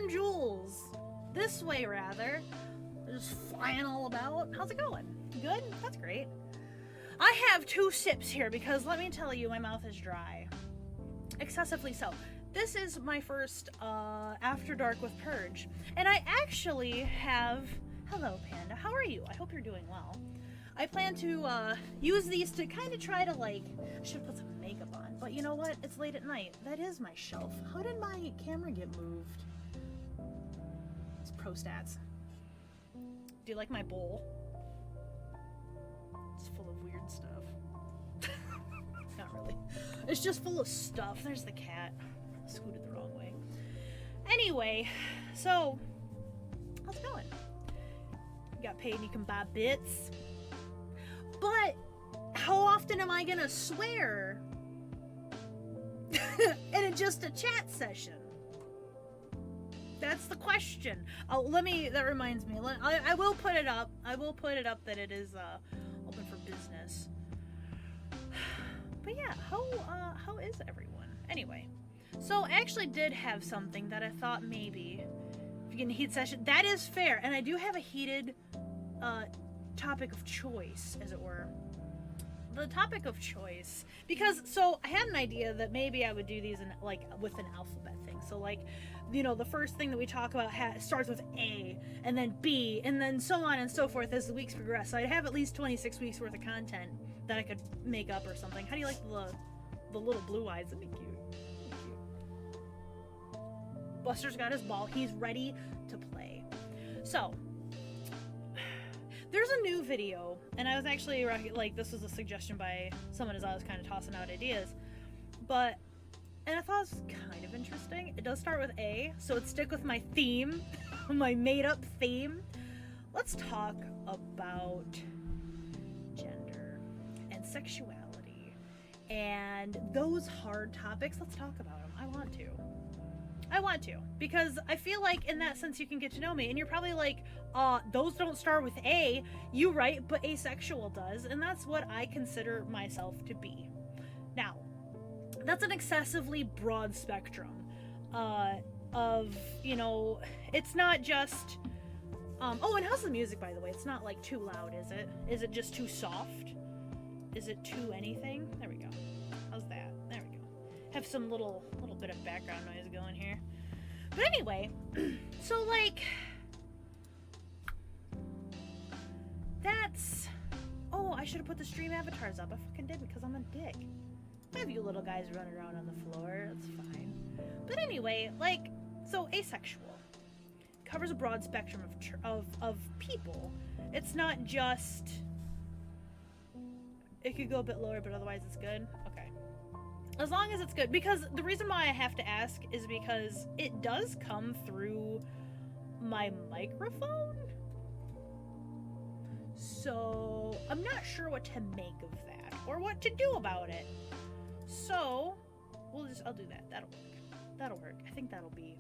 crown jewels. This way, rather. They're just flying all about. How's it going? Good? That's great. I have 2 sips here because let me tell you, my mouth is dry. Excessively so. This is my first After Dark with Purge. And I actually have... Hello, Panda. How are you? I hope you're doing well. I plan to use these to kind of try to, like... I should put some makeup on. But you know what? It's late at night. That is my shelf. How did my camera get moved? It's pro stats. Do you like my bowl? It's full of weird stuff. Not really. It's just full of stuff. There's the cat. Scooted the wrong way. Anyway, so how's it going? You got paid and you can buy bits. But how often am I gonna swear in just a chat session? That's the question. Oh, that reminds me. I will put it up. I will put it up that it is open for business. But yeah, how is everyone? Anyway, so I actually did have something that I thought maybe if you get a heat session, that is fair, and I do have a heated topic of choice, as it were. The topic of choice, because so I had an idea that maybe I would do these in like with an alphabet thing. So like, you know, the first thing that we talk about starts with A, and then B, and then so on and so forth as the weeks progress. So I'd have at least 26 weeks worth of content that I could make up or something. How do you like the little blue eyes? That'd be cute. Buster's got his ball. He's ready to play. So there's a new video, and I was actually like, this was a suggestion by someone as I was kind of tossing out ideas, and I thought it was kind of interesting. It does start with A, so it'd stick with my theme, my made-up theme. Let's talk about gender and sexuality and those hard topics. Let's talk about them. I want to, because I feel like in that sense you can get to know me, and you're probably like, those don't start with A. You right, but asexual does, and that's what I consider myself to be. Now, that's an excessively broad spectrum of, you know, it's not just, oh, and how's the music, by the way? It's not like too loud, is it? Is it just too soft? Is it too anything? There we go. How's that? There we go. Have some little bit of background noise going here. But anyway, so like, that's, oh, I should have put the stream avatars up. I fucking did because I'm a dick. I have you little guys running around on the floor. That's fine. But anyway, like, so asexual covers a broad spectrum of people. It's not just, it could go a bit lower, but otherwise it's good. Okay. As long as it's good. Because the reason why I have to ask is because it does come through my microphone. So I'm not sure what to make of that or what to do about it. So I'll do that. That'll work. I think that'll be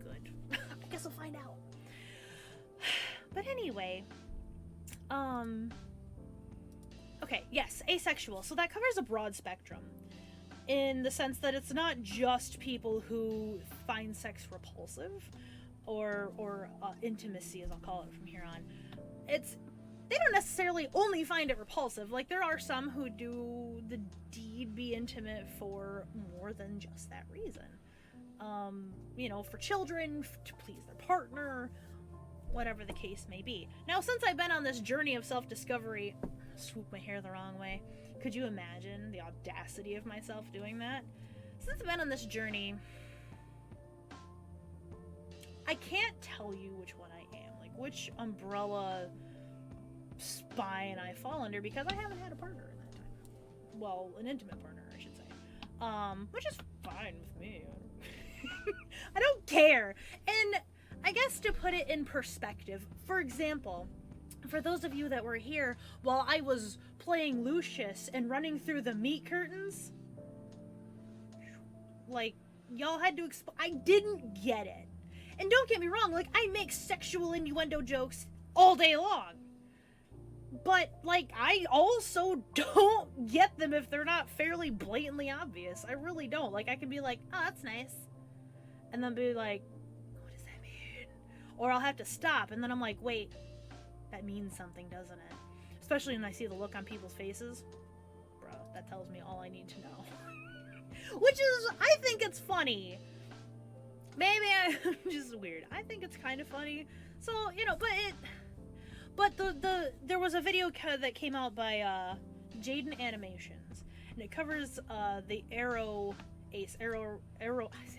good. I guess we'll find out. But anyway, okay, yes, asexual. So that covers a broad spectrum in the sense that it's not just people who find sex repulsive or intimacy, as I'll call it from here on. They don't necessarily only find it repulsive. Like, there are some who do the deed be intimate for more than just that reason. You know, for children, to please their partner, whatever the case may be. Now, since I've been on this journey of self-discovery, swoop my hair the wrong way. Could you imagine the audacity of myself doing that? Since I've been on this journey, I can't tell you which one I am. Like, which umbrella spine I fall under, because I haven't had a partner in that time. Well, an intimate partner, I should say. Which is fine with me. I don't care. And I guess to put it in perspective, for example, for those of you that were here while I was playing Lucius and running through the meat curtains, like, y'all had to I didn't get it. And don't get me wrong, like, I make sexual innuendo jokes all day long. But, like, I also don't get them if they're not fairly blatantly obvious. I really don't. Like, I can be like, oh, that's nice. And then be like, what is or I'll have to stop, and then I'm like, wait, that means something, doesn't it? Especially when I see the look on people's faces. Bro, that tells me all I need to know. Which is, I think it's funny. Maybe I'm just weird. I think it's kind of funny. So, you know, but there was a video that came out by Jaden Animations, and it covers the I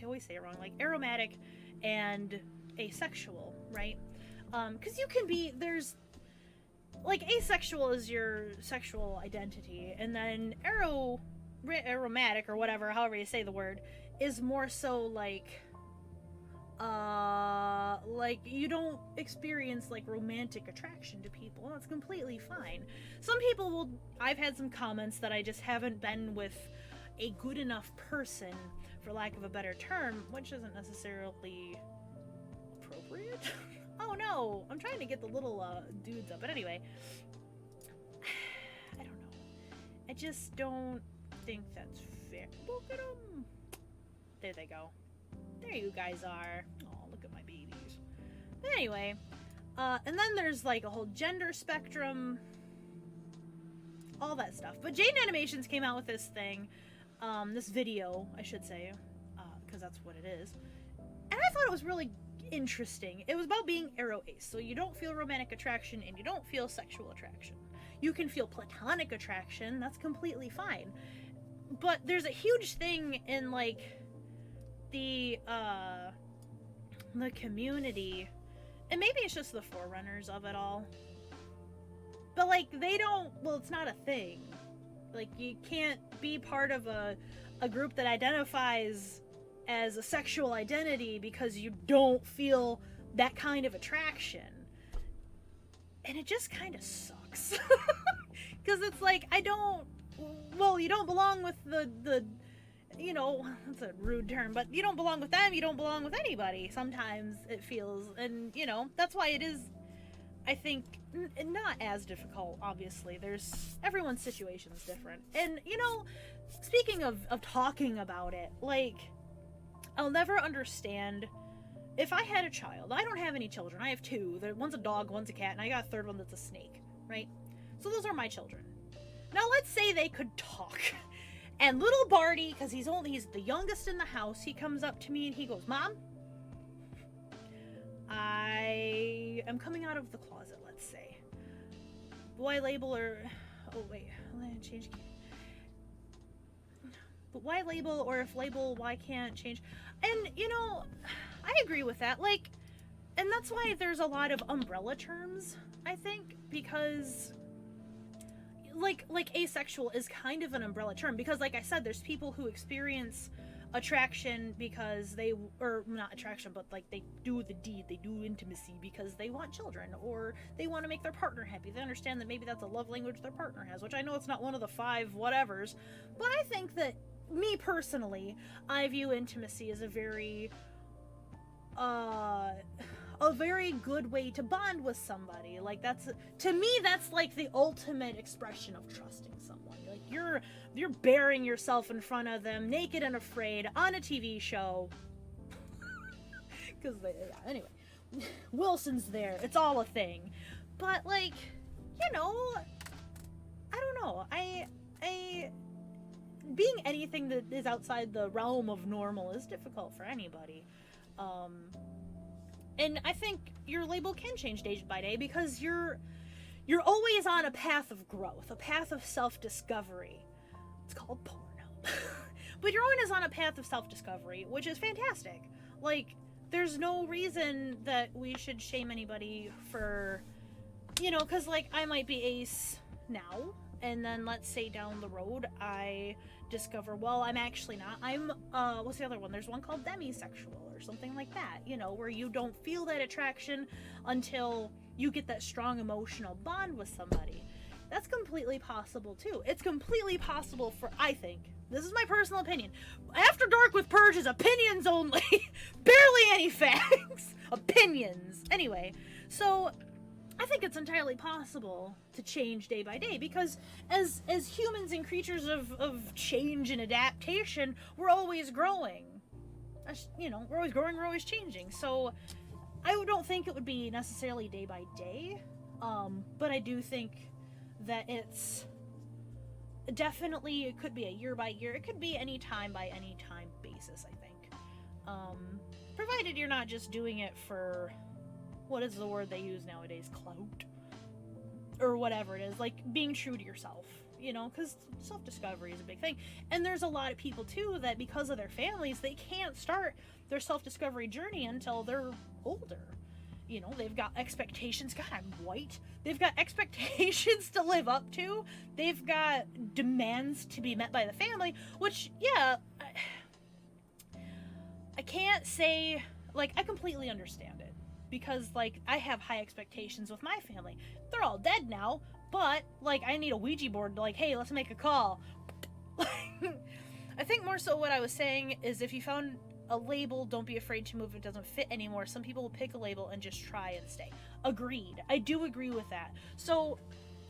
always say it wrong, like aromatic and asexual, right? Because you can be, there's, like, asexual is your sexual identity, and then aromatic, or whatever, however you say the word, is more so like you don't experience like romantic attraction to people. That's completely fine. Some people will, I've had some comments that I just haven't been with a good enough person, for lack of a better term, which isn't necessarily appropriate. Oh no, I'm trying to get the little dudes up, but anyway, I don't know. I just don't think that's fair. Look at them. There they go. There you guys are. Oh, look at my babies. But anyway, and then there's like a whole gender spectrum, all that stuff. But Jaden Animations came out with this thing, this video, I should say, because that's what it is. And I thought it was really interesting. It was about being aro-ace, so you don't feel romantic attraction and you don't feel sexual attraction. You can feel platonic attraction, that's completely fine. But there's a huge thing in like the community, and maybe it's just the forerunners of it all, but like they don't, well, it's not a thing. Like, you can't be part of a group that identifies as a sexual identity because you don't feel that kind of attraction. And it just kind of sucks. Because it's like, you don't belong with the you know, that's a rude term, but you don't belong with them, you don't belong with anybody, sometimes it feels. And, you know, that's why it is, I think, not as difficult, obviously. Everyone's situation is different. And, you know, speaking of talking about it, like, I'll never understand, if I had a child, I don't have any children, I have two, one's a dog, one's a cat, and I got a third one that's a snake, right? So those are my children. Now let's say they could talk. And little Barty, because he's the youngest in the house, he comes up to me and he goes, Mom, I am coming out of the closet, let's say. Why label, or, oh wait, I'm gonna change. But why label, or if label, why can't change? And, you know, I agree with that. Like, and that's why there's a lot of umbrella terms, I think, because like asexual is kind of an umbrella term, because like I said, there's people who experience attraction because or not attraction, but like they do the deed, they do intimacy because they want children, or they want to make their partner happy. They understand that maybe that's a love language their partner has, which I know it's not one of the 5 whatevers, but I think that, me personally, I view intimacy as a very good way to bond with somebody. Like, to me, that's like the ultimate expression of trusting someone. Like, you're bearing yourself in front of them, naked and afraid, on a TV show. Because, anyway, Wilson's there. It's all a thing. But, like, you know, I don't know. I being anything that is outside the realm of normal is difficult for anybody. And I think your label can change day by day, because you're always on a path of growth, a path of self-discovery. It's called porno. But you're always on a path of self-discovery, which is fantastic. Like, there's no reason that we should shame anybody for, you know, because, like, I might be ace now, and then let's say down the road I discover, well, I'm actually not. I'm, what's the other one? There's one called demisexual or something like that, you know, where you don't feel that attraction until you get that strong emotional bond with somebody. That's completely possible too. It's completely possible for, I think, this is my personal opinion, After Dark with Purge is opinions only. Barely any facts. Opinions. Anyway, so I think it's entirely possible to change day by day, because as humans and creatures of change and adaptation, we're always growing. You know, we're always growing, we're always changing. So I don't think it would be necessarily day by day, but I do think that it's definitely, it could be a year by year, it could be any time by any time basis, I think. Provided you're not just doing it for, what is the word they use nowadays, clout? Or whatever it is, like being true to yourself, you know, because self-discovery is a big thing. And there's a lot of people too that because of their families, they can't start their self-discovery journey until they're older. You know, they've got expectations. God, I'm white. They've got expectations to live up to. They've got demands to be met by the family, which, yeah, I can't say, like, I completely understand it. Because, like, I have high expectations with my family. They're all dead now, but, like, I need a Ouija board to, like, hey, let's make a call. I think more so what I was saying is if you found a label, don't be afraid to move if it doesn't fit anymore. Some people will pick a label and just try and stay. Agreed. I do agree with that. So,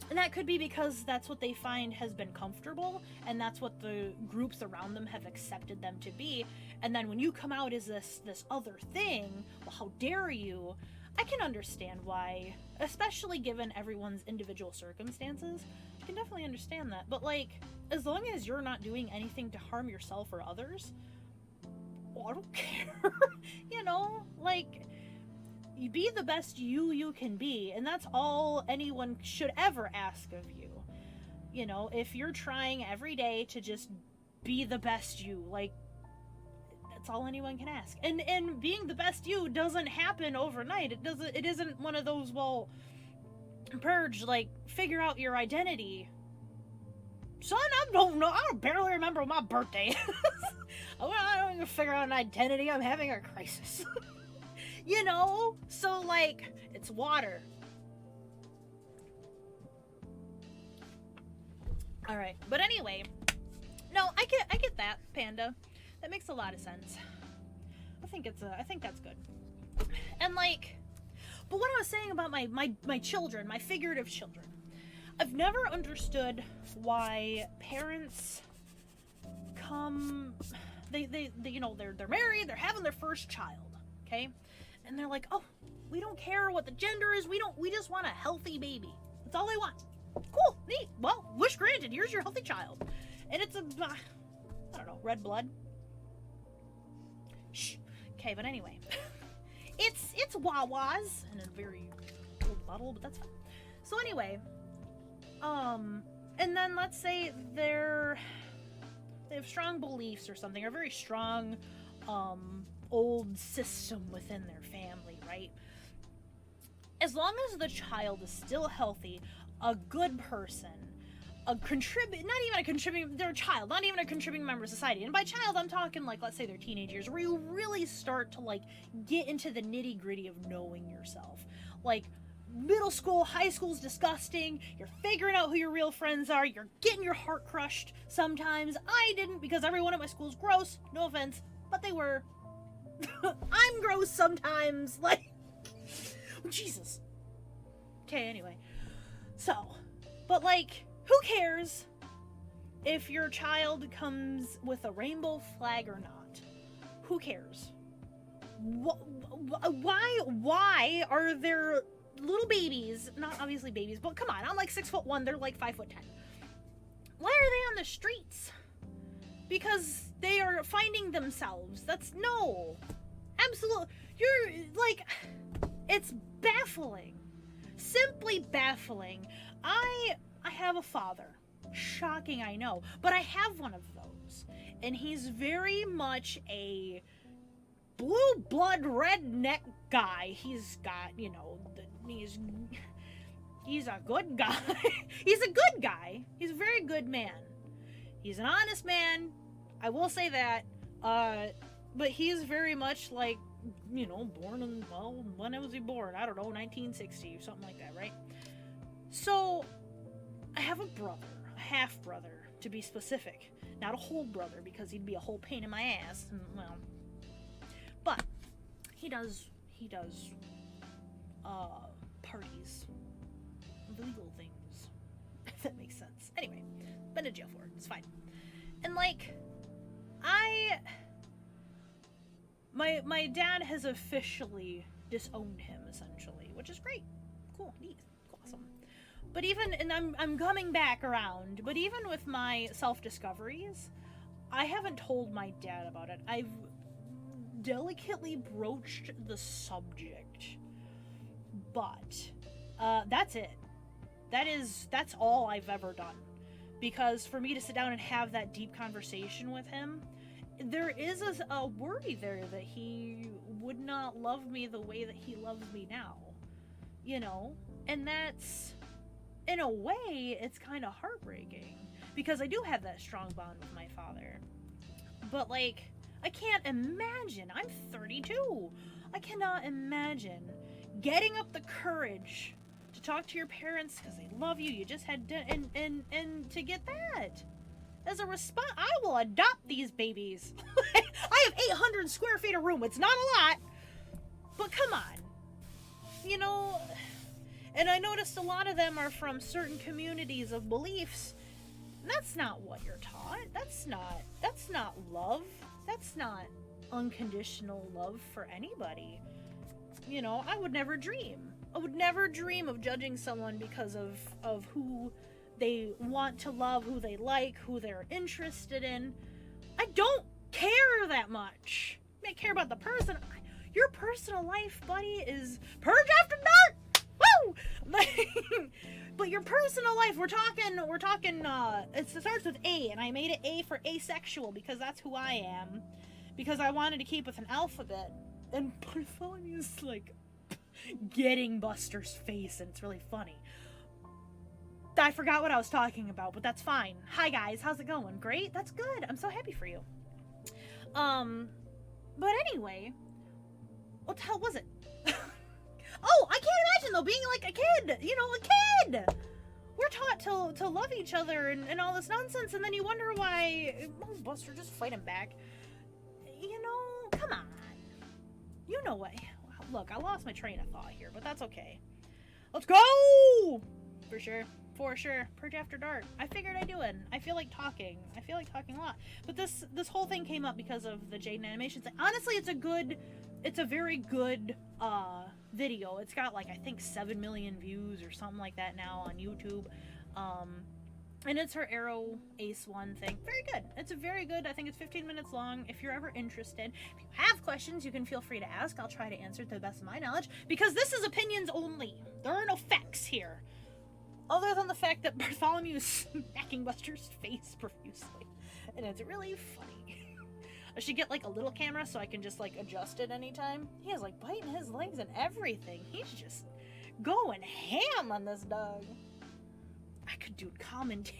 and that could be because that's what they find has been comfortable, and that's what the groups around them have accepted them to be. And then when you come out as this other thing, well, how dare you? I can understand why, especially given everyone's individual circumstances. I can definitely understand that. But, like, as long as you're not doing anything to harm yourself or others, well, I don't care. You know, like, you be the best you can be, and that's all anyone should ever ask of you. You know, if you're trying every day to just be the best you, like, that's all anyone can ask. And being the best you doesn't happen overnight. It isn't one of those, well, Purge, like, figure out your identity. Son, I don't know. I don't barely remember what my birthday is. I don't even figure out an identity. I'm having a crisis. You know? So, like, it's water. Alright, but anyway. No, I get that, Panda. That makes a lot of sense. I think that's good. And, like, but what I was saying about my children, my figurative children, I've never understood why parents come, they you know, they're married, they're having their first child, okay? And they're like, oh, we don't care what the gender is, we just want a healthy baby. That's all they want. Cool, neat. Well, wish granted, here's your healthy child. And it's I don't know, red blood. Shh. Okay, but anyway. It's Wawa's in a very old bottle, but that's fine. So anyway, and then let's say they have strong beliefs or something, or a very strong, old system within their family, right? As long as the child is still healthy, a good person, they're a child, not even a contributing member of society. And by child, I'm talking, like, let's say they're teenagers, where you really start to, like, get into the nitty gritty of knowing yourself. Like, middle school, high school's disgusting, you're figuring out who your real friends are, you're getting your heart crushed sometimes. I didn't, because everyone at my school's gross, no offense, but they were. I'm gross sometimes, like, Jesus. Okay, anyway. So, but, like, who cares if your child comes with a rainbow flag or not? Who cares? Why are there little babies, not obviously babies, but come on, I'm like 6'1", they're like 5'10". Why are they on the streets? Because they are finding themselves. No. Absolutely. You're, like, it's baffling. Simply baffling. I have a father. Shocking, I know. But I have one of those. And he's very much a blue blood redneck guy. He's got, you know, he's a good guy. He's a good guy. He's a very good man. He's an honest man. I will say that. But he's very much like, you know, born in, well, when was he born? I don't know, 1960 or something like that, right? So, I have a brother, a half-brother, to be specific. Not a whole brother, because he'd be a whole pain in my ass, and, well, but he does, parties, illegal things, if that makes sense. Anyway, been to jail for it, it's fine. And, like, my dad has officially disowned him, essentially, which is great. Cool, neat, awesome. But even, and I'm coming back around, but even with my self-discoveries, I haven't told my dad about it. I've delicately broached the subject, but that's it. That's all I've ever done. Because for me to sit down and have that deep conversation with him, there is a worry there that he would not love me the way that he loves me now. You know? And that's, in a way, it's kind of heartbreaking. Because I do have that strong bond with my father. But, like, I can't imagine. I'm 32. I cannot imagine getting up the courage to talk to your parents because they love you. You just had and to get that as a response. I will adopt these babies. I have 800 square feet of room. It's not a lot, but come on, you know. And I noticed a lot of them are from certain communities of beliefs. That's not what you're taught. That's not love. That's not unconditional love for anybody. You know, I would never dream of judging someone because of who they want to love, who they like, who they're interested in. I don't care that much. I may care about the person. Your personal life, buddy, is Purge after dark. Woo! But your personal life, we're talking, it starts with A, and I made it A for asexual because that's who I am. Because I wanted to keep with an alphabet. And Bartholomew's like getting Buster's face, and it's really funny. I forgot what I was talking about, but that's fine. Hi guys, how's it going? Great? That's good. I'm so happy for you. But anyway, what the hell was it? Oh, I can't imagine though being like a kid, you know, a kid. We're taught to love each other and all this nonsense, and then you wonder why. Oh, Buster, just fight him back. You know, come on. You know what? Look, I lost my train of thought here, but that's okay. Let's go! For sure. Purge After Dark. I figured I'd do it. I feel like talking a lot. But this whole thing came up because of the Jaden animations. Honestly, it's a very good video. It's got like, I think 7 million views or something like that now on YouTube. And it's her Arrow Ace 1 thing. Very good. It's a very good, I think it's 15 minutes long. If you're ever interested, if you have questions, you can feel free to ask. I'll try to answer to the best of my knowledge, because this is opinions only. There are no facts here. Other than the fact that Bartholomew is smacking Buster's face profusely. And it's really funny. I should get like a little camera so I can just like adjust it anytime. He is like biting his legs and everything. He's just going ham on this dog. I could do commentary.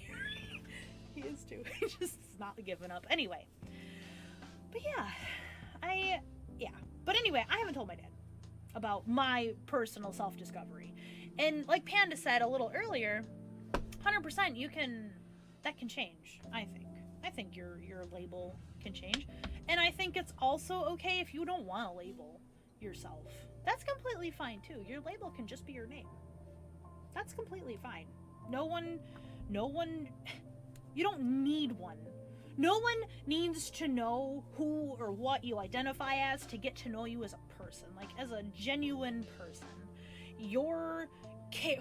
He is too. He just is not giving up. Anyway. But yeah. But anyway, I haven't told my dad about my personal self-discovery. And like Panda said a little earlier, 100% that can change, I think. I think your label can change. And I think it's also okay if you don't want to label yourself. That's completely fine too. Your label can just be your name. That's completely fine. No one, you don't need one. No one needs to know who or what you identify as to get to know you as a person, like as a genuine person.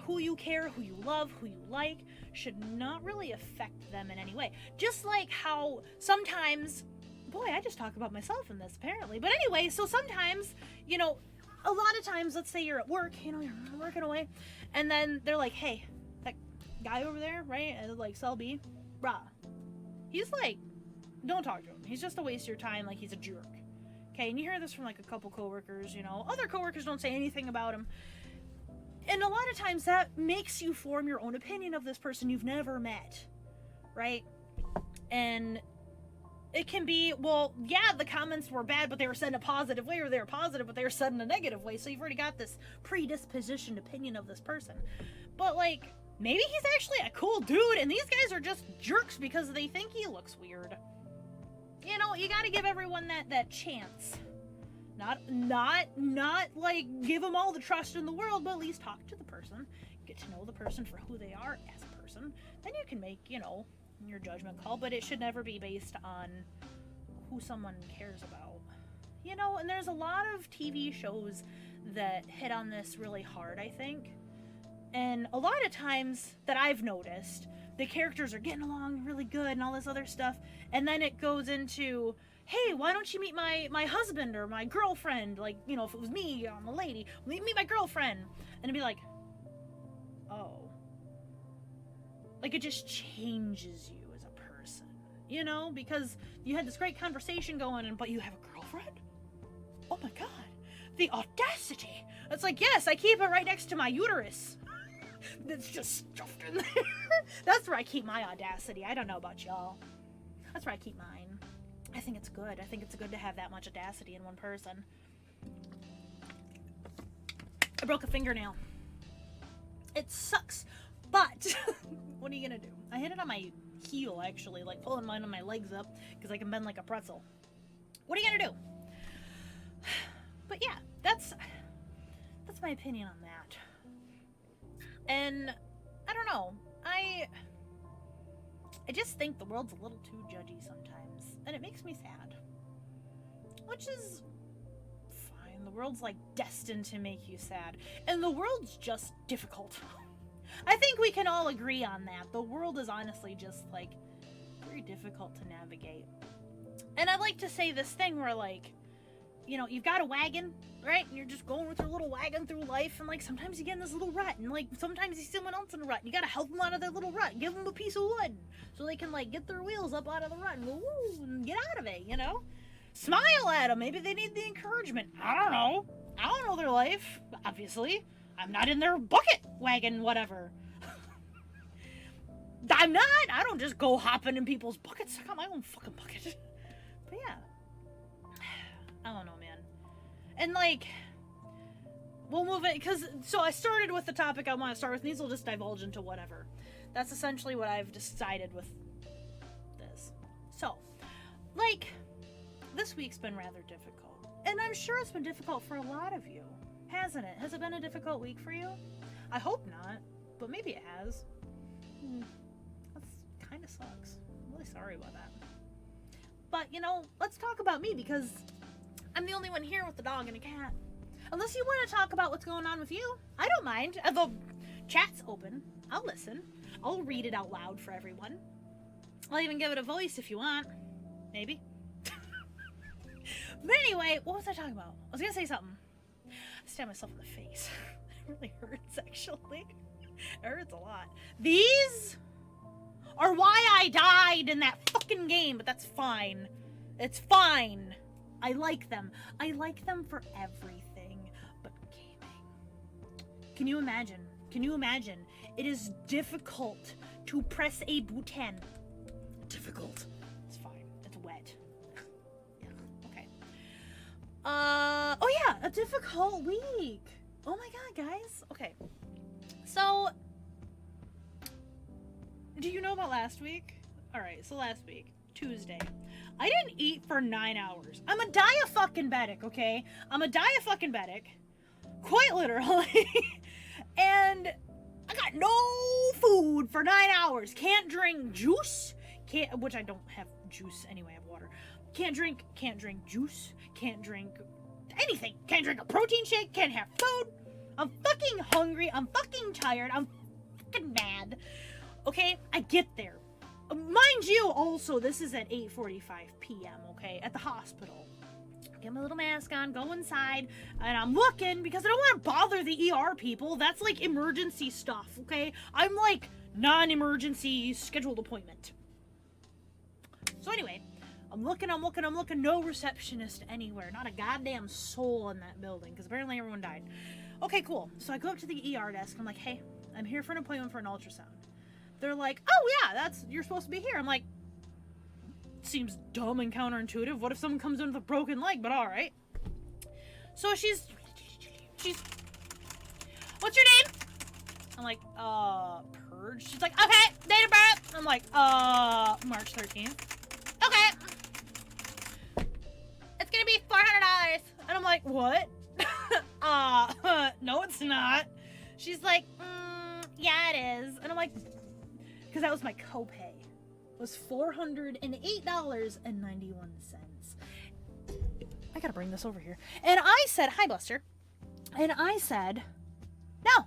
Who you care, who you love, who you like, should not really affect them in any way. Just like how sometimes, boy, I just talk about myself in this apparently. But anyway, so sometimes, you know, a lot of times, let's say you're at work, you know, you're working away, and then they're like, hey, that guy over there, right, and like Cell B, brah, he's like, don't talk to him. He's just a waste of your time, like he's a jerk. Okay, and you hear this from like a couple coworkers, you know, other coworkers don't say anything about him. And a lot of times that makes you form your own opinion of this person you've never met, right? And it can be, well, yeah, the comments were bad, but they were said in a positive way, or they were positive, but they were said in a negative way. So you've already got this predispositioned opinion of this person. But like, maybe he's actually a cool dude, and these guys are just jerks because they think he looks weird. You know, you gotta give everyone that chance. Not like give them all the trust in the world, but at least talk to the person, get to know the person for who they are as a person. Then you can make, you know, your judgment call, but it should never be based on who someone cares about. You know, and there's a lot of TV shows that hit on this really hard, I think. And a lot of times that I've noticed, the characters are getting along really good and all this other stuff, and then it goes into, hey, why don't you meet my husband or my girlfriend? Like, you know, if it was me, I'm a lady, meet my girlfriend. And it'd be like, oh. Like, it just changes you as a person, you know? Because you had this great conversation going, but you have a girlfriend? Oh my god. The audacity. It's like, yes, I keep it right next to my uterus. It's just stuffed in there. That's where I keep my audacity. I don't know about y'all. That's where I keep mine. I think it's good. I think it's good to have that much audacity in one person. I broke a fingernail. It sucks, but what are you gonna do? I hit it on my heel, actually, like pulling mine on my legs up because I can bend like a pretzel. What are you gonna do? But yeah, that's my opinion on that. And I don't know. I just think the world's a little too judgy sometimes, and it makes me sad. Which is fine. The world's like destined to make you sad, and the world's just difficult. I think we can all agree on that. The world is honestly just like very difficult to navigate. And I like to say this thing where, like, you know, you've got a wagon, right? And you're just going with your little wagon through life, and like sometimes you get in this little rut, and like sometimes you see someone else in a rut, and you gotta help them out of their little rut, give them a piece of wood so they can like get their wheels up out of the rut and go, woo, and get out of it, you know? Smile at them. Maybe they need the encouragement. I don't know. I don't know their life, obviously. I'm not in their bucket wagon, whatever. I'm not. I don't just go hopping in people's buckets. I got my own fucking bucket. But yeah. I don't know, man. And like, we'll move it, because, so I started with the topic I want to start with, and these will just divulge into whatever. That's essentially what I've decided with this. So, like, this week's been rather difficult. And I'm sure it's been difficult for a lot of you. Hasn't it? Has it been a difficult week for you? I hope not, but maybe it has. That kind of sucks. I'm really sorry about that. But, you know, let's talk about me, because I'm the only one here with the dog and a cat. Unless you want to talk about what's going on with you, I don't mind. The chat's open. I'll listen. I'll read it out loud for everyone. I'll even give it a voice if you want. Maybe. But anyway, what was I talking about? I was going to say something. I stabbed myself in the face. It really hurts, actually. It hurts a lot. These are why I died in that fucking game, but that's fine. It's fine. I like them. I like them for everything but gaming. Can you imagine? Can you imagine? It is difficult to press a button. Difficult. It's fine. It's wet. Yeah. Okay. Oh yeah, a difficult week. Oh my god, guys. Okay. So, do you know about last week? Alright, so last week, Tuesday, I didn't eat for 9 hours. I'm a dia-fucking-betic, okay? I'm a dia-fucking-betic. Quite literally. And I got no food for 9 hours. Can't drink juice. Which I don't have juice anyway, I have water. Can't drink juice. Can't drink anything. Can't drink a protein shake. Can't have food. I'm fucking hungry. I'm fucking tired. I'm fucking mad. Okay? I get there. Mind you, also, this is at 8:45 p.m., okay, at the hospital. Get my little mask on, go inside, and I'm looking, because I don't want to bother the ER people. That's, like, emergency stuff, okay? I'm, like, non-emergency scheduled appointment. So anyway, I'm looking, no receptionist anywhere. Not a goddamn soul in that building, because apparently everyone died. Okay, cool. So I go up to the ER desk, I'm like, hey, I'm here for an appointment for an ultrasound. They're like, oh yeah, you're supposed to be here. I'm like, seems dumb and counterintuitive. What if someone comes in with a broken leg? But all right. So she's, what's your name? I'm like, Purge. She's like, okay, date of birth. I'm like, March 13th. Okay. It's gonna be $400. And I'm like, what? No, it's not. She's like, yeah, it is. And I'm like, because that was my copay. It was $408.91. I gotta bring this over here. And I said, hi, Buster. And I said, no,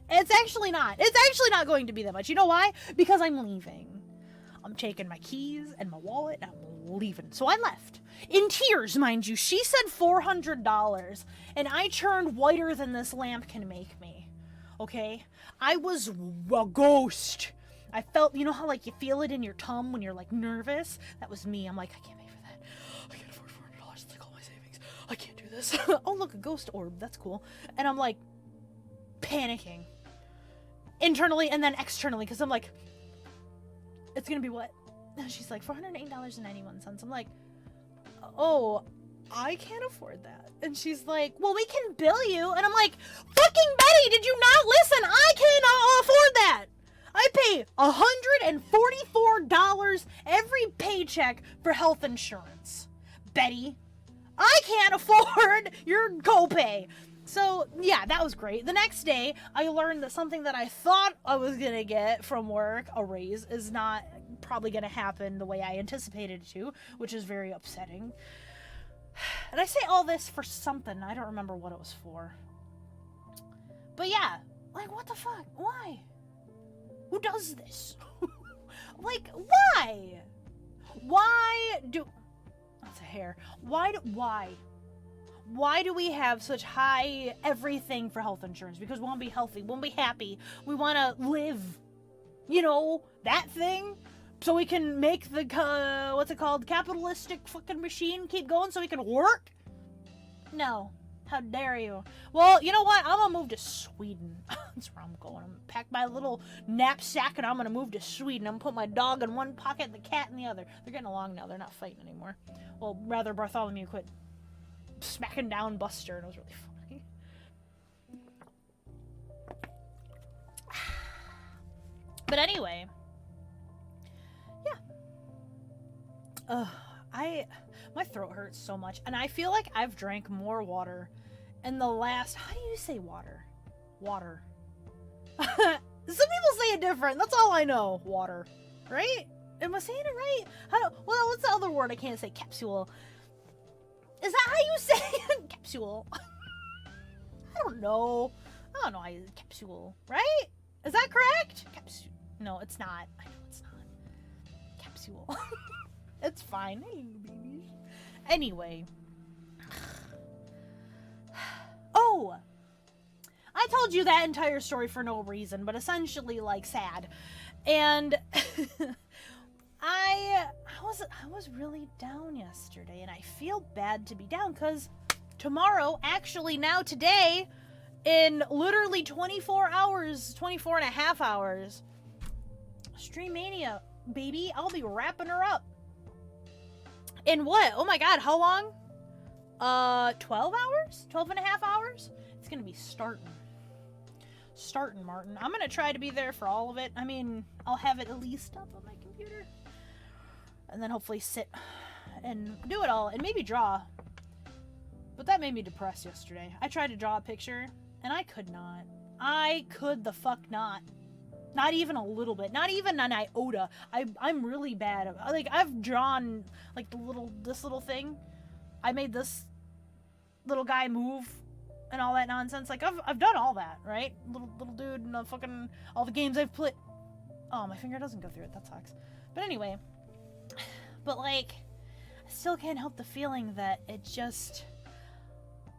it's actually not. It's actually not going to be that much. You know why? Because I'm leaving. I'm taking my keys and my wallet and I'm leaving. So I left. In tears, mind you. She said $400 and I turned whiter than this lamp can make me. Okay? I was a ghost. I felt, you know how like you feel it in your tum when you're like nervous? That was me. I'm like, I can't pay for that. I can't afford $400. It's like all my savings. I can't do this. Oh, look, a ghost orb. That's cool. And I'm like panicking. Internally and then externally because I'm like, it's gonna be what? And she's like, $408.91. I'm like, oh, I can't afford that. And she's like, well, we can bill you. And I'm like, fucking Betty, did you not listen? I cannot afford that. I pay $144 every paycheck for health insurance. Betty, I can't afford your copay. So, yeah, that was great. The next day, I learned that something that I thought I was going to get from work, a raise, is not probably going to happen the way I anticipated it to, which is very upsetting. And I say all this for something. I don't remember what it was for. But yeah, like, what the fuck? Why? Who does this? Like, why? Why do... That's a hair. Why? Why do we have such high everything for health insurance? Because we want to be healthy, we want to be happy, we want to live, you know, that thing, so we can make the, what's it called, capitalistic fucking machine keep going so we can work? No. How dare you? Well, you know what? I'm gonna move to Sweden. That's where I'm going. I'm gonna pack my little knapsack and I'm gonna move to Sweden. I'm gonna put my dog in one pocket and the cat in the other. They're getting along now. They're not fighting anymore. Well, rather Bartholomew quit smacking down Buster, and it was really funny. But anyway, yeah. My throat hurts so much, and I feel like I've drank more water in the last... How do you say water? Water. Some people say it different. That's all I know. Water. Right? Am I saying it right? Well, what's the other word I can't say? Capsule. Is that how you say it? Capsule. I don't know how you capsule, right? Is that correct? Capsule. No, it's not. I know it's not. Capsule. It's fine. Hey, babies. Anyway. Oh! I told you that entire story for no reason, but essentially, like, sad. And I was really down yesterday, and I feel bad to be down, because tomorrow, actually now today, in literally 24 hours, 24 and a half hours, Stream Mania, baby, I'll be wrapping her up. In what? Oh my god, how long? 12 hours? 12 and a half hours? It's gonna be starting, Martin. I'm gonna try to be there for all of it. I mean, I'll have it at least up on my computer. And then hopefully sit and do it all, and maybe draw. But that made me depressed yesterday. I tried to draw a picture, and I could not. I could the fuck not. Not even a little bit. Not even an iota. I'm really bad. Like, I've drawn, like, this little thing. I made this little guy move and all that nonsense. Like, I've done all that, right? Little dude and fucking all the games I've played. Oh, my finger doesn't go through it. That sucks. But anyway. But, like, I still can't help the feeling that it just...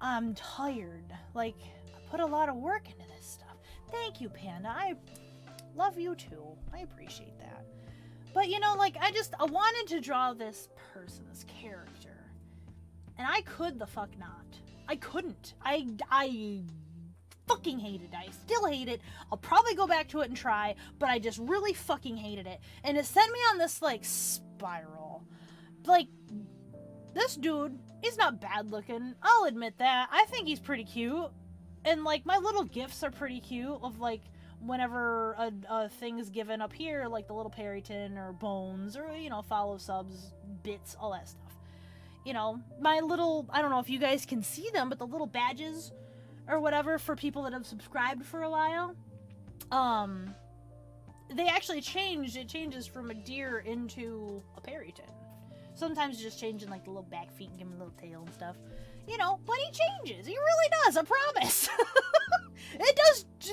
I'm tired. Like, I put a lot of work into this stuff. Thank you, Panda. I love you too. I appreciate that. But, you know, like, I wanted to draw this person, this character. And I could the fuck not. I couldn't. I fucking hated it. I still hate it. I'll probably go back to it and try, but I just really fucking hated it. And it sent me on this, like, spiral. Like, this dude, he's not bad looking. I'll admit that. I think he's pretty cute. And, like, my little gifts are pretty cute of, like, whenever a thing is given up here, like the little Perryton or Bones or, you know, follow subs, bits, all that stuff. You know, my little, I don't know if you guys can see them, but the little badges or whatever for people that have subscribed for a while, they actually changed. It changes from a deer into a Perryton. Sometimes just changing like the little back feet and giving a little tail and stuff. But he changes. He really does, I promise. It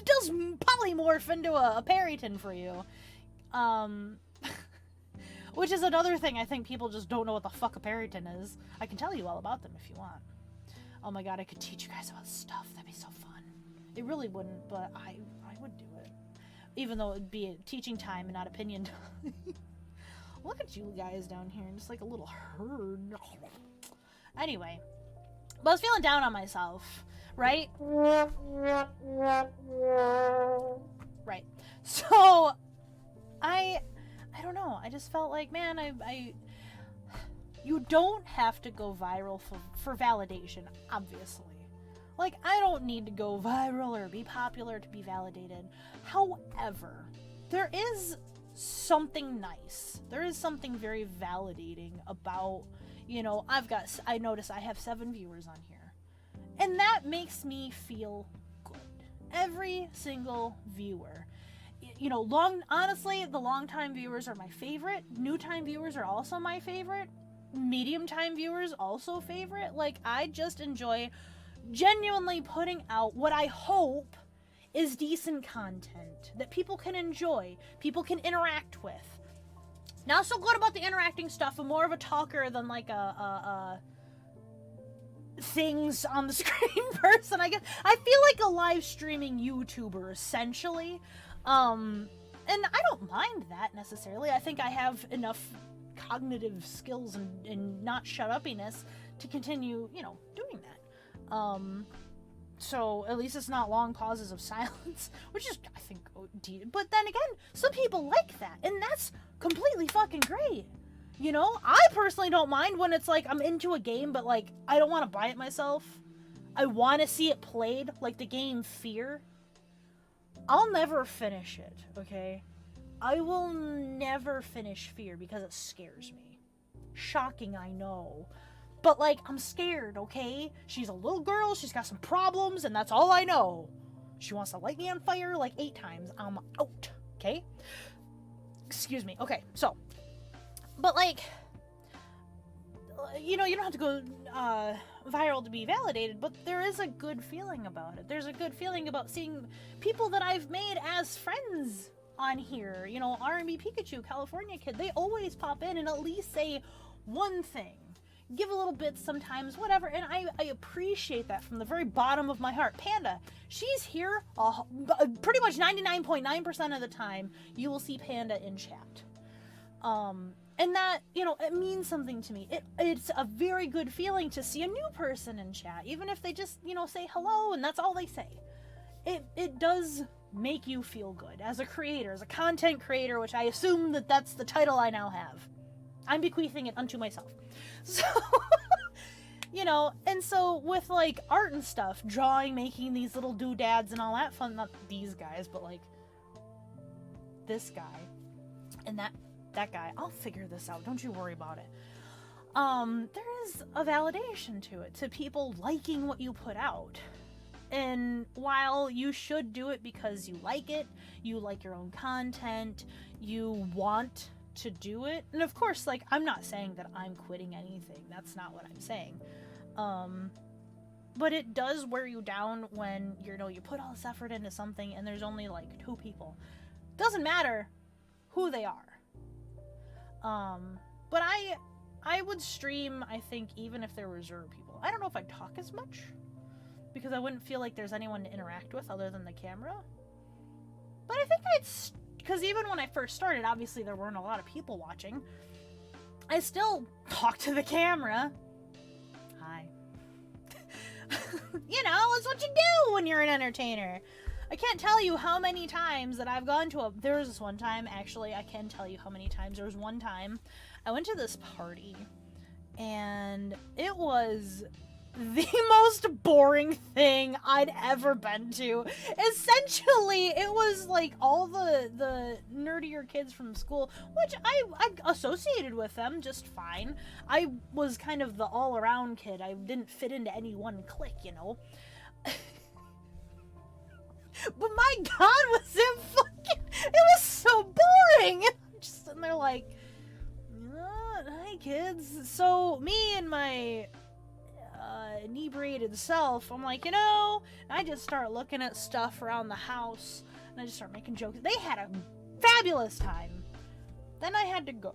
does polymorph into a Periton for you. Which is another thing I think people just don't know what the fuck a Periton is. I can tell you all about them if you want. Oh my god, I could teach you guys about stuff. That'd be so fun. It really wouldn't, but I would do it. Even though it would be a teaching time and not opinion time. Look at you guys down here, just like a little herd. Anyway, but I was feeling down on myself, right? Right. So, I don't know. I just felt like, man, you don't have to go viral for validation, obviously. Like, I don't need to go viral or be popular to be validated. However, there is something nice. There is something very validating about, I notice I have 7 viewers on here. And that makes me feel good. Every single viewer. Honestly, the long-time viewers are my favorite. New-time viewers are also my favorite. Medium-time viewers also favorite. Like, I just enjoy genuinely putting out what I hope is decent content that people can enjoy, people can interact with. Not so good about the interacting stuff. I'm more of a talker than like a things on the screen person, I guess. I feel like a live streaming YouTuber, essentially. And I don't mind that necessarily. I think I have enough cognitive skills and not shut-uppiness to continue, doing that. So at least it's not long pauses of silence, which is, I think, but then again, some people like that, and that's completely fucking great. I personally don't mind when it's like I'm into a game, but like I don't want to buy it myself. I want to see it played, like the game Fear. I'll never finish it, okay? I will never finish Fear because it scares me. Shocking, I know. But, like, I'm scared, okay? She's a little girl, she's got some problems, and that's all I know. She wants to light me on fire like 8 times. I'm out, okay? Excuse me. Okay, so. But, like, you don't have to go viral to be validated, but there is a good feeling about it. There's a good feeling about seeing people that I've made as friends on here. R&B Pikachu, California Kid, they always pop in and at least say one thing. Give a little bit sometimes, whatever, and I appreciate that from the very bottom of my heart. Panda, she's here pretty much 99.9% of the time. You will see Panda in chat. And that, it means something to me. It's a very good feeling to see a new person in chat, even if they just, say hello and that's all they say. It does make you feel good as a creator, as a content creator, which I assume that's the title I now have. I'm bequeathing it unto myself. So, and so with, like, art and stuff, drawing, making these little doodads and all that fun, not these guys, but, like, this guy and that guy, I'll figure this out, don't you worry about it. There is a validation to it, to people liking what you put out. And while you should do it because you like your own content, you want to do it, and of course, like, I'm not saying that I'm quitting anything, that's not what I'm saying, but it does wear you down when you put all this effort into something and there's only like 2 people. Doesn't matter who they are. But I would stream, I think, even if there were 0 people. I don't know if I'd talk as much because I wouldn't feel like there's anyone to interact with other than the camera, but I think because even when I first started, obviously there weren't a lot of people watching. I still talk to the camera. Hi. It's what you do when you're an entertainer. I can't tell you how many times that I've gone to there was this one time, actually, I can tell you how many times. There was one time I went to this party, and it was the most boring thing I'd ever been to. Essentially, it was like all the nerdier kids from school, which I associated with them just fine. I was kind of the all-around kid. I didn't fit into any one clique, But my god, it was so boring! I'm just sitting there like, hi kids. So, me and my inebriated self, I'm like, you know, and I just start looking at stuff around the house, and I just start making jokes. They had a fabulous time. Then I had to go.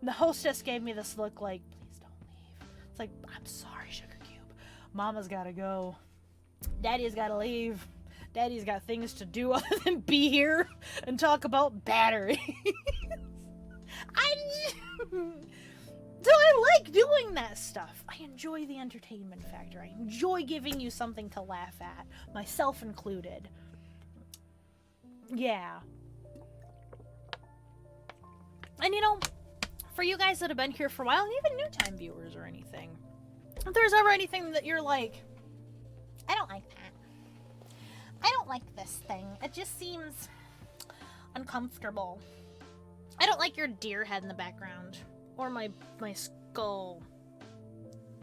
And the hostess gave me this look like, please don't leave. It's like, I'm sorry, Sugar Cube. Mama's gotta go. Daddy's gotta leave. Daddy's got things to do other than be here and talk about batteries. So I like doing that stuff. I enjoy the entertainment factor. I enjoy giving you something to laugh at, myself included. Yeah. And you know, for you guys that have been here for a while, and even new-time viewers or anything, if there's ever anything that you're like, I don't like that. I don't like this thing. It just seems uncomfortable. I don't like your deer head in the background. Or my skull.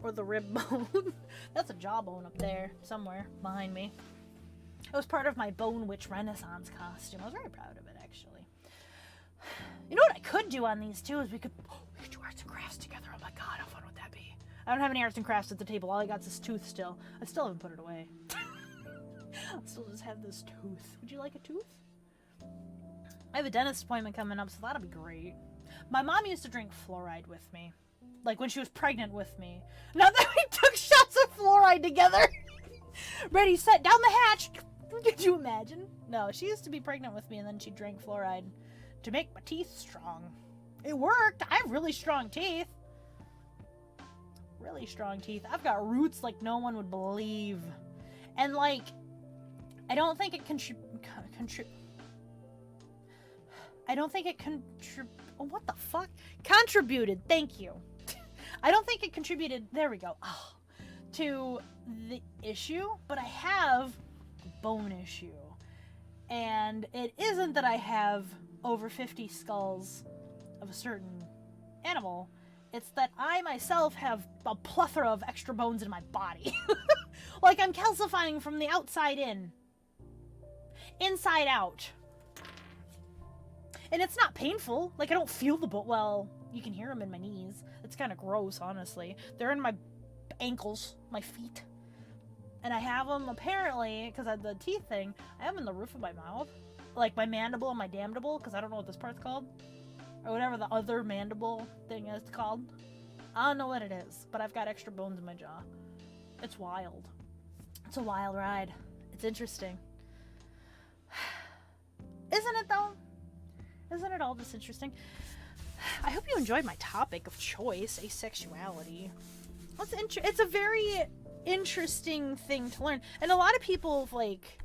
Or the rib bone. That's a jawbone up there, somewhere, behind me. It was part of my Bone Witch Renaissance costume. I was very proud of it, actually. You know what I could do on these, too, is we could do arts and crafts together. Oh my god, how fun would that be? I don't have any arts and crafts at the table. All I got is this tooth still. I still haven't put it away. I still just have this tooth. Would you like a tooth? I have a dentist appointment coming up, so that'll be great. My mom used to drink fluoride with me. Like, when she was pregnant with me. Not that we took shots of fluoride together. Ready, set, down the hatch. Could you imagine? No, she used to be pregnant with me, and then she drank fluoride to make my teeth strong. It worked. I have really strong teeth. Really strong teeth. I've got roots like no one would believe. And, like, I don't think it what the fuck? Contributed. Thank you. I don't think it contributed, there we go, to the issue, but I have a bone issue. And it isn't that I have over 50 skulls of a certain animal. It's that I myself have a plethora of extra bones in my body. Like I'm calcifying from the outside in. Inside out. And it's not painful. Like, I don't feel the bone. Well, you can hear them in my knees. It's kind of gross, honestly. They're in my ankles, my feet. And I have them, apparently, because I have the teeth thing, I have them in the roof of my mouth. Like, my mandible and my damnable, because I don't know what this part's called. Or whatever the other mandible thing is called. I don't know what it is, but I've got extra bones in my jaw. It's wild. It's a wild ride. It's interesting. Isn't it, though? Isn't it all just interesting? I hope you enjoyed my topic of choice, asexuality. It's a very interesting thing to learn. And a lot of people, like,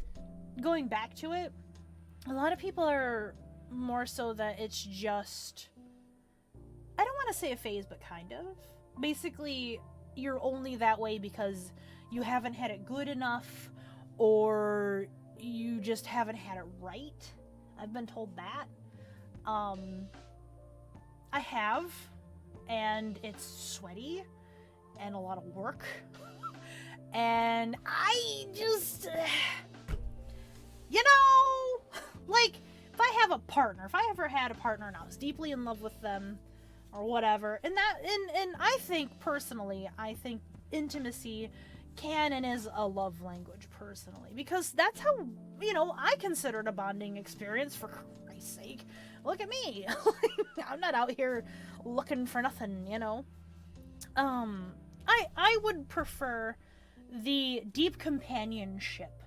going back to it, a lot of people are more so that it's just, I don't want to say a phase, but kind of. Basically, you're only that way because you haven't had it good enough, or you just haven't had it right. I've been told that. I have, and it's sweaty and a lot of work. And I just, you know, like, if I have a partner, if I ever had a partner and I was deeply in love with them or whatever, and I think personally, I think intimacy can and is a love language personally, because that's how, you know, I consider it a bonding experience, for Christ's sake. Look at me. I'm not out here looking for nothing, you know. I would prefer the deep companionship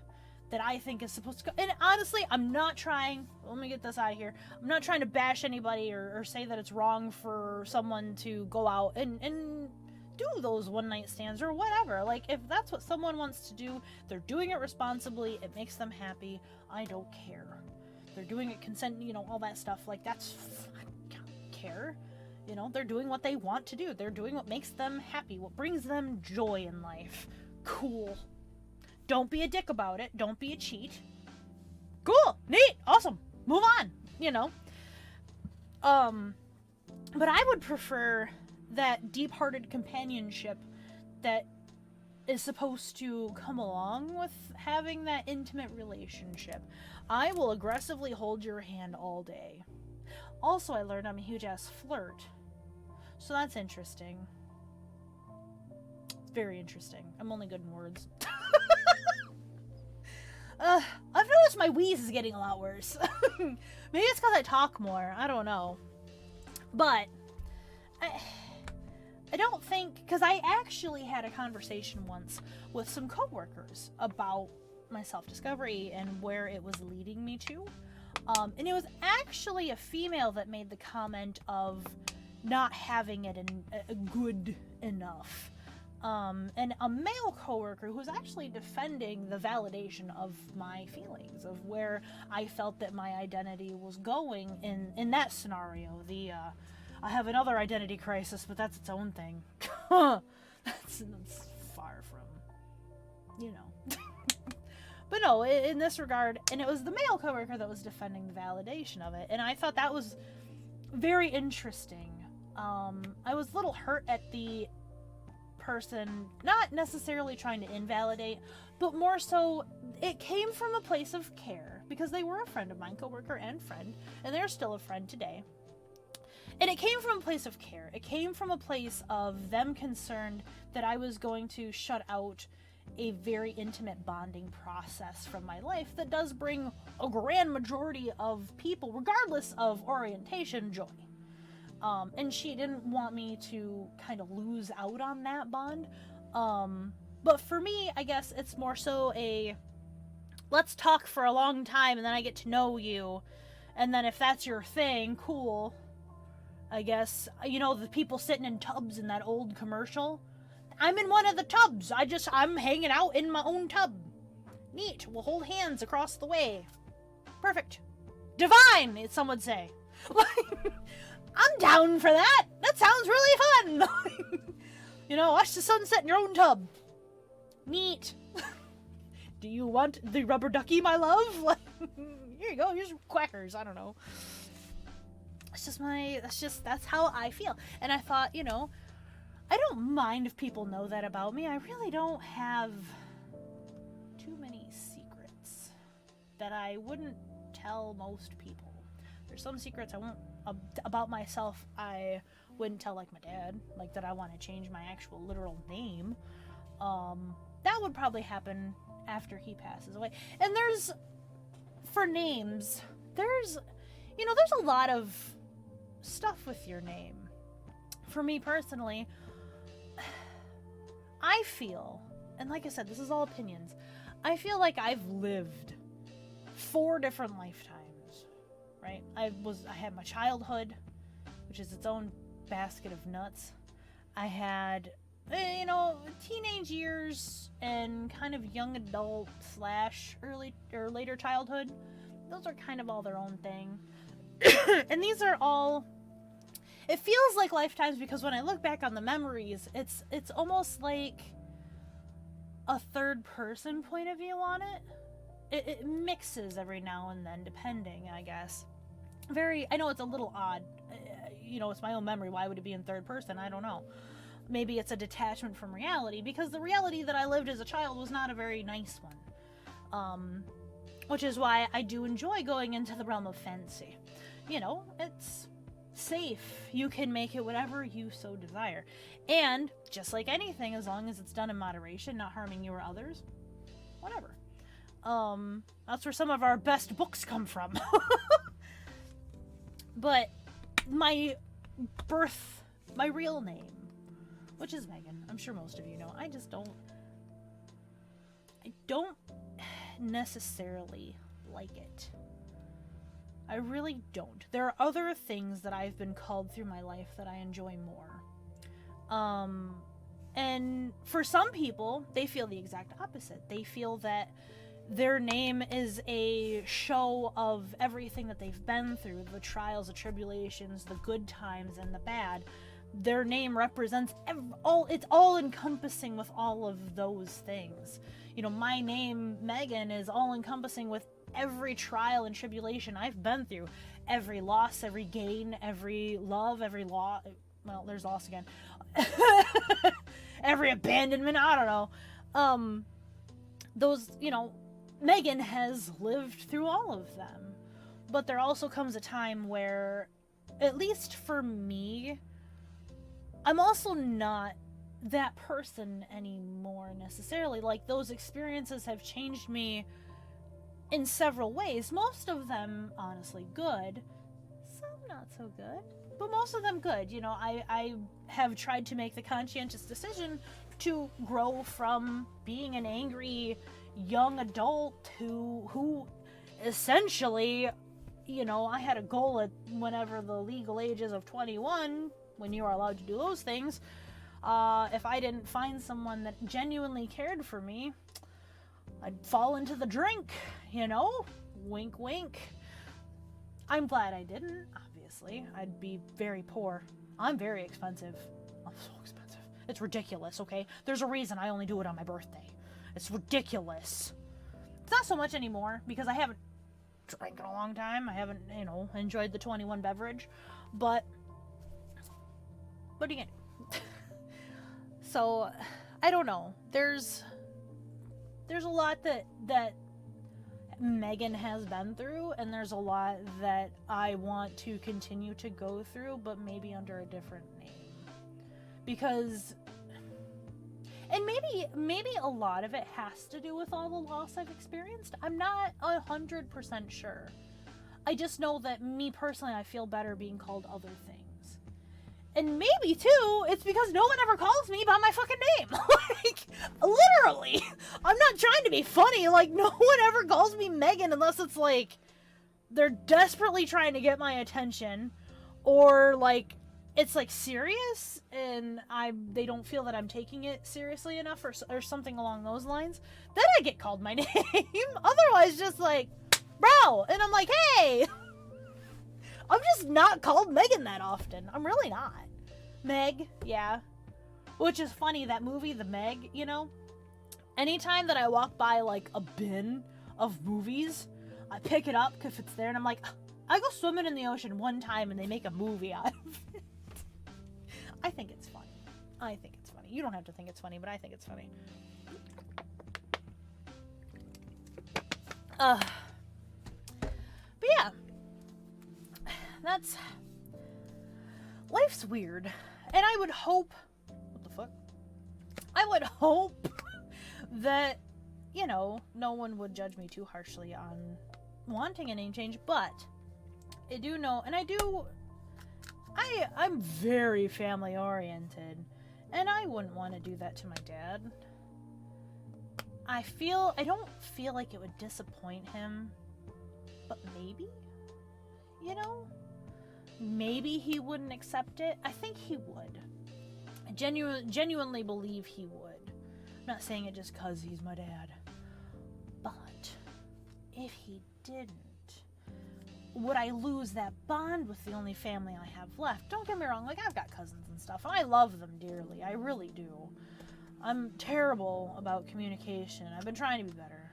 that I think is supposed to go. And honestly, I'm not trying, let me get this out of here. I'm not trying to bash anybody or say that it's wrong for someone to go out and do those one night stands or whatever. Like, if that's what someone wants to do, they're doing it responsibly, it makes them happy, I don't care. They're doing it consent, you know, all that stuff. Like, that's, I don't care. You know, they're doing what they want to do. They're doing what makes them happy, what brings them joy in life. Cool. Don't be a dick about it. Don't be a cheat. Cool. Neat. Awesome. Move on. You know. But I would prefer that deep-hearted companionship that is supposed to come along with having that intimate relationship. I will aggressively hold your hand all day. Also, I learned I'm a huge-ass flirt. So that's interesting. very interesting. I'm only good in words. I've noticed my wheeze is getting a lot worse. Maybe it's because I talk more. I don't know. But I don't think, because I actually had a conversation once with some coworkers about my self-discovery and where it was leading me to. And it was actually a female that made the comment of not having it good enough. And a male coworker who's actually defending the validation of my feelings, of where I felt that my identity was going in that scenario. I have another identity crisis, but that's its own thing. that's far from, you know. But no, in this regard, and it was the male coworker that was defending the validation of it, and I thought that was very interesting. I was a little hurt at the person, not necessarily trying to invalidate, but more so it came from a place of care, because they were a friend of mine, coworker and friend, and they're still a friend today. And it came from a place of care. It came from a place of them concerned that I was going to shut out a very intimate bonding process from my life that does bring a grand majority of people, regardless of orientation, joy. And she didn't want me to kind of lose out on that bond. But for me, I guess it's more so let's talk for a long time and then I get to know you. And then if that's your thing, cool. I guess, you know, the people sitting in tubs in that old commercial. I'm in one of the tubs. I'm hanging out in my own tub. Neat. We'll hold hands across the way. Perfect. Divine, some would say. I'm down for that. That sounds really fun. You know, watch the sunset in your own tub. Neat. Do you want the rubber ducky, my love? Here you go. Here's quackers. I don't know. That's how I feel. And I thought, you know, I don't mind if people know that about me. I really don't have too many secrets that I wouldn't tell most people. There's some secrets I won't about myself I wouldn't tell, like my dad, like that I want to change my actual literal name. That would probably happen after he passes away. And for names, there's a lot of stuff with your name. For me personally, I feel, and like I said, this is all opinions, I feel like I've lived 4 different lifetimes, right? I had my childhood, which is its own basket of nuts. I had, teenage years and kind of young adult / early or later childhood. Those are kind of all their own thing. And these are all, it feels like lifetimes because when I look back on the memories, it's almost like a third person point of view on it. It mixes every now and then, depending, I guess. I know it's a little odd. It's my own memory. Why would it be in third person? I don't know. Maybe it's a detachment from reality, because the reality that I lived as a child was not a very nice one. Which is why I do enjoy going into the realm of fantasy. It's safe. You can make it whatever you so desire. And, just like anything, as long as it's done in moderation, not harming you or others, whatever. That's where some of our best books come from. But my real name, which is Megan, I'm sure most of you know, I don't necessarily like it. I really don't. There are other things that I've been called through my life that I enjoy more. And for some people, they feel the exact opposite. They feel that their name is a show of everything that they've been through, the trials, the tribulations, the good times, and the bad. Their name represents it's all encompassing with all of those things. My name, Megan, is all encompassing with every trial and tribulation I've been through. Every loss, every gain, every love, every loss. Well, there's loss again. Every abandonment, I don't know. Those, Megan has lived through all of them. But there also comes a time where, at least for me, I'm also not that person anymore necessarily. Like, those experiences have changed me in several ways. Most of them, honestly, good. Some not so good. But most of them good. You know, I have tried to make the conscientious decision to grow from being an angry young adult who essentially, you know, I had a goal at whenever the legal age is of 21, when you are allowed to do those things. If I didn't find someone that genuinely cared for me, I'd fall into the drink, you know? Wink, wink. I'm glad I didn't, obviously. I'd be very poor. I'm very expensive. I'm so expensive. It's ridiculous, okay? There's a reason I only do it on my birthday. It's ridiculous. It's not so much anymore, because I haven't drank in a long time. I haven't, you know, enjoyed the 21 beverage. But what are you gonna do? So, I don't know. There's a lot that Megan has been through, and there's a lot that I want to continue to go through, but maybe under a different name. Because, and maybe a lot of it has to do with all the loss I've experienced. I'm not 100% sure. I just know that me personally, I feel better being called other things. And maybe, too, it's because no one ever calls me by my fucking name. Like, literally. I'm not trying to be funny. Like, no one ever calls me Megan unless it's, like, they're desperately trying to get my attention. Or, like, it's, like, serious, and they don't feel that I'm taking it seriously enough, or something along those lines. Then I get called my name. Otherwise, just, like, bro. And I'm like, hey. I'm just not called Megan that often. I'm really not. Meg, yeah. Which is funny, that movie, The Meg, you know? Anytime that I walk by, like, a bin of movies, I pick it up if it's there, and I'm like, I go swimming in the ocean one time, and they make a movie out of it. I think it's funny. You don't have to think it's funny, but I think it's funny. But yeah. Life's weird. And I would hope... What the fuck? I would hope that, you know, no one would judge me too harshly on wanting a name change, but I do know, and I'm very family oriented, and I wouldn't want to do that to my dad. I don't feel like it would disappoint him, but maybe, you know? Maybe he wouldn't accept it. I think he would. I genuinely believe he would. I'm not saying it just because he's my dad. But if he didn't, would I lose that bond with the only family I have left? Don't get me wrong, like, I've got cousins and stuff, and I love them dearly. I really do. I'm terrible about communication. I've been trying to be better.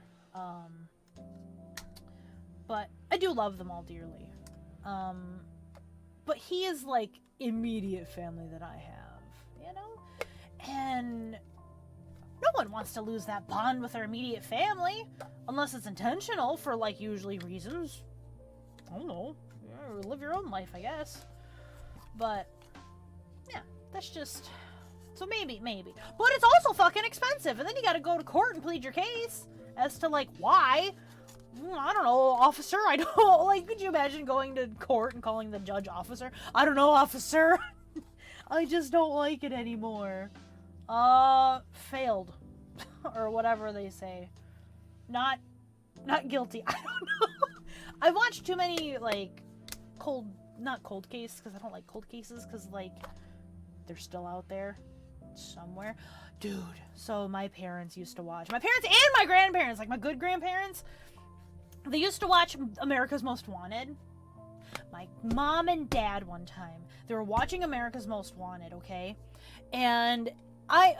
But I do love them all dearly. But he is, like, immediate family that I have, you know? And no one wants to lose that bond with their immediate family, unless it's intentional for, like, usually reasons. I don't know. Yeah, live your own life, I guess. But, yeah, that's just... So maybe. But it's also fucking expensive, and then you gotta go to court and plead your case as to, like, why... I don't know, officer. I don't, like, could you imagine going to court and calling the judge officer? I don't know, officer. I just don't like it anymore. Failed. Or whatever they say. Not guilty. I don't know. I've watched too many, like, not cold case, because I don't like cold cases, because, like, they're still out there somewhere. Dude, so my parents used to watch. My parents and my grandparents, like, my good grandparents, they used to watch America's Most Wanted. My mom and dad one time, they were watching America's Most Wanted, okay? And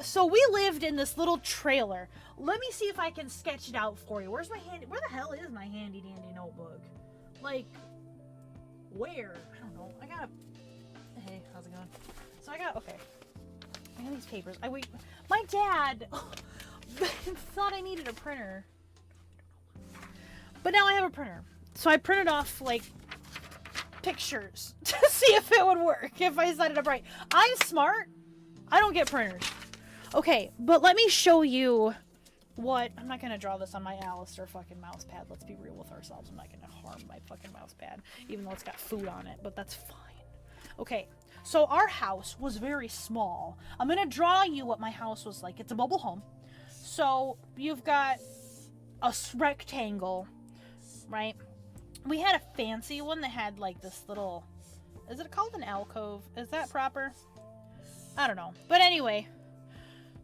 so we lived in this little trailer. Let me see if I can sketch it out for you. Where the hell is my handy dandy notebook? Like, where? I don't know. Hey, how's it going? So I got these papers. My dad thought I needed a printer. But now I have a printer. So I printed off, like, pictures to see if it would work, if I set it up right. I'm smart. I don't get printers. Okay, but let me show you what... I'm not gonna draw this on my Alistair fucking mouse pad. Let's be real with ourselves. I'm not gonna harm my fucking mouse pad, even though it's got food on it, but that's fine. Okay, so our house was very small. I'm gonna draw you what my house was like. It's a mobile home. So you've got a rectangle, right? We had a fancy one that had like this little... Is it called an alcove? Is that proper? I don't know. But anyway,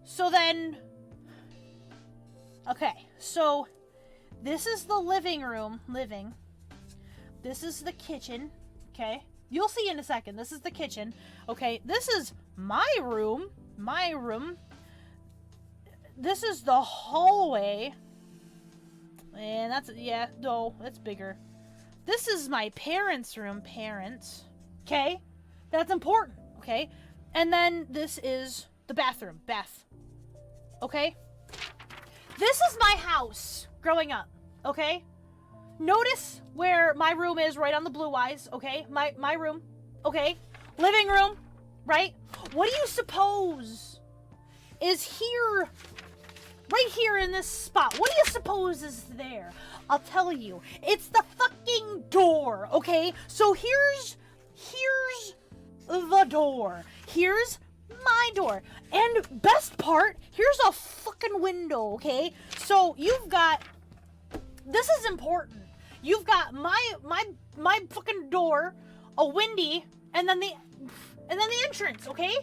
so then... Okay, so this is the living room. This is the kitchen, okay? You'll see in a second. This is the kitchen, okay? This is my room. This is the hallway. And that's... Yeah, no, that's bigger. This is my parents' room. Parents. Okay? That's important, okay? And then this is the bathroom. Bath. Okay? This is my house growing up, okay? Notice where my room is right on the blue eyes, okay? My room, okay? Living room, right? What do you suppose is here, right here in this spot? What do you suppose is there? I'll tell you. It's the fucking door, okay? So here's the door. Here's my door. And best part, here's a fucking window, okay? So you've got... This is important. You've got my fucking door, a windy, and then the entrance, okay?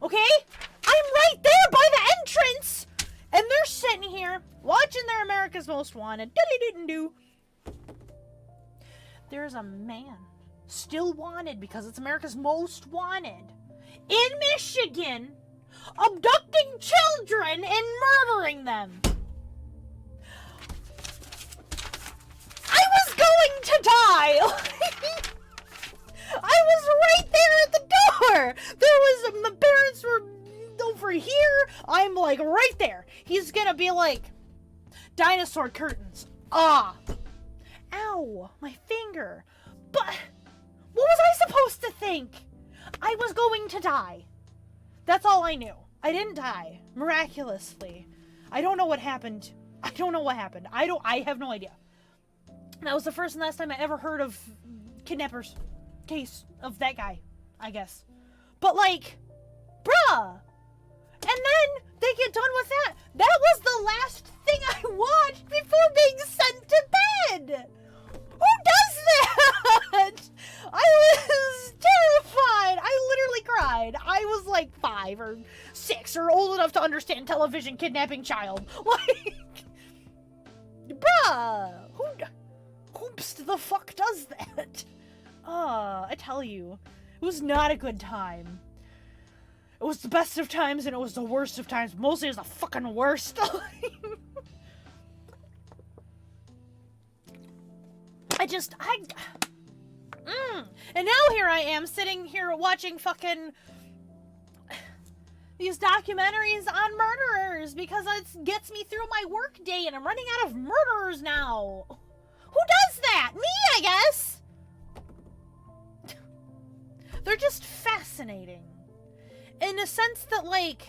Okay? I'm right there by the entrance! And they're sitting here, watching their America's Most Wanted. Diddly-doo-doo. There's a man still wanted because it's America's Most Wanted in Michigan, abducting children and murdering them. I was going to die. I was right there at the door. My parents were over here. I'm like right there. He's gonna be like, dinosaur curtains. Ah. Ow, my finger. But what was I supposed to think? I was going to die. That's all I knew. I didn't die. Miraculously. I don't know what happened. I have no idea. That was the first and last time I ever heard of kidnappers case of that guy, I guess. But like, bruh. And then they get done with that. That was the last thing I watched before being sent to bed. Who does that? I was terrified. I literally cried. I was like 5 or 6 or old enough to understand television kidnapping child. Like, bruh, whoops the fuck does that? I tell you, it was not a good time. It was the best of times and it was the worst of times. Mostly it was the fucking worst. And now here I am sitting here watching fucking these documentaries on murderers because it gets me through my work day and I'm running out of murderers now. Who does that? Me, I guess. They're just fascinating. In a sense that, like,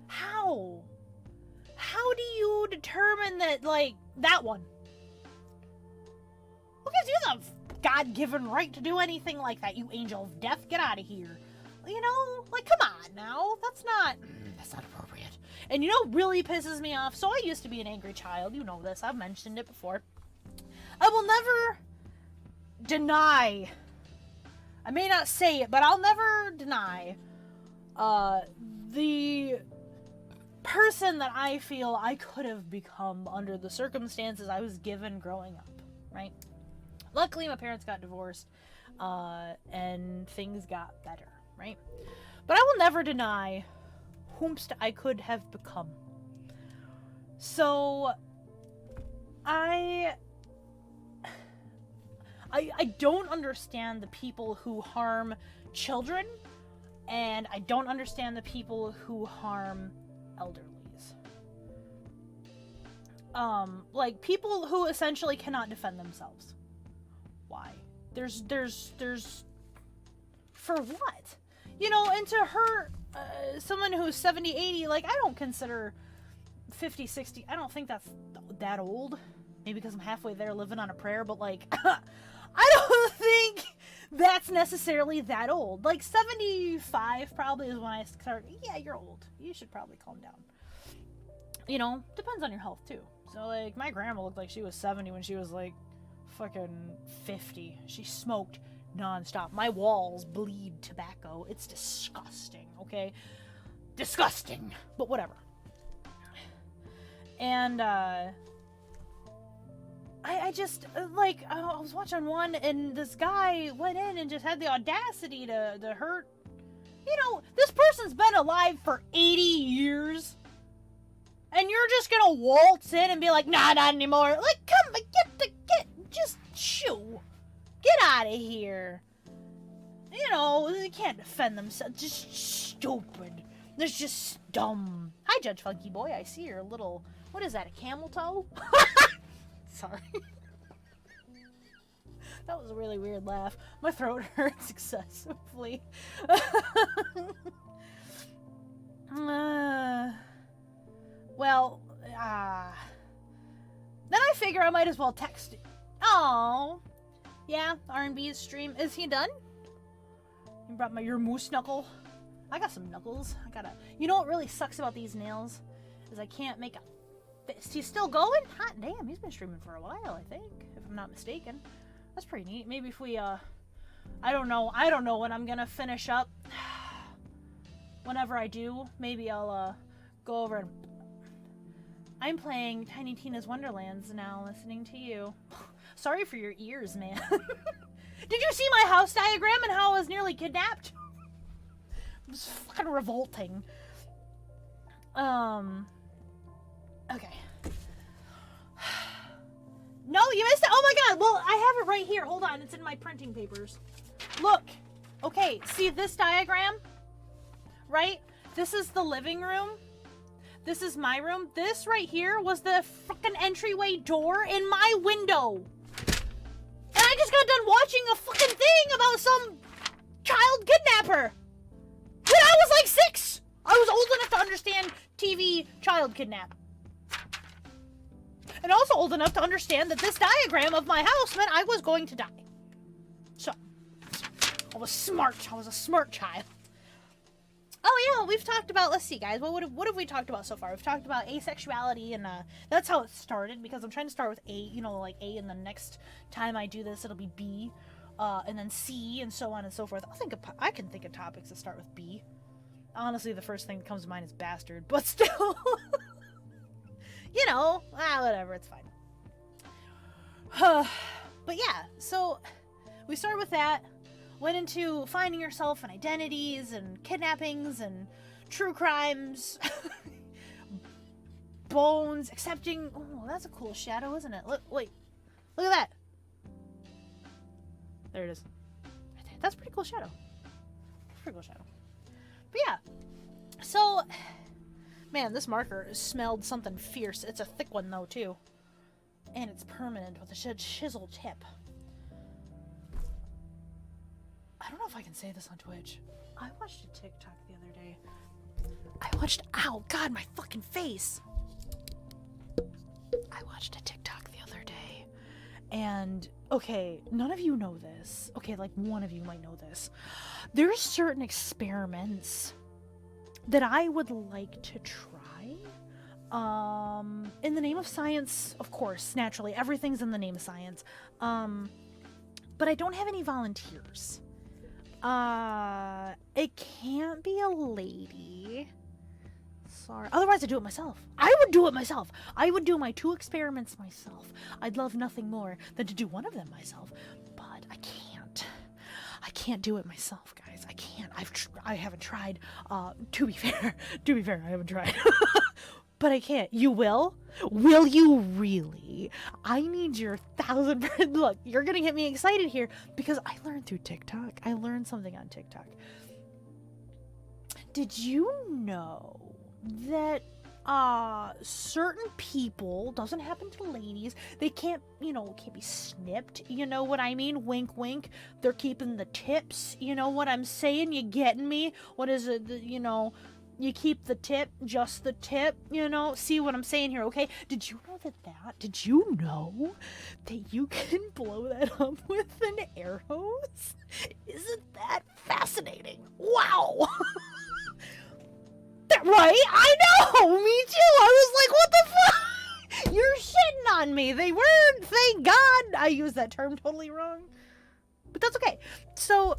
how? How do you determine that, like, that one? Who gives you the God-given right to do anything like that, you angel of death? Get out of here. You know? Like, come on now. That's not appropriate. And you know what really pisses me off? So I used to be an angry child. You know this. I've mentioned it before. I will never deny. I may not say it, but I'll never deny the person that I feel I could have become under the circumstances I was given growing up, right? Luckily, my parents got divorced, and things got better, right? But I will never deny whomst I could have become. So, I don't understand the people who harm children, and I don't understand the people who harm elderlies. Like, people who essentially cannot defend themselves. Why? There's for what? You know, and to hurt someone who's 70, 80, like, I don't consider 50, 60, I don't think that's that old. Maybe because I'm halfway there living on a prayer, but, like, I don't think that's necessarily that old. Like, 75 probably is when I start, yeah, you're old. You should probably calm down. You know, depends on your health, too. So, like, my grandma looked like she was 70 when she was, like, fucking 50. She smoked nonstop. My walls bleed tobacco. It's disgusting, okay? Disgusting! But whatever. And, I just, like, I was watching one, and this guy went in and just had the audacity to hurt. You know, this person's been alive for 80 years. And you're just gonna waltz in and be like, nah, not anymore. Like, come, just shoo. Get out of here. You know, they can't defend themselves. Just stupid. They're just dumb. Hi, Judge Funky Boy. I see your little, what is that, a camel toe? Sorry. That was a really weird laugh. My throat hurts excessively. Well, then I figure I might as well text it. Oh, yeah, R&B's stream. Is he done? You brought your moose knuckle? I got some knuckles. You know what really sucks about these nails? Is I can't make a fist. He's still going? Hot damn, he's been streaming for a while, I think, if I'm not mistaken. That's pretty neat. Maybe if we, I don't know when I'm gonna finish up. Whenever I do, maybe I'll, go over and... I'm playing Tiny Tina's Wonderlands now, listening to you. Sorry for your ears, man. Did you see my house diagram and how I was nearly kidnapped? It was fucking revolting. Okay. No, you missed it? Oh my god! Well, I have it right here. Hold on, it's in my printing papers. Look. Okay, see this diagram? Right? This is the living room. This is my room. This right here was the fucking entryway door in my window. And I just got done watching a fucking thing about some child kidnapper. When I was like 6. I was old enough to understand TV child kidnap. And also old enough to understand that this diagram of my house meant I was going to die. So, I was smart. I was a smart child. Oh yeah, we've talked about, let's see guys, what have we talked about so far? We've talked about asexuality, and that's how it started, because I'm trying to start with A, you know, like A, and the next time I do this, it'll be B, and then C, and so on and so forth. I can think of topics that start with B. Honestly, the first thing that comes to mind is bastard, but still, you know, whatever, it's fine. But yeah, so we started with that. Went into finding yourself and identities and kidnappings and true crimes. Bones, accepting. Oh, that's a cool shadow, isn't it? Look, wait. Look at that. There it is. That's a pretty cool shadow. Pretty cool shadow. But yeah. So, man, this marker smelled something fierce. It's a thick one, though, too. And it's permanent with a chisel tip. I don't know if I can say this on Twitch. I watched a TikTok the other day. Ow, God, my fucking face. I watched a TikTok the other day. And, okay, none of you know this. Okay, like, one of you might know this. There's certain experiments that I would like to try. In the name of science, of course, naturally. Everything's in the name of science. But I don't have any volunteers. It can't be a lady. Sorry. Otherwise, I'd do it myself. I would do it myself. I would do my 2 experiments myself. I'd love nothing more than to do one of them myself. But I can't. I can't do it myself, guys. I can't. I haven't tried. To be fair, I haven't tried. But I can't. You will? Will you really? I need your 1,000%. Look, you're gonna get me excited here because I learned through TikTok. I learned something on TikTok. Did you know that certain people, doesn't happen to ladies, they can't, can't be snipped, you know what I mean? Wink, wink. They're keeping the tips, you know what I'm saying? You getting me? What is it, you keep the tip, just the tip, see what I'm saying here, okay? Did you know did you know that you can blow that up with an air hose? Isn't that fascinating? Wow! Right? I know! Me too! I was like, what the fuck? You're shitting on me. They weren't, thank God. I used that term totally wrong. But that's okay. So,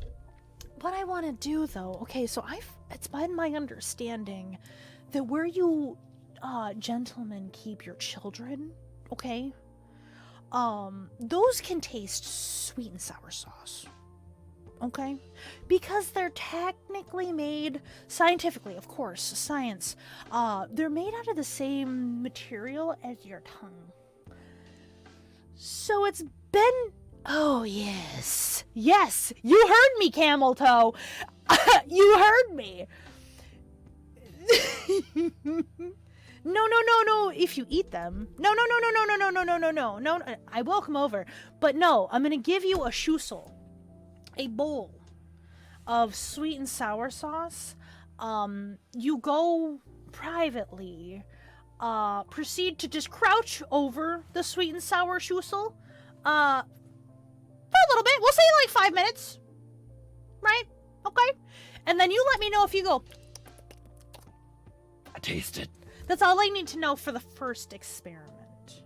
what I want to do though, okay, so it's been my understanding that where you gentlemen keep your children, okay, those can taste sweet and sour sauce, okay, because they're technically made scientifically, of course, science, they're made out of the same material as your tongue. So it's been, oh yes, you heard me, camel toe. You heard me. No, if you eat them. No, I will come over. But no, I'm gonna give you a schüssel, a bowl of sweet and sour sauce. You go privately, proceed to just crouch over the sweet and sour schüssel, for a little bit. We'll say like 5 minutes, right? Okay. And then you let me know if you go, I taste it. That's all I need to know for the first experiment.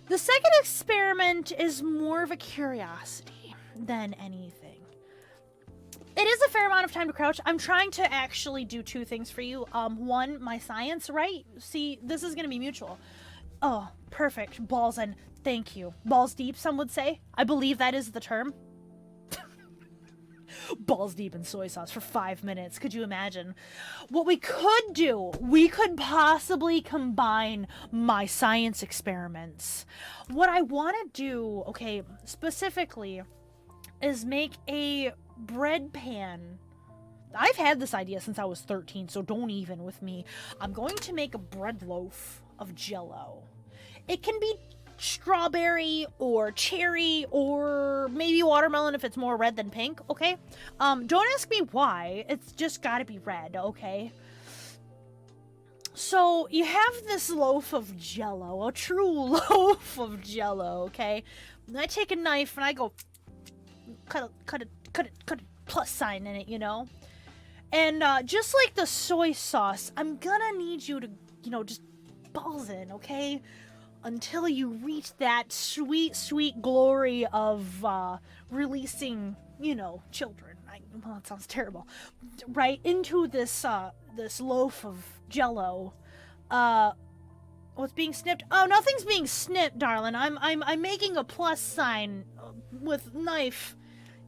The second experiment is more of a curiosity than anything. It is a fair amount of time to crouch. I'm trying to actually do two things for you. One, my science, right? See, this is going to be mutual. Oh, perfect. Balls in. Thank you. Balls deep, some would say. I believe that is the term. Balls deep in soy sauce for 5 minutes. Could you imagine? What we could do, we could possibly combine my science experiments. What I want to do, okay, specifically, is make a bread pan. I've had this idea since I was 13, so don't even with me. I'm going to make a bread loaf of Jell-O. It can be strawberry or cherry or maybe watermelon if it's more red than pink, okay? Don't ask me why. It's just gotta be red, okay? So you have this loaf of Jell-O, a true loaf of Jell-O, okay? And I take a knife and I go cut a plus sign in it, And just like the soy sauce, I'm gonna need you to, just balls in, okay? Until you reach that sweet, sweet glory of releasing, children. Well, that sounds terrible. Right into this this loaf of Jell-O. What's being snipped? Oh, nothing's being snipped, darling. I'm making a plus sign with knife.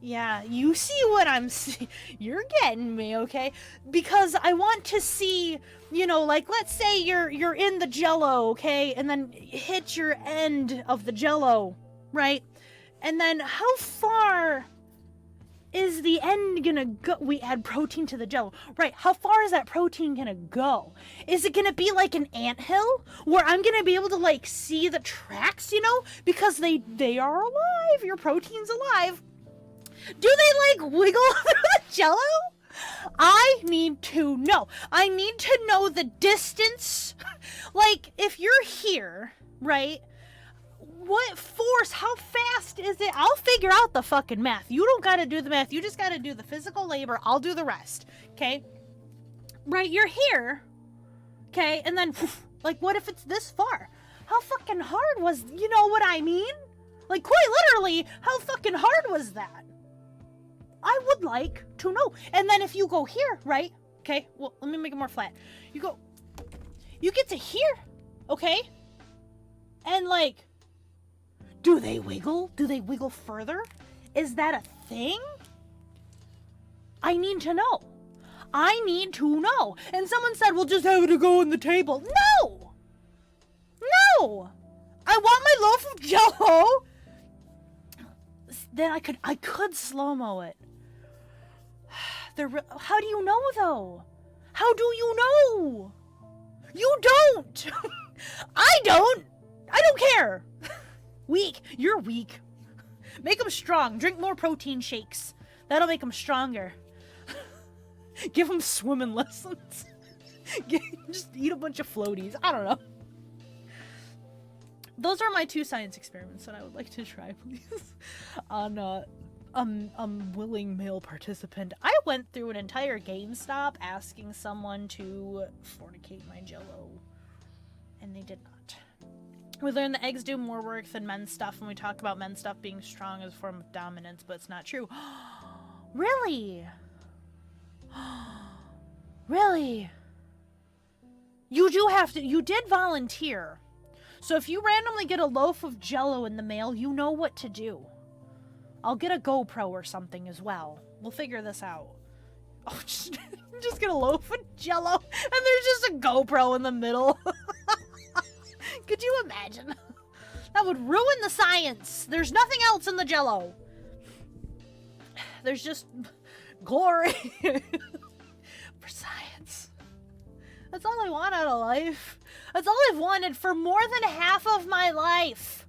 Yeah, you see what I'm seeing. You're getting me, okay? Because I want to see, like, let's say you're in the Jell-O, okay? And then hit your end of the Jell-O, right? And then how far is the end gonna go? We add protein to the Jell-O, right? How far is that protein gonna go? Is it gonna be like an anthill where I'm gonna be able to, like, see the tracks, Because they are alive. Your protein's alive. Do they, like, wiggle through the Jell-O? I need to know. I need to know the distance. Like, if you're here, right? What force? How fast is it? I'll figure out the fucking math. You don't gotta do the math. You just gotta do the physical labor. I'll do the rest. Okay? Right, you're here. Okay? And then, like, what if it's this far? How fucking hard was, you know what I mean? Like, quite literally, how fucking hard was that? I would like to know. And then if you go here, right? Okay, well, let me make it more flat. You get to here, okay? And, like, do they wiggle? Do they wiggle further? Is that a thing? I need to know. I need to know. And someone said, well, just have it to go on the table. No! No! I want my loaf of Jell-O. Then I could slow-mo it. How do you know, though? How do you know? You don't! I don't care! Weak. You're weak. Make them strong. Drink more protein shakes. That'll make them stronger. Give them swimming lessons. Just eat a bunch of floaties. I don't know. Those are my 2 science experiments that I would like to try, please. On willing male participant. I went through an entire GameStop asking someone to fornicate my Jell-O, and they did not. We learned that eggs do more work than men's stuff, and we talk about men's stuff being strong as a form of dominance, but it's not true. Really? Really? You did volunteer. So if you randomly get a loaf of Jell-O in the mail, you know what to do. I'll get a GoPro or something as well. We'll figure this out. Oh, just get a loaf of Jell-O, and there's just a GoPro in the middle. Could you imagine? That would ruin the science. There's nothing else in the Jell-O. There's just glory for science. That's all I want out of life. That's all I've wanted for more than half of my life.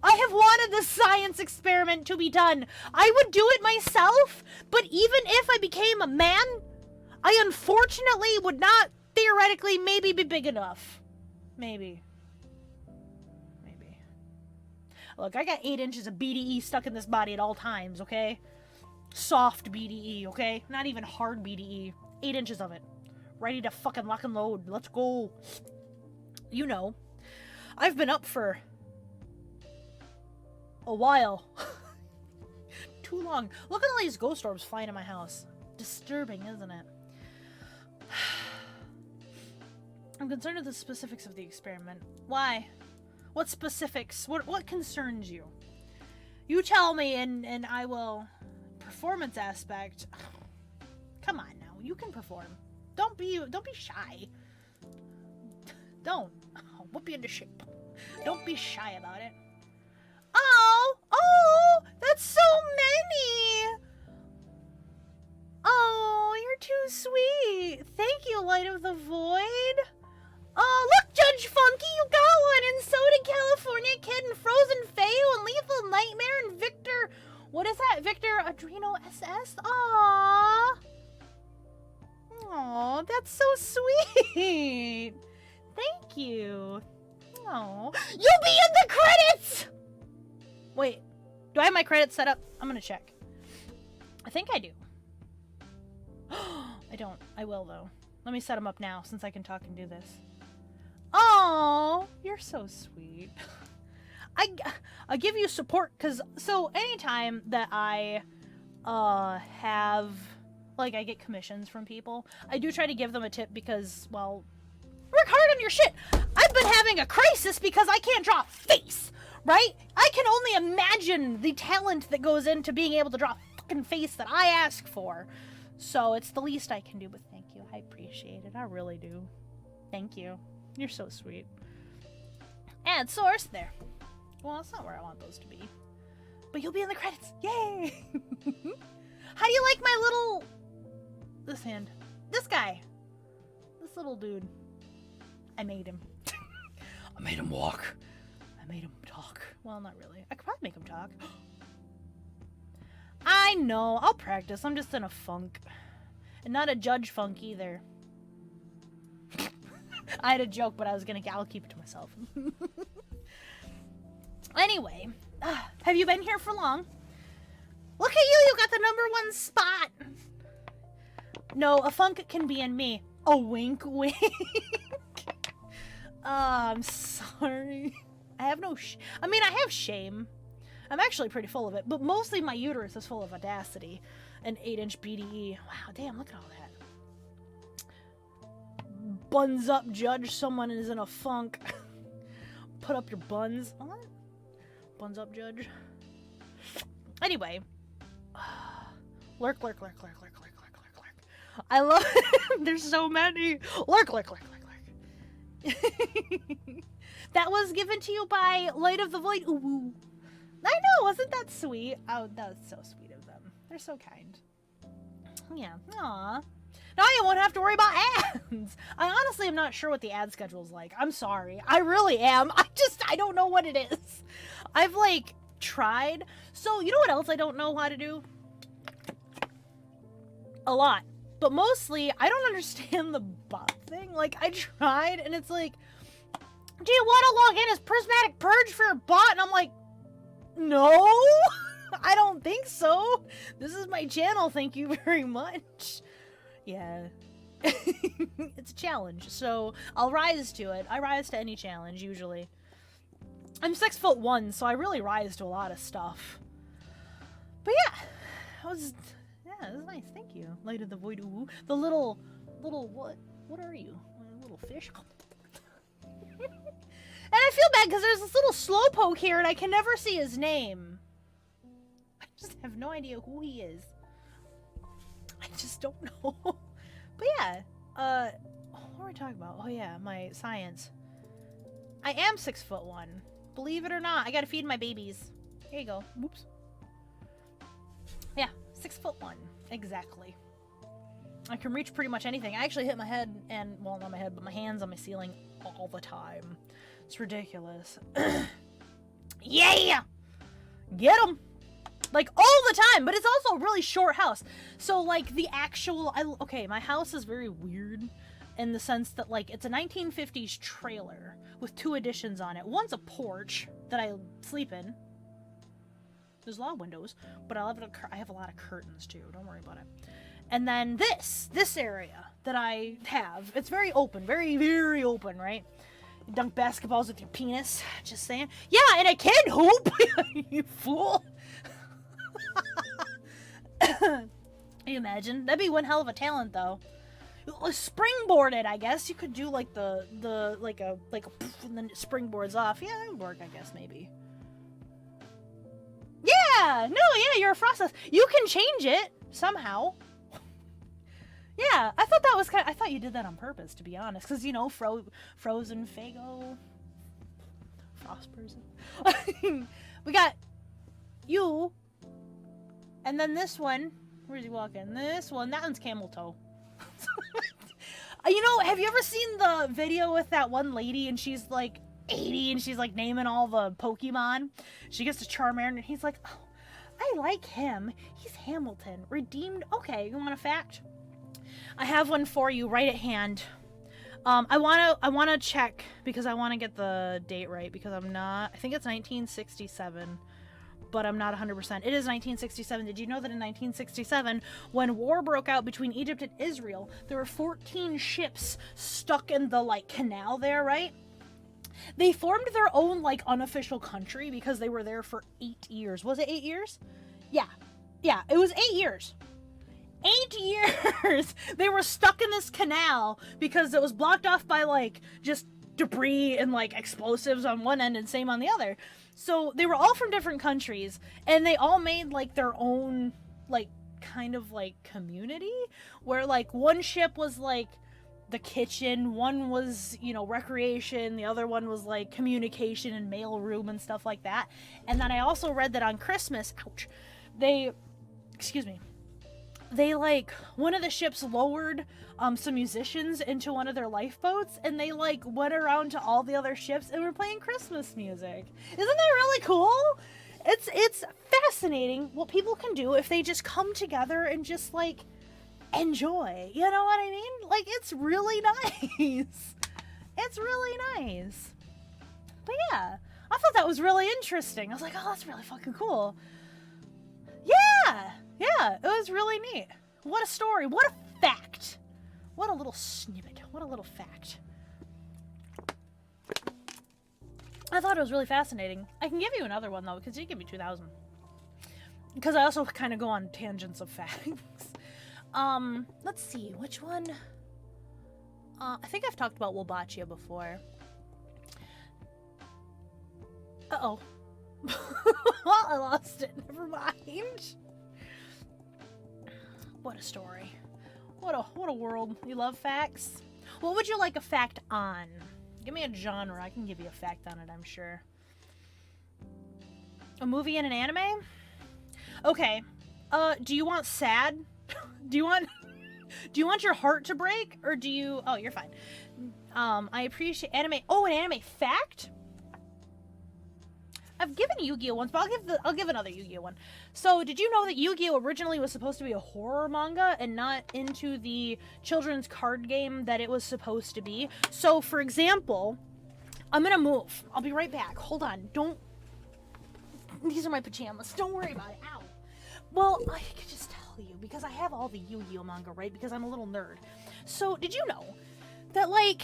I have wanted this science experiment to be done. I would do it myself, but even if I became a man, I unfortunately would not theoretically maybe be big enough. Maybe. Look, I got 8 inches of BDE stuck in this body at all times, okay? Soft BDE, okay? Not even hard BDE. 8 inches of it. Ready to fucking lock and load. Let's go. You know, I've been up for a while. Too long. Look at all these ghost orbs flying in my house. Disturbing, isn't it? I'm concerned with the specifics of the experiment. Why? What specifics? What concerns you? You tell me and I will... Performance aspect. Come on now. You can perform. Don't be shy. Don't. I'll whoop you into shape. Don't be shy about it. Oh, that's so many. Oh, you're too sweet. Thank you, Light of the Void. Oh, look, Judge Funky, you got one. And so did California Kid and Frozen Fayo and Lethal Nightmare and Victor. What is that? Victor Adreno SS? Aww. Aww, that's so sweet. Thank you. Aww. You'll be in the credits! Wait, do I have my credits set up? I'm gonna check. I think I do. I don't. I will, though. Let me set them up now, since I can talk and do this. Oh, you're so sweet. I give you support, because, so, anytime that I, have, like, I get commissions from people, I do try to give them a tip because, well, work hard on your shit. I've been having a crisis because I can't draw a face, right? I can only imagine the talent that goes into being able to draw a fucking face that I ask for. So it's the least I can do, but thank you. I appreciate it. I really do. Thank you. You're so sweet. Add source there. Well, that's not where I want those to be. But you'll be in the credits. Yay! How do you like my little... This hand. This guy. This little dude. I made him. I made him walk. I made him talk. Well, not really. I could probably make him talk. I know. I'll practice. I'm just in a funk. And not a judge funk either. I had a joke, but I'll keep it to myself. Anyway, have you been here for long? Look at you, you got the #1 spot. No, a funk can be in me. A wink wink. I'm sorry. I have no I mean, I have shame. I'm actually pretty full of it, but mostly my uterus is full of audacity. An 8-inch BDE. Wow, damn, look at all that. Buns up, judge. Someone is in a funk. Put up your buns. What? Buns up, judge. Anyway. Lurk, lurk, lurk, lurk, lurk, lurk, lurk, lurk, lurk. I love it. There's so many. Lurk, lurk, lurk, lurk, lurk. That was given to you by Light of the Void. Ooh. I know, wasn't that sweet? Oh, that was so sweet of them. They're so kind. Yeah. Aw. Now you won't have to worry about ads. I honestly am not sure what the ad schedule's like. I'm sorry. I really am. I don't know what it is. I've, like, tried. So, you know what else I don't know how to do? A lot. But mostly, I don't understand the bot thing. Like, I tried, and it's like, do you want to log in as Prismatic Purge for your bot? And I'm like, no, I don't think so. This is my channel, thank you very much. Yeah. It's a challenge, so I'll rise to it. I rise to any challenge, usually. I'm 6'1", so I really rise to a lot of stuff. But yeah, it was nice, thank you. Light of the Void, ooh. The little, what are you? A little fish? And I feel bad because there's this little slowpoke here and I can never see his name. I just have no idea who he is. I just don't know. But yeah, what were we talking about? Oh yeah, my science. I am 6'1". Believe it or not, I gotta feed my babies. Here you go. Whoops. Yeah, 6'1". Exactly. I can reach pretty much anything. I actually hit my head and, well, not my head, but my hands on my ceiling all the time. It's ridiculous. Yeah! Get them! Like, all the time! But it's also a really short house. So, like, the actual... okay, my house is very weird in the sense that, like, it's a 1950s trailer with 2 additions on it. One's a porch that I sleep in. There's a lot of windows, but I have a lot of curtains, too. Don't worry about it. And then this area that I have, it's very open, very, very open, right? You dunk basketballs with your penis, just saying. Yeah, and I can hoop, you fool. Can you imagine? That'd be one hell of a talent, though. Springboarded, I guess. You could do like like a poof, and then it springboards off. Yeah, that would work, I guess, maybe. Yeah, no, yeah, you're a frostness. You can change it somehow. Yeah, I thought that was I thought you did that on purpose, to be honest, because you know, frozen Fago, frost person. We got you, and then this one. Where's he walking? This one. That one's camel toe. You know, have you ever seen the video with that one lady and she's like 80 and she's like naming all the Pokemon? She gets to Charmander and he's like, oh, I like him. He's Hamilton. Redeemed. Okay, you want a fact? I have one for you right at hand. I wanna check because I wanna get the date right because I'm not. I think it's 1967. But I'm not 100%. It is 1967. Did you know that in 1967, when war broke out between Egypt and Israel, there were 14 ships stuck in the, like, canal there, right? They formed their own, like, unofficial country because they were there for 8 years. Was it 8 years? Yeah. Yeah, it was 8 years. 8 years! They were stuck in this canal because it was blocked off by, like, just debris and, like, explosives on one end and same on the other. So they were all from different countries, and they all made, like, their own, like, kind of, like, community, where, like, one ship was, like, the kitchen, one was, you know, recreation, the other one was, like, communication and mail room and stuff like that. And then I also read that on Christmas, ouch, they, like, one of the ships lowered some musicians into one of their lifeboats, and they, like, went around to all the other ships and were playing Christmas music. Isn't that really cool? It's fascinating what people can do if they just come together and just, like, enjoy. You know what I mean? Like, it's really nice. It's really nice. But yeah, I thought that was really interesting. I was like, oh, that's really fucking cool. Yeah, it was really neat. What a story. What a fact. What a little snippet. What a little fact. I thought it was really fascinating. I can give you another one, though, because you give me 2,000. Because I also kind of go on tangents of facts. Let's see. Which one? I think I've talked about Wolbachia before. Uh-oh. Well, I lost it. Never mind. What a story. What a world. You love facts? What would you like a fact on? Give me a genre. I can give you a fact on it, I'm sure. A movie and an anime? Okay. Do you want sad? Do you want Do you want your heart to break, or do you... Oh, you're fine. I appreciate anime... Oh, an anime fact? I've given Yu-Gi-Oh! Once, but I'll give another Yu-Gi-Oh! One. So, did you know that Yu-Gi-Oh! Originally was supposed to be a horror manga and not into the children's card game that it was supposed to be? So, for example, I'm gonna move. I'll be right back. Hold on. Don't... These are my pajamas. Don't worry about it. Ow. Well, I could just tell you, because I have all the Yu-Gi-Oh! Manga, right? Because I'm a little nerd. So, did you know that, like...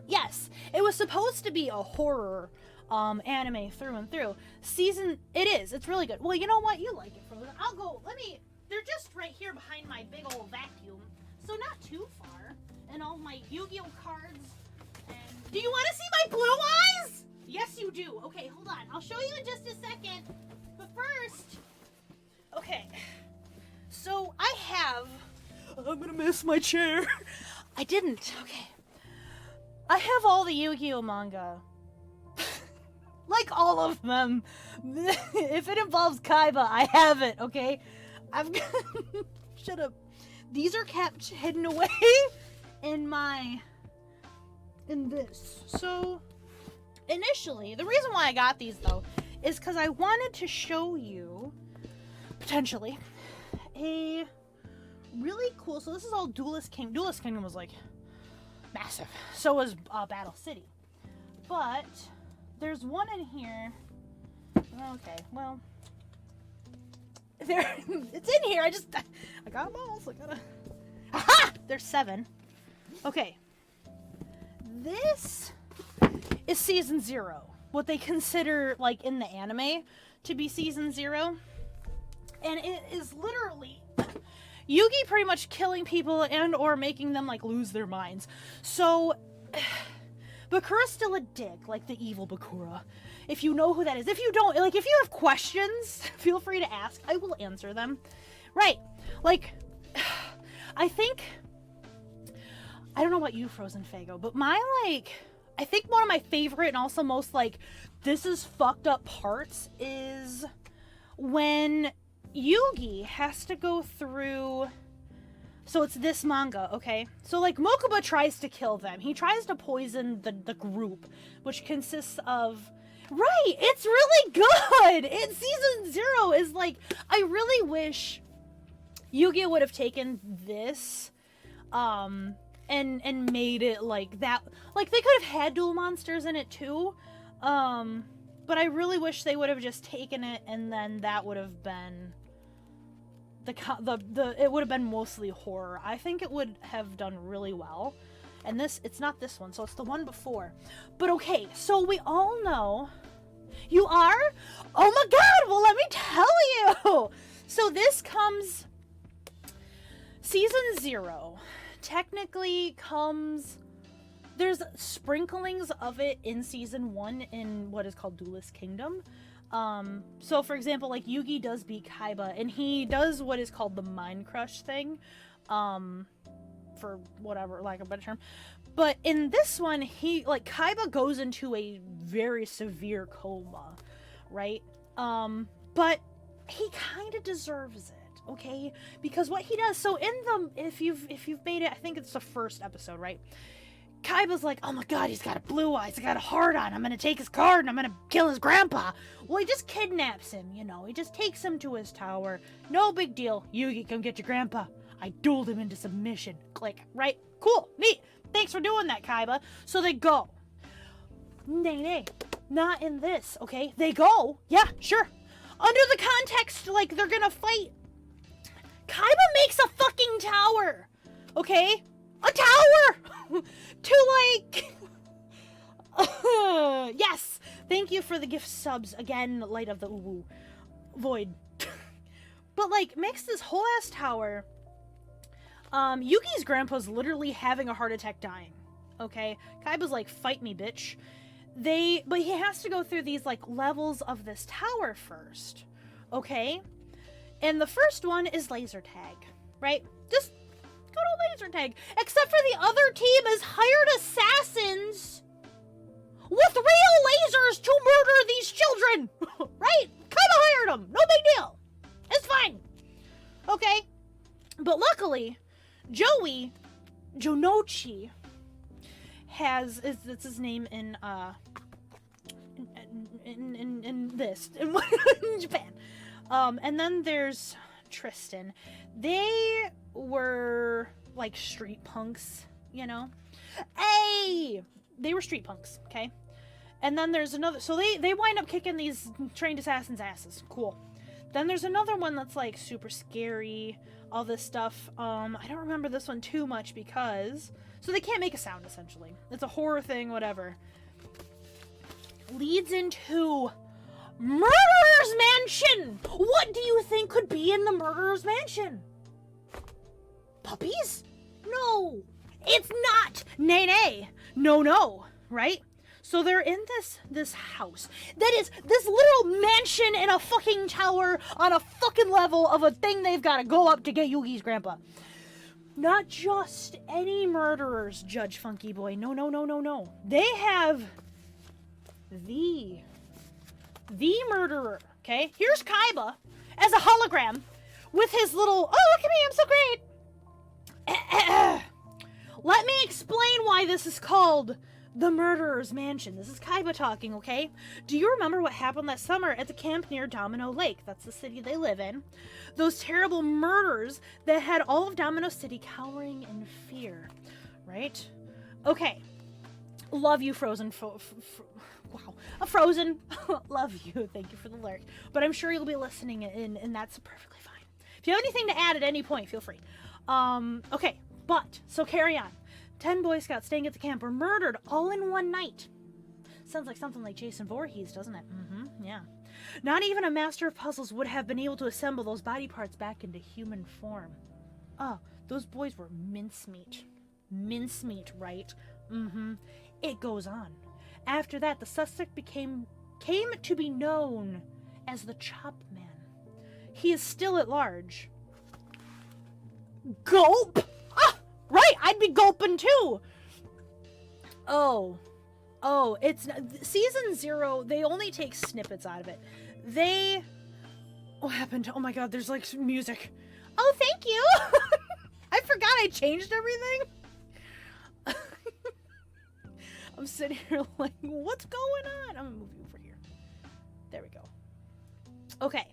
Yes, it was supposed to be a horror anime through and through. It's really good. Well, you know what? You like it, Frozen. They're just right here behind my big old vacuum, so not too far. And all my Yu-Gi-Oh! Cards. And do you want to see my blue eyes? Yes, you do. Okay, hold on. I'll show you in just a second. But first, okay. So I'm gonna miss my chair. I didn't. Okay. I have all the Yu-Gi-Oh! Manga. Like all of them. If it involves Kaiba, I have it, okay? Shut up. These are kept hidden away in this. So, initially, the reason why I got these, though, is because I wanted to show you, potentially, a really cool... So this is all Duelist Kingdom. Duelist Kingdom was, like, massive. So was Battle City. But... there's one in here. Okay, well. It's in here. I got them all, so I gotta... Aha! There's 7. Okay. This is Season 0. What they consider, like, in the anime to be Season 0. And it is literally Yugi pretty much killing people and or making them, like, lose their minds. So... Bakura's still a dick, like the evil Bakura. If you know who that is. If you don't, like, if you have questions, feel free to ask. I will answer them. Right. Like, I don't know about you, Frozen Fago, but I think one of my favorite and also most, like, this is fucked up parts is when Yugi has to go through... So it's this manga, okay? So, like, Mokuba tries to kill them. He tries to poison the group, which consists of... Right! It's really good! It's Season 0 is, like... I really wish Yu-Gi-Oh! Would have taken this, and made it, like, that... Like, they could have had dual monsters in it, too. But I really wish they would have just taken it, and then that would have been... it would have been mostly horror. I think it would have done really well. And it's not this one, so it's the one before. But okay, so we all know... You are? Oh my god, well let me tell you! So this comes... Season 0 technically comes... There's sprinklings of it in Season 1 in what is called Duelist Kingdom. So for example, like, Yugi does beat Kaiba, and he does what is called the Mind Crush thing, for whatever, lack of a better term. But in this one, Kaiba goes into a very severe coma, right? But he kind of deserves it, okay? Because what he does, so if you've made it, I think it's the first episode, right? Kaiba's like, oh my god, he's got a blue eyes, he's got a heart on, I'm gonna take his card and I'm gonna kill his grandpa. Well, he just kidnaps him, you know, he just takes him to his tower. No big deal. Yugi, come get your grandpa. I dueled him into submission. Click, right? Cool, neat. Thanks for doing that, Kaiba. So they go. Nay, not in this, okay? They go, yeah, sure. Under the context, like, they're gonna fight. Kaiba makes a fucking tower, okay? A tower! To, like... yes! Thank you for the gift subs. Again, Light of the Uwu. Void. But, like, makes this whole ass tower. Yuki's grandpa's literally having a heart attack dying. Okay? Kaiba's like, fight me, bitch. But he has to go through these, like, levels of this tower first. Okay? And the first one is laser tag. Right? Just go to laser tag. Except for the other team has hired assassins with real lasers to murder these children. Right? Kaiba hired them. No big deal. It's fine. Okay? But luckily, Joey Jonochi that's his name in Japan. And then there's Tristan. They were like street punks, you know? Hey! They were street punks, okay? And then there's another, so they wind up kicking these trained assassins' asses. Cool. Then there's another one that's like super scary, all this stuff. I don't remember this one too much because, so they can't make a sound essentially. It's a horror thing, whatever. Leads into Murderer's Mansion! What do you think could be in the Murderer's Mansion? Puppies? No! It's not! Nay, nay. No, no. Right? So they're in this house that is this little mansion in a fucking tower on a fucking level of a thing they've got to go up to get Yugi's grandpa. Not just any murderers, Judge Funky Boy. No, no, no, no, no. They have the murderer, okay? Here's Kaiba as a hologram with his little, oh, look at me, I'm so great. Let me explain why this is called the Murderer's Mansion. This is Kaiba talking, okay? Do you remember what happened last summer at the camp near Domino Lake? That's the city they live in. Those terrible murders that had all of Domino City cowering in fear, right? Okay. Love you, Frozen. Wow. Frozen. Love you. Thank you for the lurk. But I'm sure you'll be listening in, and that's perfectly fine. If you have anything to add at any point, feel free. Okay. But, so carry on. 10 Boy Scouts staying at the camp were murdered all in one night. Sounds like something like Jason Voorhees, doesn't it? Yeah. Not even a master of puzzles would have been able to assemble those body parts back into human form. Oh, those boys were mincemeat. Mincemeat, right? It goes on. After that, the suspect came to be known as the Chop Man. He is still at large. Gulp! Right, I'd be gulping too. Oh, it's season 0. They only take snippets out of it. What happened? Oh my god, there's like music. Oh, thank you. I forgot I changed everything. I'm sitting here like, what's going on? I'm gonna move you over here. There we go. Okay.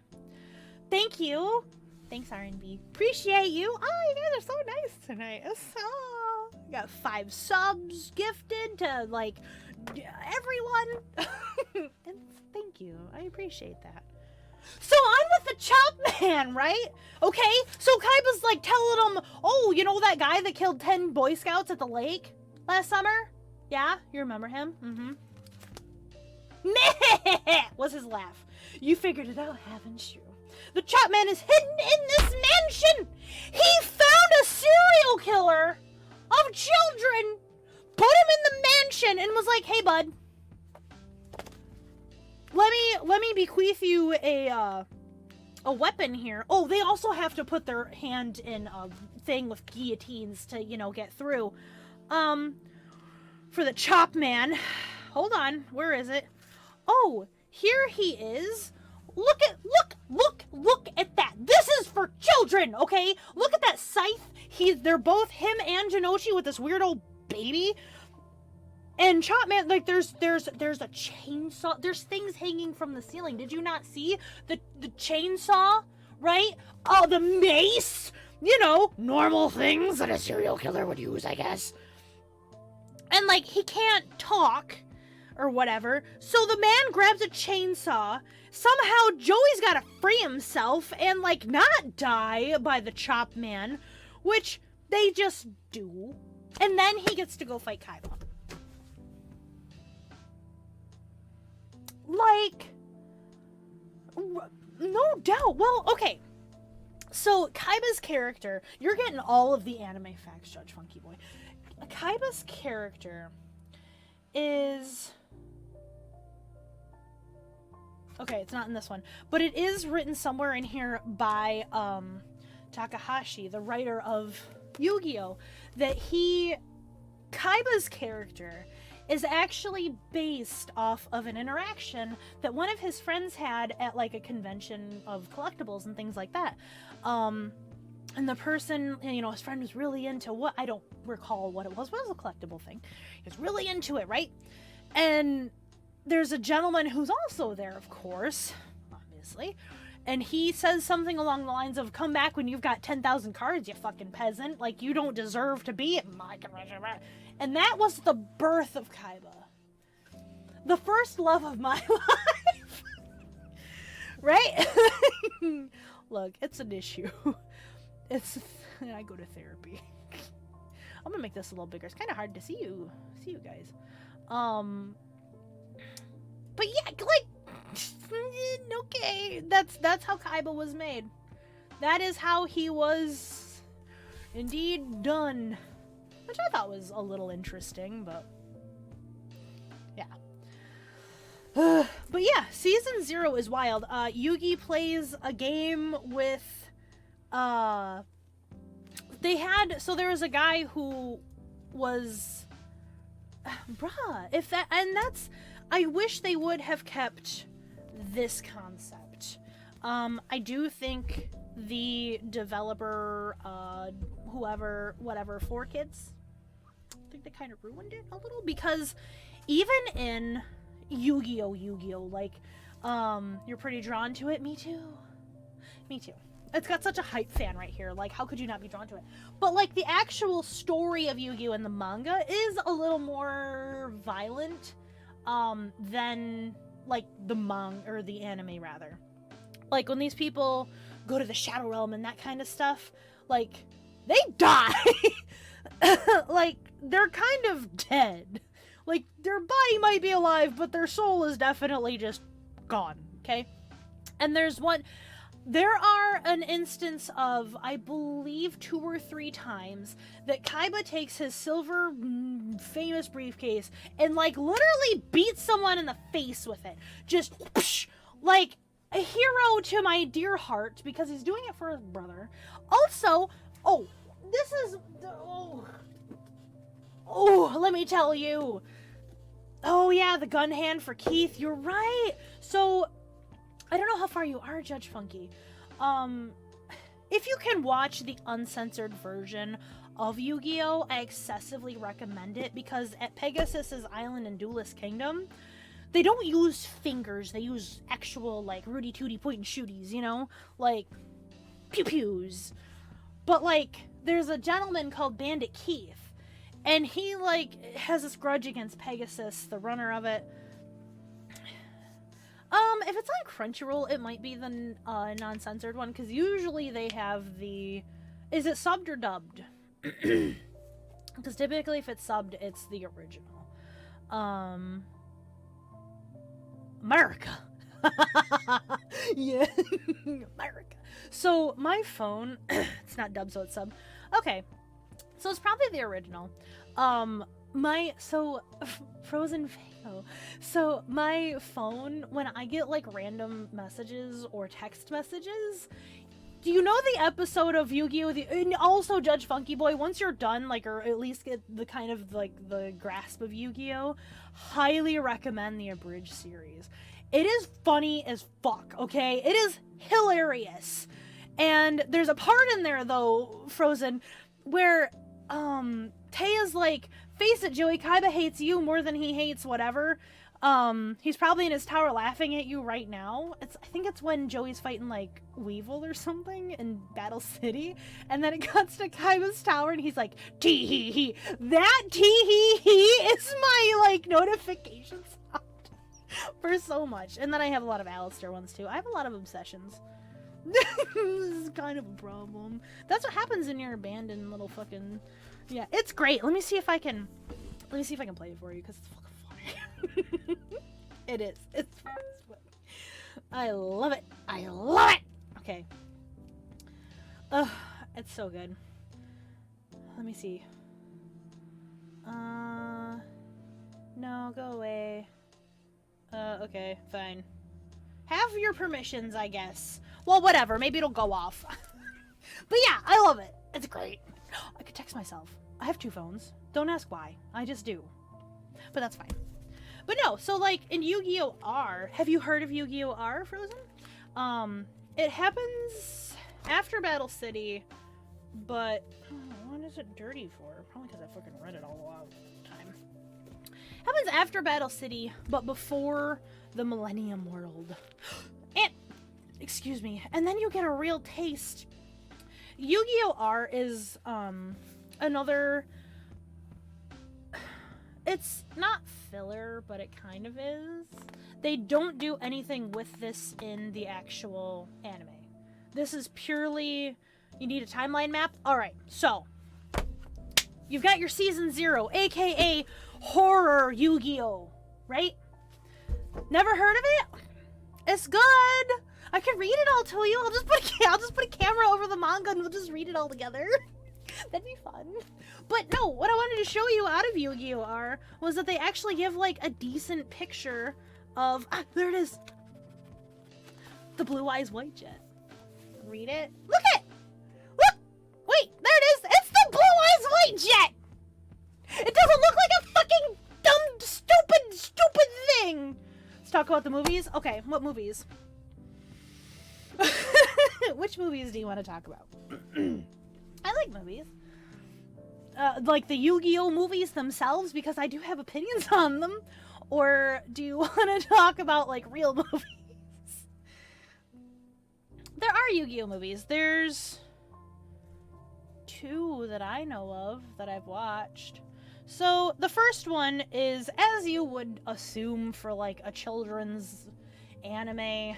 Thank you. Thanks, R&B. Appreciate you. Oh, you guys are so nice tonight. Oh, got 5 subs gifted to, like, everyone. Thank you. I appreciate that. So on with the Chop Man, right? Okay, so Kaiba's, like, telling him, oh, you know that guy that killed 10 Boy Scouts at the lake last summer? Yeah? You remember him? Meh! Was his laugh. You figured it out, haven't you? The Chop Man is hidden in this mansion! He found a serial killer of children, put him in the mansion, and was like, hey, bud, let me bequeath you a weapon here. Oh, they also have to put their hand in a thing with guillotines to, you know, get through. For the Chop Man. Hold on, where is it? Oh, here he is. Look at that. This is for children, okay? Look at that scythe. They're both him and Janochi with this weird old baby. And Chop Man, like, there's a chainsaw. There's things hanging from the ceiling. Did you not see the chainsaw, right? Oh, the mace. You know, normal things that a serial killer would use, I guess. And, like, he can't talk or whatever. So the man grabs a chainsaw. Somehow Joey's got to free himself and, like, not die by the Chop Man, which they just do. And then he gets to go fight Kaiba. Like, no doubt. Well, okay. So Kaiba's character, you're getting all of the anime facts, Judge Funky Boy. Kaiba's character is... Okay, it's not in this one, but it is written somewhere in here by Takahashi, the writer of Yu-Gi-Oh! That Kaiba's character is actually based off of an interaction that one of his friends had at, like, a convention of collectibles and things like that. And the person, you know, his friend was really into what, I don't recall what it was, but it was a collectible thing. He was really into it, right? And there's a gentleman who's also there, of course, obviously. And he says something along the lines of, come back when you've got 10,000 cards, you fucking peasant. Like, you don't deserve to be at my convention. And that was the birth of Kaiba. The first love of my life. Right? Look, it's an issue. I go to therapy. I'm gonna make this a little bigger. It's kind of hard to see you guys. But yeah, like, okay, that's how Kaiba was made. That is how he was indeed done, which I thought was a little interesting, but yeah. But yeah, Season 0 is wild. Yugi plays a game with there was a guy who was I wish they would have kept this concept. I do think the developer, whatever, 4Kids, I think they kind of ruined it a little, because even in Yu-Gi-Oh, like, you're pretty drawn to it. Me too. It's got such a hype fan right here. Like, how could you not be drawn to it? But, like, the actual story of Yu-Gi-Oh! In the manga is a little more violent than, like, the anime, rather. Like, when these people go to the Shadow Realm and that kind of stuff, like, they die! Like, they're kind of dead. Like, their body might be alive, but their soul is definitely just gone, okay? And there are an instance of, I believe, 2 or 3 times that Kaiba takes his silver famous briefcase and, like, literally beats someone in the face with it. Just, whoosh, like, a hero to my dear heart, because he's doing it for his brother. Also, let me tell you. Oh, yeah, the gun hand for Keith. You're right. So, I don't know how far you are, Judge Funky. If you can watch the uncensored version of Yu-Gi-Oh, I excessively recommend it, because at Pegasus's Island in Duelist Kingdom, they don't use fingers. They use actual, like, Rudy-Tooty point-and-shooties, you know? Like, pew-pews. But, like, there's a gentleman called Bandit Keith, and he, like, has this grudge against Pegasus, the runner of it. If it's on Crunchyroll, it might be the non-censored one, because usually they have the... Is it subbed or dubbed? Because typically if it's subbed, it's the original. America! Yeah. America. So, my phone... it's not dubbed, so it's subbed. Okay. So, it's probably the original. Frozen Fago. So, my phone, when I get, like, random messages or text messages, do you know the episode of Yu-Gi-Oh! And also Judge Funky Boy, once you're done, like, or at least get the kind of, like, the grasp of Yu-Gi-Oh!, highly recommend the abridged series. It is funny as fuck, okay? It is hilarious. And there's a part in there, though, Frozen, where, Teia's like, face it, Joey, Kaiba hates you more than he hates whatever. He's probably in his tower laughing at you right now. I think it's when Joey's fighting, like, Weevil or something in Battle City. And then it cuts to Kaiba's tower and he's like, tee-hee-hee. That tee-hee-hee is my, like, notification sound for so much. And then I have a lot of Alistair ones, too. I have a lot of obsessions. This is kind of a problem. That's what happens in your abandoned little fucking... Yeah, it's great. Let me see if I can play it for you, because it's fucking funny. It is. It's funny. I love it. Okay. Ugh, it's so good. Let me see. No, go away. Okay, fine. Have your permissions, I guess. Well, whatever. Maybe it'll go off. But yeah, I love it. It's great. I could text myself. I have 2 phones. Don't ask why. I just do. But that's fine. But no, so like in Yu-Gi-Oh! R, have you heard of Yu-Gi-Oh! R, Frozen? It happens after Battle City, But what is it dirty for? Probably because I fucking read it all a long time. Happens after Battle City, but before the Millennium World. And, excuse me, and then you get a real taste. Yu-Gi-Oh! R is, another... It's not filler, but it kind of is. They don't do anything with this in the actual anime. This is purely... You need a timeline map? Alright, so... You've got your Season 0, aka Horror Yu-Gi-Oh! Right? Never heard of it? It's good! I can read it all to you. I'll just put a camera over the manga and we'll just read it all together. That'd be fun. But no, what I wanted to show you out of Yu-Gi-Oh! R was that they actually give, like, a decent picture of... Ah, there it is! The Blue Eyes White Jet. Read it. Look it! Look! Wait, there it is! It's the Blue Eyes White Jet! It doesn't look like a fucking dumb, stupid thing! Let's talk about the movies. Okay, what movies? Which movies do you want to talk about? I like movies. Like the Yu-Gi-Oh! Movies themselves, because I do have opinions on them. Or do you want to talk about, like, real movies? There are Yu-Gi-Oh! Movies. There's 2 that I know of that I've watched. So, the first one is, as you would assume for, like, a children's anime,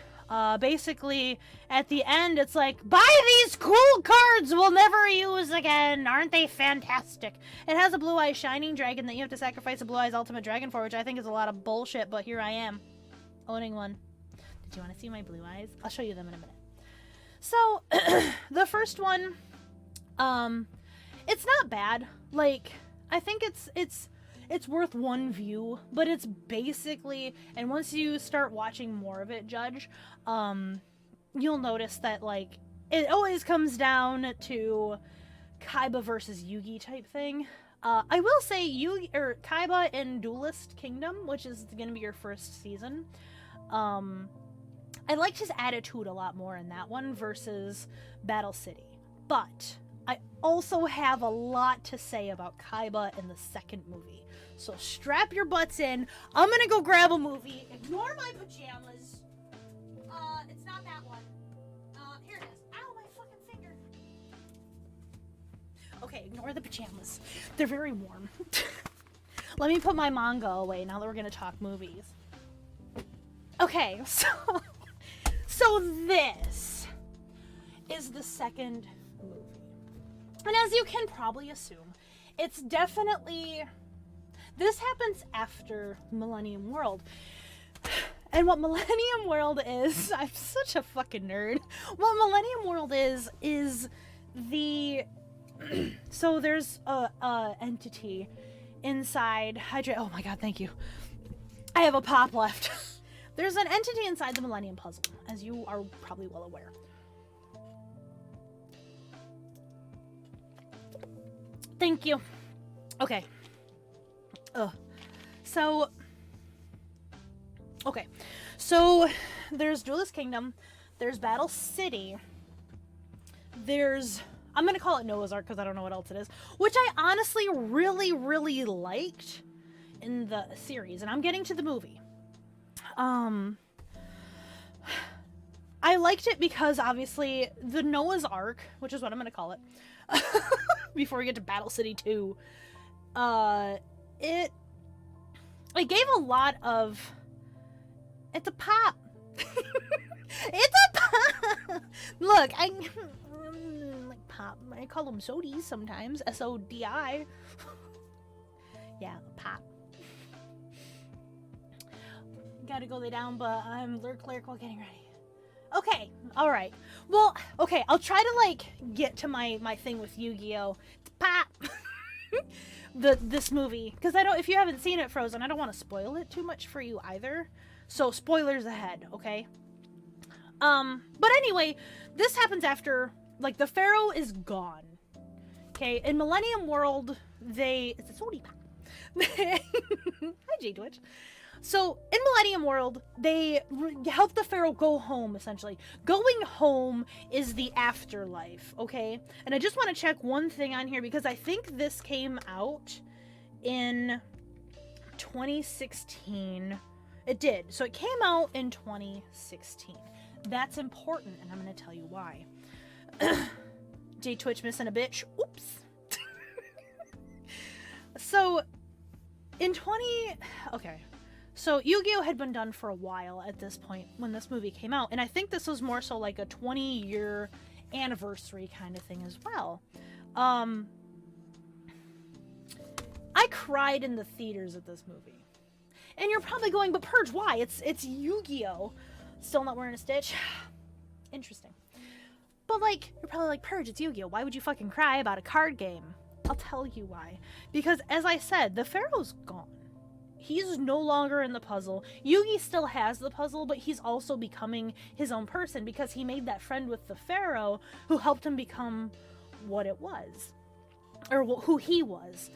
basically, at the end, it's like, buy these cool cards we'll never use again! Aren't they fantastic? It has a Blue Eyes Shining Dragon that you have to sacrifice a Blue Eyes Ultimate Dragon for, which I think is a lot of bullshit, but here I am, owning one. Did you want to see my blue eyes? I'll show you them in a minute. So, the first one, it's not bad. Like, I think it's worth one view, but it's basically, and once you start watching more of it, Judge, you'll notice that, like, it always comes down to Kaiba versus Yugi type thing. I will say Kaiba in Duelist Kingdom, which is going to be your first season, I liked his attitude a lot more in that one versus Battle City. But I also have a lot to say about Kaiba in the second movie. So strap your butts in. I'm gonna go grab a movie. Ignore my pajamas. It's not that one. Here it is. Ow, my fucking finger. Okay, ignore the pajamas. They're very warm. Let me put my manga away now that we're gonna talk movies. Okay, so this is the second movie. And as you can probably assume, it's definitely... This happens after Millennium World. And what Millennium World is... I'm such a fucking nerd. What Millennium World is the... So there's a entity inside... Oh my god, thank you. I have a pop left. There's an entity inside the Millennium Puzzle, as you are probably well aware. Thank you. Okay. So there's Duelist Kingdom, there's Battle City, there's... I'm gonna call it Noah's Ark because I don't know what else it is, which I honestly really, really liked in the series, and I'm getting to the movie. I liked it because, obviously, the Noah's Ark, which is what I'm going to call it, before we get to Battle City 2, it gave a lot of... It's a pop! It's a pop! Look, like pop. I call them sodies sometimes. S-O-D-I. Yeah, pop. Gotta go lay down, but I'm lurk while getting ready. Okay, alright. Well, okay, I'll try to, like, get to my thing with Yu-Gi-Oh! Pop! This movie. Because if you haven't seen it, Frozen, I don't want to spoil it too much for you either. So, spoilers ahead, okay? But anyway, this happens after, like, the Pharaoh is gone. Okay, in Millennium World, it's a sody pop. Hi, J-Twitch. So, in Millennium World, they help the Pharaoh go home, essentially. Going home is the afterlife, okay? And I just want to check one thing on here, because I think this came out in 2016. It did. So it came out in 2016. That's important, and I'm going to tell you why. J Twitch missing a bitch. Oops. So, okay. So Yu-Gi-Oh! Had been done for a while at this point when this movie came out, and I think this was more so like a 20-year anniversary kind of thing as well. I cried in the theaters at this movie. And you're probably going, but Purge, why? It's Yu-Gi-Oh! Still not wearing a stitch. Interesting. But like, you're probably like, Purge, it's Yu-Gi-Oh! Why would you fucking cry about a card game? I'll tell you why. Because as I said, the Pharaoh's gone. He's no longer in the puzzle. Yugi still has the puzzle, but he's also becoming his own person because he made that friend with the Pharaoh who helped him become what it was. Or who he was.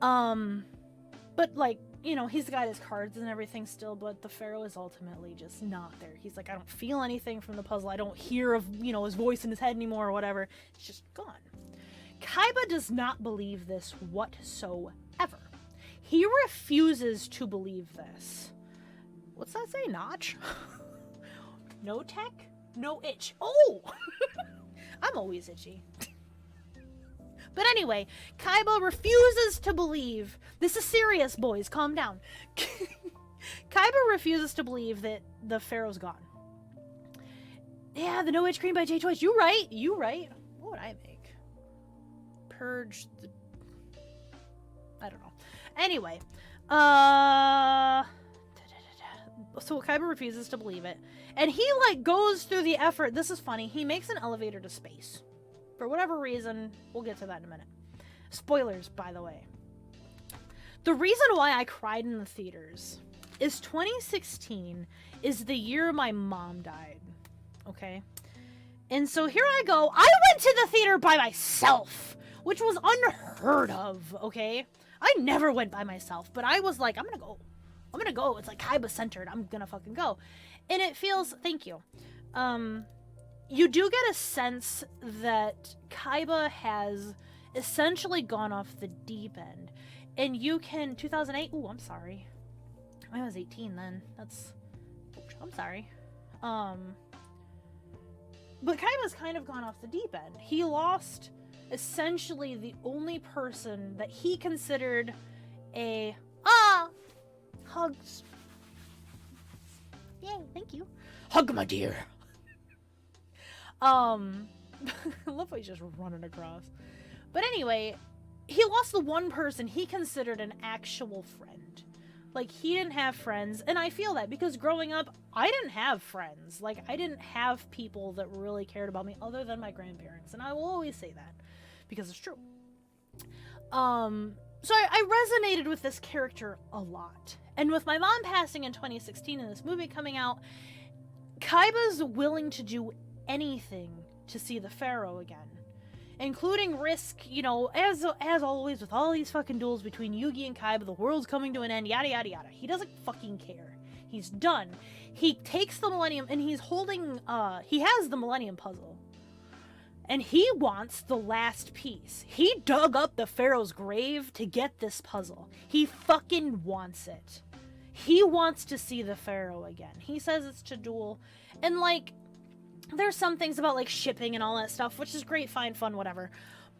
But like, you know, he's got his cards and everything still, but the Pharaoh is ultimately just not there. He's like, I don't feel anything from the puzzle. I don't hear of, you know, his voice in his head anymore or whatever. It's just gone. Kaiba does not believe this whatsoever. He refuses to believe this. What's that say, Notch? No tech, no itch. Oh! I'm always itchy. But anyway, Kaiba refuses to believe. This is serious, boys. Calm down. Kaiba refuses to believe that the Pharaoh's gone. Yeah, the no itch cream by J Choice. You right. You right. What would I make? Purge the... I don't know. Anyway, so Kaiba refuses to believe it, and he like goes through the effort. This is funny. He makes an elevator to space for whatever reason. We'll get to that in a minute. Spoilers, by the way. The reason why I cried in the theaters is 2016 is the year my mom died. Okay, and so here I go. I went to the theater by myself, which was unheard of. Okay. I never went by myself, but I was like, I'm gonna go. It's like Kaiba centered. I'm gonna fucking go. And it feels, thank you. You do get a sense that Kaiba has essentially gone off the deep end. And you can, 2008, ooh, I'm sorry. I was 18 then. I'm sorry. But Kaiba's kind of gone off the deep end. He lost essentially the only person that he considered a hugs. Yay, thank you. Hug my dear. I love how he's just running across. But anyway, he lost the one person he considered an actual friend. Like, he didn't have friends, and I feel that because growing up, I didn't have friends. Like, I didn't have people that really cared about me other than my grandparents, and I will always say that. Because it's true. So I resonated with this character a lot. And with my mom passing in 2016 and this movie coming out, Kaiba's willing to do anything to see the Pharaoh again. Including risk, you know, as always with all these fucking duels between Yugi and Kaiba, the world's coming to an end, yada yada yada. He doesn't fucking care. He's done. He takes the Millennium and he's holding, he has the Millennium Puzzle. And he wants the last piece. He dug up the Pharaoh's grave to get this puzzle. He fucking wants it. He wants to see the Pharaoh again. He says it's to duel. And, like, there's some things about, like, shipping and all that stuff, which is great, fine, fun, whatever.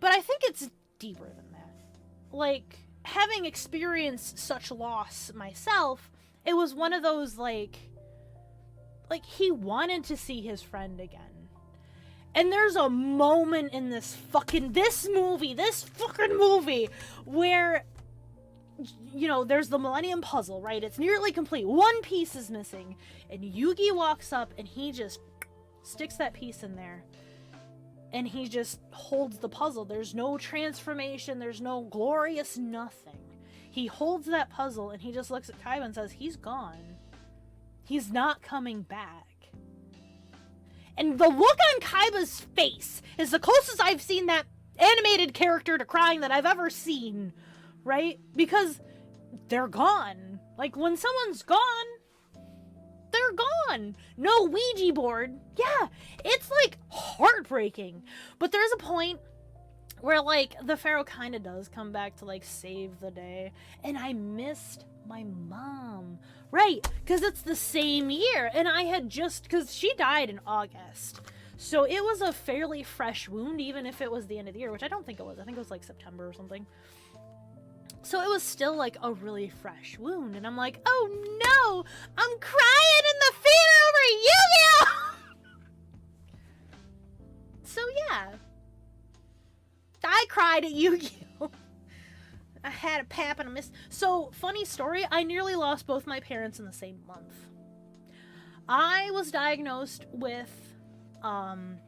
But I think it's deeper than that. Like, having experienced such loss myself, it was one of those, like, he wanted to see his friend again. And there's a moment in this fucking movie, where, you know, there's the Millennium Puzzle, right? It's nearly complete. One piece is missing. And Yugi walks up and he just sticks that piece in there. And he just holds the puzzle. There's no transformation. There's no glorious nothing. He holds that puzzle and he just looks at Kaiba and says, he's gone. He's not coming back. And the look on Kaiba's face is the closest I've seen that animated character to crying that I've ever seen, right? Because they're gone. Like, when someone's gone, they're gone. No Ouija board. Yeah, it's, like, heartbreaking. But there's a point where, like, the pharaoh kind of does come back to, like, save the day. And I missed my mom. Right, because it's the same year. And I had just, because she died in August. So it was a fairly fresh wound, even if it was the end of the year, which I don't think it was. I think it was, like, September or something. So it was still, like, a really fresh wound. And I'm like, oh, no, I'm crying in the theater over Yu-Gi-Oh! So, yeah. I cried at Yu-Gi-Oh! I had a pap and a miss. So, funny story, I nearly lost both my parents in the same month. I was diagnosed with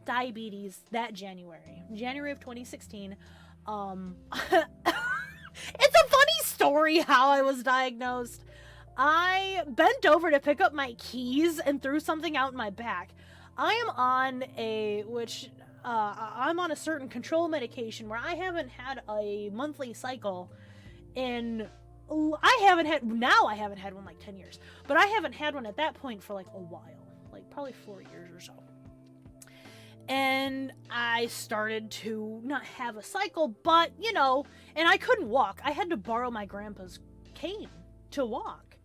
diabetes that January of 2016. It's a funny story how I was diagnosed. I bent over to pick up my keys and threw something out in my back. I am on I'm on a certain control medication where I haven't had a monthly cycle I haven't had one like 10 years, but I haven't had one at that point for like a while, like probably 4 years or so. And I started to not have a cycle, but, you know, and I couldn't walk. I had to borrow my grandpa's cane to walk,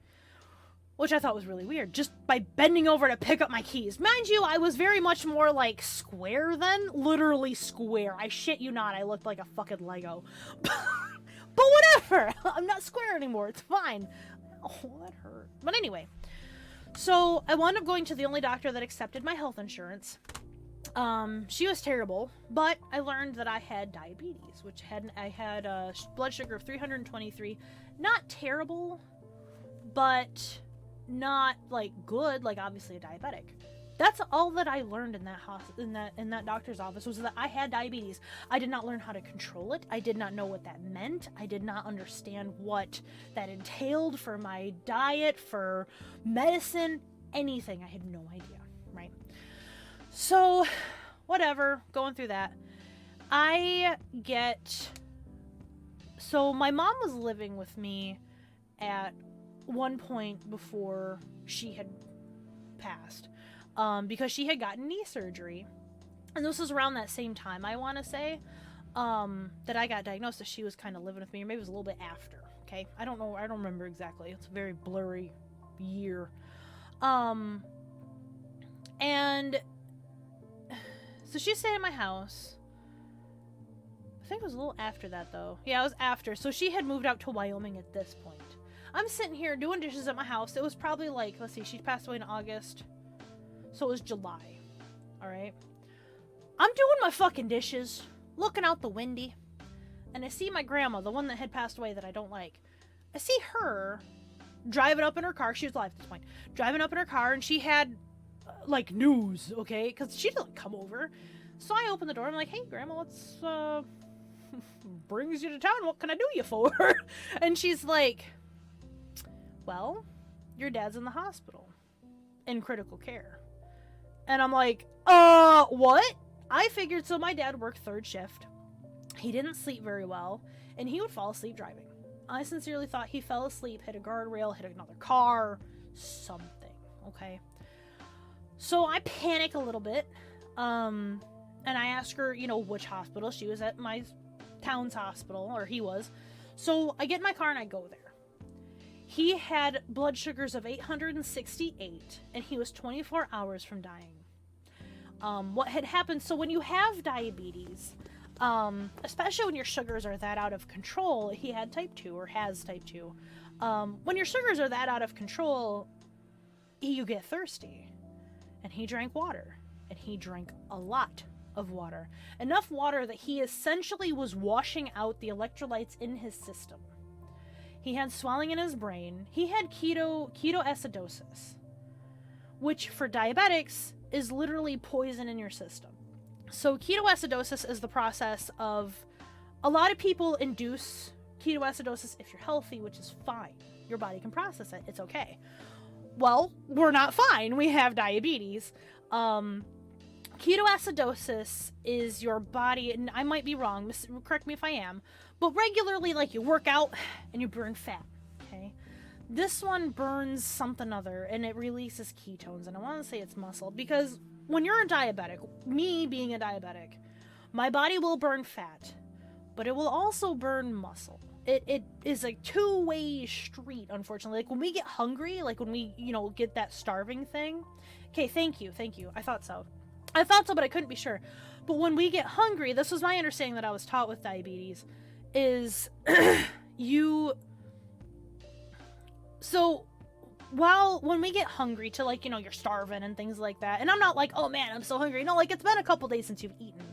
which I thought was really weird, just by bending over to pick up my keys. Mind you, I was very much more, like, square then. Literally square. I shit you not, I looked like a fucking Lego. But whatever! I'm not square anymore, it's fine. Oh, that hurt. But anyway, so I wound up going to the only doctor that accepted my health insurance. She was terrible, but I learned that I had diabetes, I had a blood sugar of 323. Not terrible, but not, like, good, like, obviously a diabetic. That's all that I learned in that doctor's office, was that I had diabetes. I did not learn how to control it. I did not know what that meant. I did not understand what that entailed for my diet, for medicine, anything. I had no idea, right? So, whatever, going through that. So my mom was living with me at one point before she had passed, because she had gotten knee surgery. And this was around that same time, I want to say, that I got diagnosed, that she was kind of living with me, or maybe it was a little bit after, okay? I don't know, I don't remember exactly. It's a very blurry year. And so she stayed at my house. I think it was a little after that, though. Yeah, it was after. So she had moved out to Wyoming at this point. I'm sitting here doing dishes at my house. It was probably like, let's see, she passed away in August. So it was July. Alright? I'm doing my fucking dishes, looking out the window, and I see my grandma, the one that had passed away that I don't like. I see her driving up in her car. She was alive at this point. Driving up in her car, and she had like news, okay? Because she didn't come over. So I open the door. I'm like, hey, Grandma, what's brings you to town? What can I do you for? And she's like, well, your dad's in the hospital in critical care. And I'm like, what? I figured, so my dad worked third shift. He didn't sleep very well, and he would fall asleep driving. I sincerely thought he fell asleep, hit a guardrail, hit another car, something, okay? So I panic a little bit, and I ask her, you know, which hospital. She was at my town's hospital, or he was. So I get in my car and I go there. He had blood sugars of 868, and he was 24 hours from dying. What had happened, so when you have diabetes, especially when your sugars are that out of control, he had type 2, or has type 2. When your sugars are that out of control, you get thirsty. And he drank water. And he drank a lot of water. Enough water that he essentially was washing out the electrolytes in his system. He had swelling in his brain. He had ketoacidosis, which for diabetics is literally poison in your system. So ketoacidosis is the process of, a lot of people induce ketoacidosis if you're healthy, which is fine. Your body can process it. It's okay. Well, we're not fine. We have diabetes. Ketoacidosis is your body, and I might be wrong, correct me if I am, but regularly, like, you work out and you burn fat, okay? This one burns something other, and it releases ketones, and I want to say it's muscle, because when you're a diabetic, me being a diabetic, my body will burn fat, but it will also burn muscle. It is a two-way street, unfortunately. Like, when we get hungry, like when we, get that starving thing. Okay, thank you. I thought so, but I couldn't be sure. But when we get hungry, this was my understanding that I was taught with diabetes, is so when we get hungry to, like, you're starving and things like that, and I'm not like, oh man, I'm so hungry. No, like, it's been a couple days since you've eaten.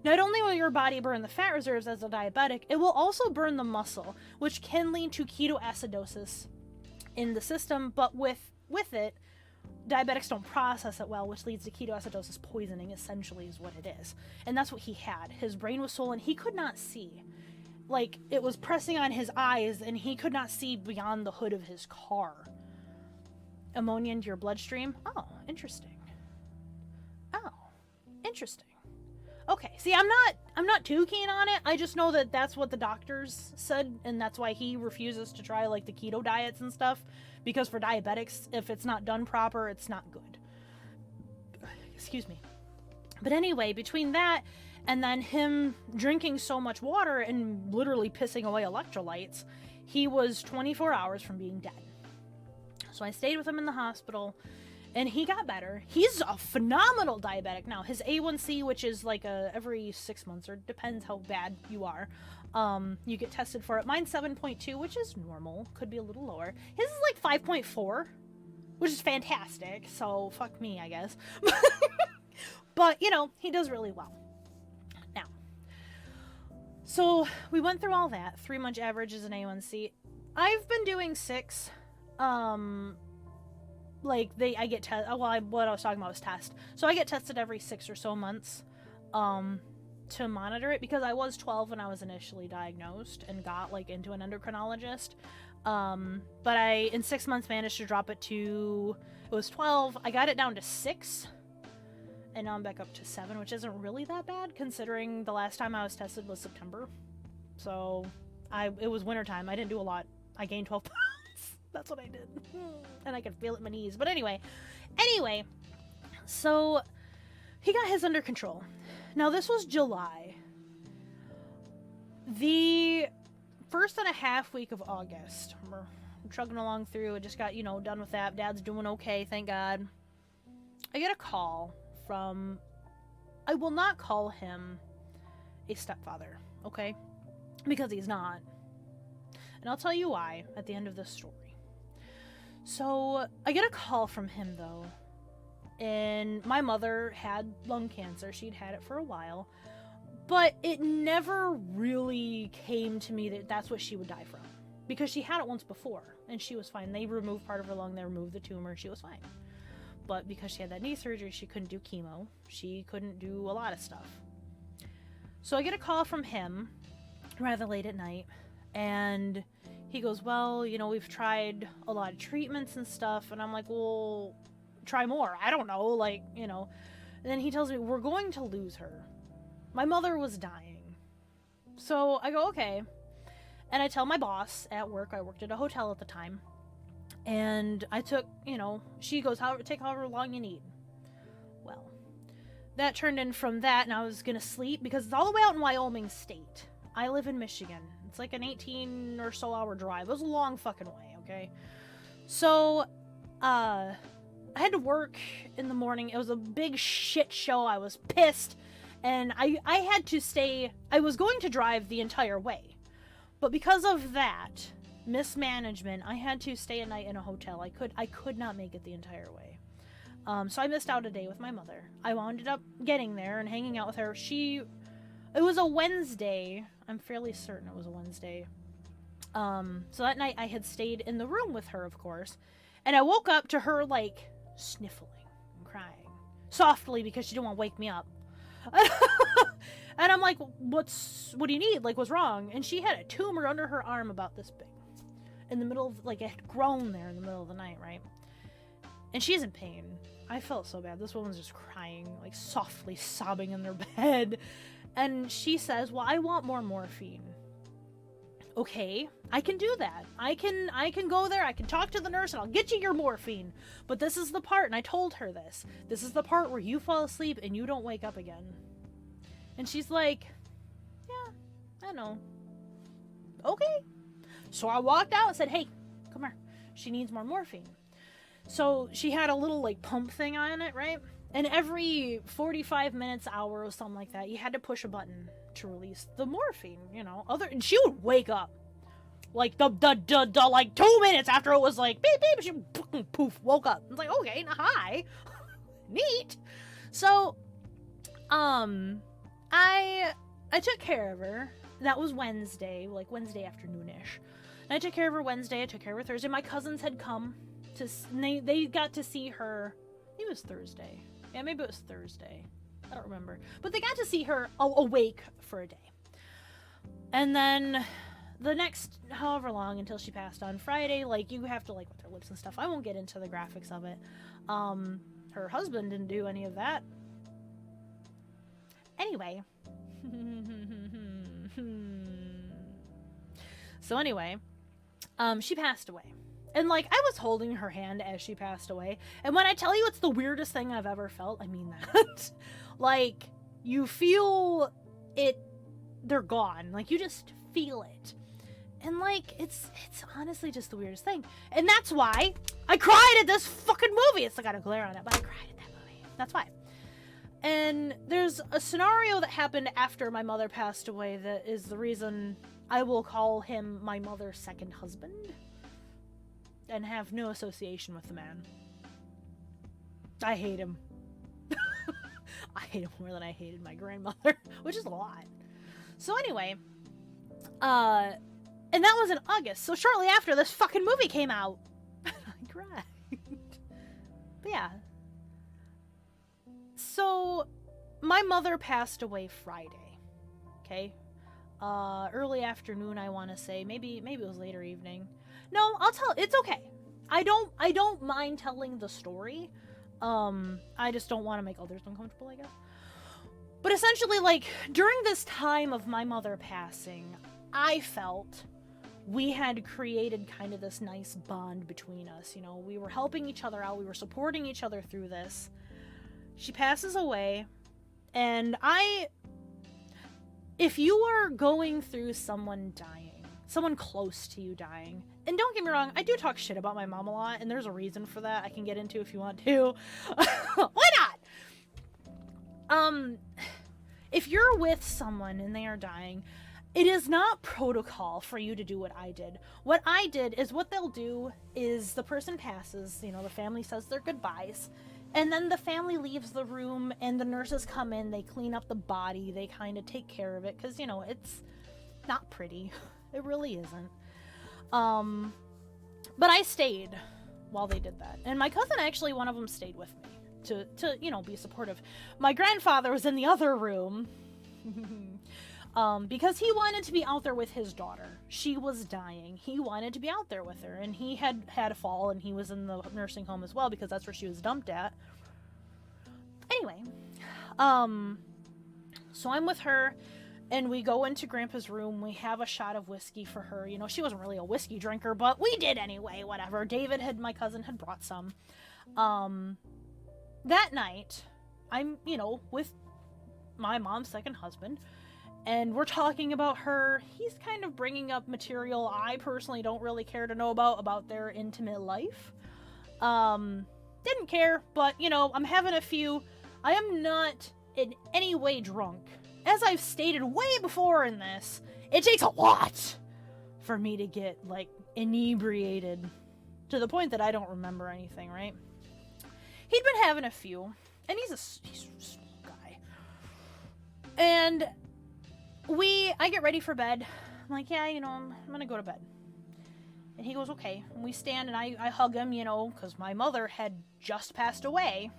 Not only will your body burn the fat reserves as a diabetic, it will also burn the muscle, which can lead to ketoacidosis in the system, but with it, diabetics don't process it well, which leads to ketoacidosis poisoning, essentially, is what it is. And that's what he had. His brain was swollen. He could not see. Like, it was pressing on his eyes, and he could not see beyond the hood of his car. Ammonia into your bloodstream? Oh, interesting. Okay, see, I'm not too keen on it. I just know that that's what the doctors said, and that's why he refuses to try, like, the keto diets and stuff, because for diabetics, if it's not done proper, it's not good. Excuse me. But anyway, between that and then him drinking so much water and literally pissing away electrolytes, he was 24 hours from being dead. So I stayed with him in the hospital, and he got better. He's a phenomenal diabetic now. His A1C, which is like every 6 months, or depends how bad you are, you get tested for it. Mine's 7.2, which is normal. Could be a little lower. His is like 5.4, which is fantastic. So fuck me, I guess. But, he does really well. Now, so we went through all that. 3-month average is an A1C. I've been doing 6. What I was talking about was test. So I get tested every 6 or so months, to monitor it, because I was 12 when I was initially diagnosed and got, like, into an endocrinologist. But I, in 6 months, managed to drop it to, it was 12. I got it down to 6, and now I'm back up to 7, which isn't really that bad, considering the last time I was tested was September. So, it was wintertime. I didn't do a lot. I gained 12 pounds. That's what I did. And I could feel it in my knees. But anyway, so he got his under control. Now, this was July. The first and a half week of August, we're trugging along through. I just got, done with that. Dad's doing okay, thank God. I get a call from, I will not call him a stepfather, okay? Because he's not. And I'll tell you why at the end of this story. So, I get a call from him, though, and my mother had lung cancer. She'd had it for a while, but it never really came to me that that's what she would die from, because she had it once before, and she was fine. They removed part of her lung, they removed the tumor, she was fine. But because she had that knee surgery, she couldn't do chemo, she couldn't do a lot of stuff. So I get a call from him, rather late at night, and he goes, well, we've tried a lot of treatments and stuff. And I'm like, well, try more. I don't know, And then he tells me, we're going to lose her. My mother was dying. So I go, okay. And I tell my boss at work, I worked at a hotel at the time, and I took, she goes, take however long you need. Well, that turned in from that, and I was going to sleep, because it's all the way out in Wyoming State. I live in Michigan. It's like an 18 or so hour drive. It was a long fucking way, okay? So, I had to work in the morning. It was a big shit show. I was pissed. And I had to stay. I was going to drive the entire way. But because of that mismanagement, I had to stay a night in a hotel. I could not make it the entire way. So I missed out a day with my mother. I wound up getting there and hanging out with her. It was a Wednesday. I'm fairly certain it was a Wednesday. So that night I had stayed in the room with her, of course. And I woke up to her, like, sniffling and crying. Softly, because she didn't want to wake me up. And I'm like, what do you need? Like, what's wrong? And she had a tumor under her arm about this big. In the middle of, like, it had grown there in the middle of the night, right? And she's in pain. I felt so bad. This woman's just crying, like, softly sobbing in their bed. And she says, well, I want more morphine. okay, I can do that. I can go there, I can talk to the nurse, and I'll get you your morphine. But this is the part, and I told her this. This is the part where you fall asleep and you don't wake up again. And she's like, yeah, I know. Okay. So I walked out and said, hey, come here. She needs more morphine. So she had a little, like, pump thing on it, right? And every 45 minutes, hour, or something like that, you had to push a button to release the morphine, you know. And she would wake up. Like, like 2 minutes after it was like, beep, beep, she poof, woke up. I was like, okay, hi. Neat. So, I took care of her. That was Wednesday, like Wednesday afternoonish. And I took care of her Wednesday, I took care of her Thursday. My cousins had come to, they got to see her, I think it was Thursday. Yeah, maybe it was Thursday. I don't remember. But they got to see her awake for a day. And then the next however long until she passed on Friday, like, you have to, like, with her lips and stuff. I won't get into the graphics of it. Her husband didn't do any of that. Anyway. So anyway, she passed away. And, like, I was holding her hand as she passed away. And when I tell you it's the weirdest thing I've ever felt, I mean that. Like, you feel it, they're gone. Like, you just feel it. And, like, it's honestly just the weirdest thing. And that's why I cried at this fucking movie. It's got a glare on it, but I cried at that movie. That's why. And there's a scenario that happened after my mother passed away that is the reason I will call him my mother's second husband. And have no association with the man. I hate him. I hate him more than I hated my grandmother, which is a lot. So anyway, and that was in August, so shortly after this fucking movie came out. I cried. But yeah. So, my mother passed away Friday. Okay? Early afternoon, I want to say. Maybe it was later evening. No, I'll tell. It's okay. I don't mind telling the story. I just don't want to make others uncomfortable, I guess. But essentially, like, during this time of my mother passing, I felt we had created kind of this nice bond between us. You know, we were helping each other out. We were supporting each other through this. She passes away, and if you are going through someone dying, someone close to you dying, and don't get me wrong, I do talk shit about my mom a lot, and there's a reason for that I can get into if you want to. Why not? If you're with someone and they are dying, it is not protocol for you to do what I did. What I did is, what they'll do is the person passes, you know, the family says their goodbyes, and then the family leaves the room and the nurses come in, they clean up the body, they kind of take care of it, because, you know, it's not pretty. It really isn't. But I stayed while they did that. And my cousin, actually, one of them stayed with me to you know, be supportive. My grandfather was in the other room because he wanted to be out there with his daughter. She was dying. He wanted to be out there with her, and he had a fall, and he was in the nursing home as well because that's where she was dumped at. Anyway, so I'm with her, and we go into Grandpa's room. We have a shot of whiskey for her. You know, she wasn't really a whiskey drinker, but we did anyway, whatever. My cousin had brought some. That night, I'm, you know, with my mom's second husband, and we're talking about her. He's kind of bringing up material I personally don't really care to know about their intimate life. Didn't care, but, you know, I'm having a few. I am not in any way drunk. As I've stated way before in this, it takes a lot for me to get, like, inebriated to the point that I don't remember anything, right? He'd been having a few, and he's a small guy. And I get ready for bed. I'm like, yeah, you know, I'm gonna go to bed. And he goes, okay. And we stand, and I hug him, you know, because my mother had just passed away.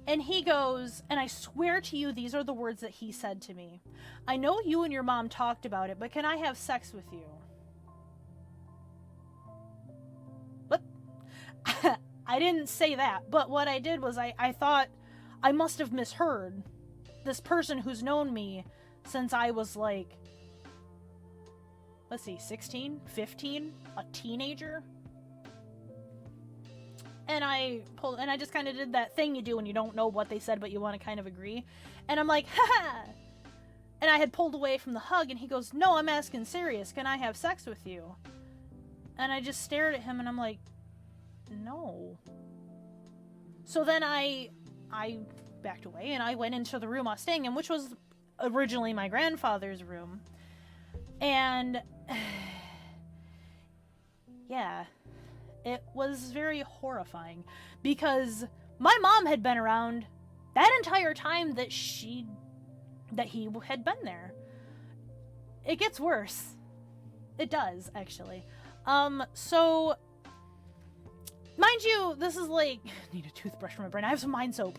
And he goes, and I swear to you, these are the words that he said to me. I know you and your mom talked about it, but can I have sex with you? What? I didn't say that, but what I did was I thought I must have misheard this person who's known me since I was like let's see, 16, 15, a teenager. And I just kind of did that thing you do when you don't know what they said, but you want to kind of agree. And I'm like, ha! And I had pulled away from the hug, and he goes, no, I'm asking serious. Can I have sex with you? And I just stared at him, and I'm like, no. So then I backed away, and I went into the room I was staying in, which was originally my grandfather's room. And yeah, it was very horrifying because my mom had been around that entire time that he had been there. It gets worse. It does, actually. So mind you, this is like, I need a toothbrush for my brain. I have some mind soap.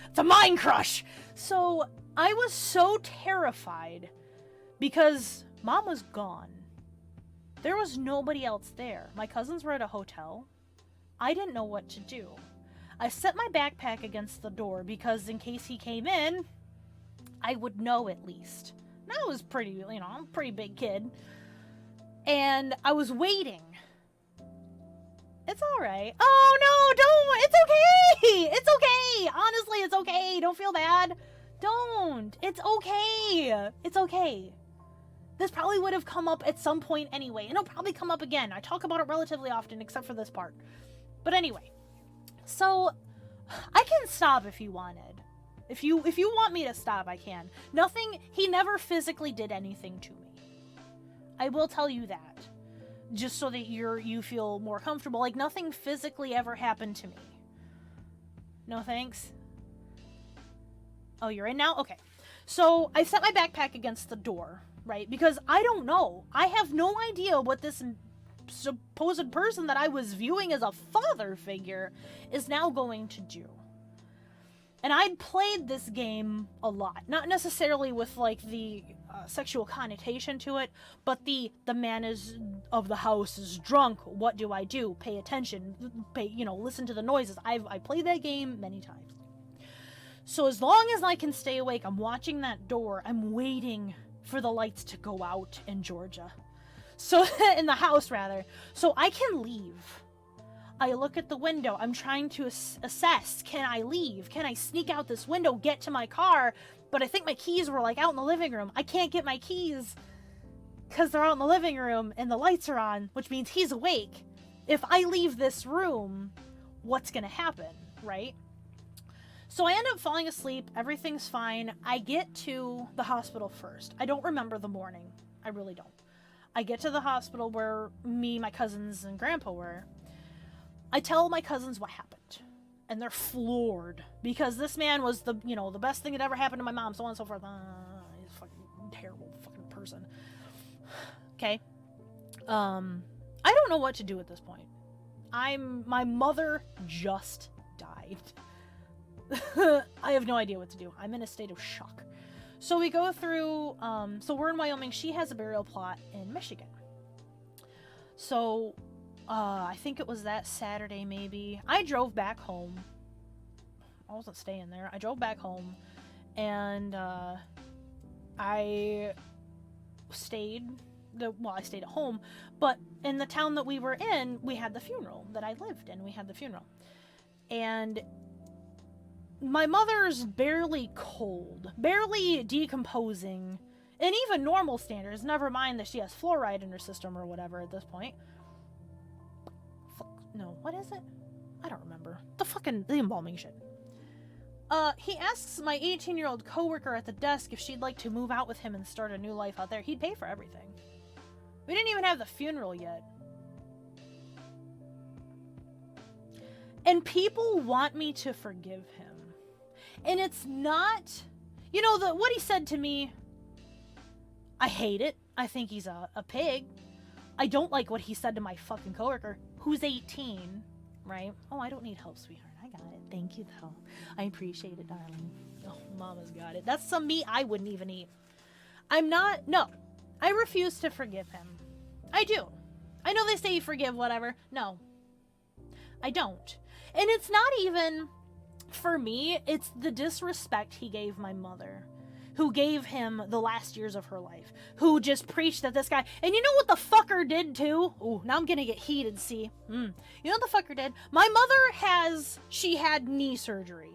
It's a mind crush. So I was so terrified because Mom was gone. There was nobody else there. My cousins were at a hotel. I didn't know what to do. I set my backpack against the door because in case he came in, I would know at least. And I was pretty, I'm a pretty big kid. And I was waiting. It's alright. Oh no, don't! It's okay! It's okay! Honestly, it's okay. Don't feel bad. Don't. It's okay. It's okay. This probably would have come up at some point anyway, and it'll probably come up again. I talk about it relatively often, except for this part. But anyway, so I can stop if you wanted. If you want me to stop, I can. He never physically did anything to me. I will tell you that. Just so that you feel more comfortable. Like, nothing physically ever happened to me. No thanks? Oh, you're in now? Okay. So, I set my backpack against the door, right? Because I don't know. I have no idea what this supposed person that I was viewing as a father figure is now going to do. And I'd played this game a lot. Not necessarily with, like, the sexual connotation to it, but the man of the house is drunk. What do I do? Pay attention. Listen to the noises. I played that game many times. So as long as I can stay awake, I'm watching that door. I'm waiting for the lights to go out in Georgia. So, in the house, rather. So I can leave. I look at the window. I'm trying to assess. Can I leave? Can I sneak out this window, get to my car? But I think my keys were, like, out in the living room. I can't get my keys because they're out in the living room and the lights are on, which means he's awake. If I leave this room, what's going to happen, right? So I end up falling asleep. Everything's fine. I get to the hospital first. I don't remember the morning. I really don't. I get to the hospital where me, my cousins, and Grandpa were. I tell my cousins what happened. And they're floored. Because this man was the best thing that ever happened to my mom, so on and so forth. He's a fucking terrible fucking person. Okay. I don't know what to do at this point. My mother just died. I have no idea what to do. I'm in a state of shock. So we go through, so we're in Wyoming. She has a burial plot in Michigan. So, I think it was that Saturday, maybe. I drove back home. I wasn't staying there. I drove back home, and I stayed at home, but in the town that we were in, we had the funeral that I lived in. We had the funeral. And my mother's barely cold, barely decomposing, and even normal standards, never mind that she has fluoride in her system or whatever at this point. No, what is it? I don't remember. The embalming shit. He asks my 18-year-old coworker at the desk if she'd like to move out with him and start a new life out there. He'd pay for everything. We didn't even have the funeral yet. And people want me to forgive him. And it's not, what he said to me, I hate it. I think he's a pig. I don't like what he said to my fucking coworker, who's 18, right? Oh, I don't need help, sweetheart. I got it. Thank you, though. I appreciate it, darling. Oh, mama's got it. That's some meat I wouldn't even eat. I refuse to forgive him. I do. I know they say you forgive whatever. No. I don't. And it's not even, for me, it's the disrespect he gave my mother, who gave him the last years of her life, who just preached that this guy, and you know what the fucker did too? Ooh, now I'm gonna get heated, see? You know what the fucker did? My mother she had knee surgery.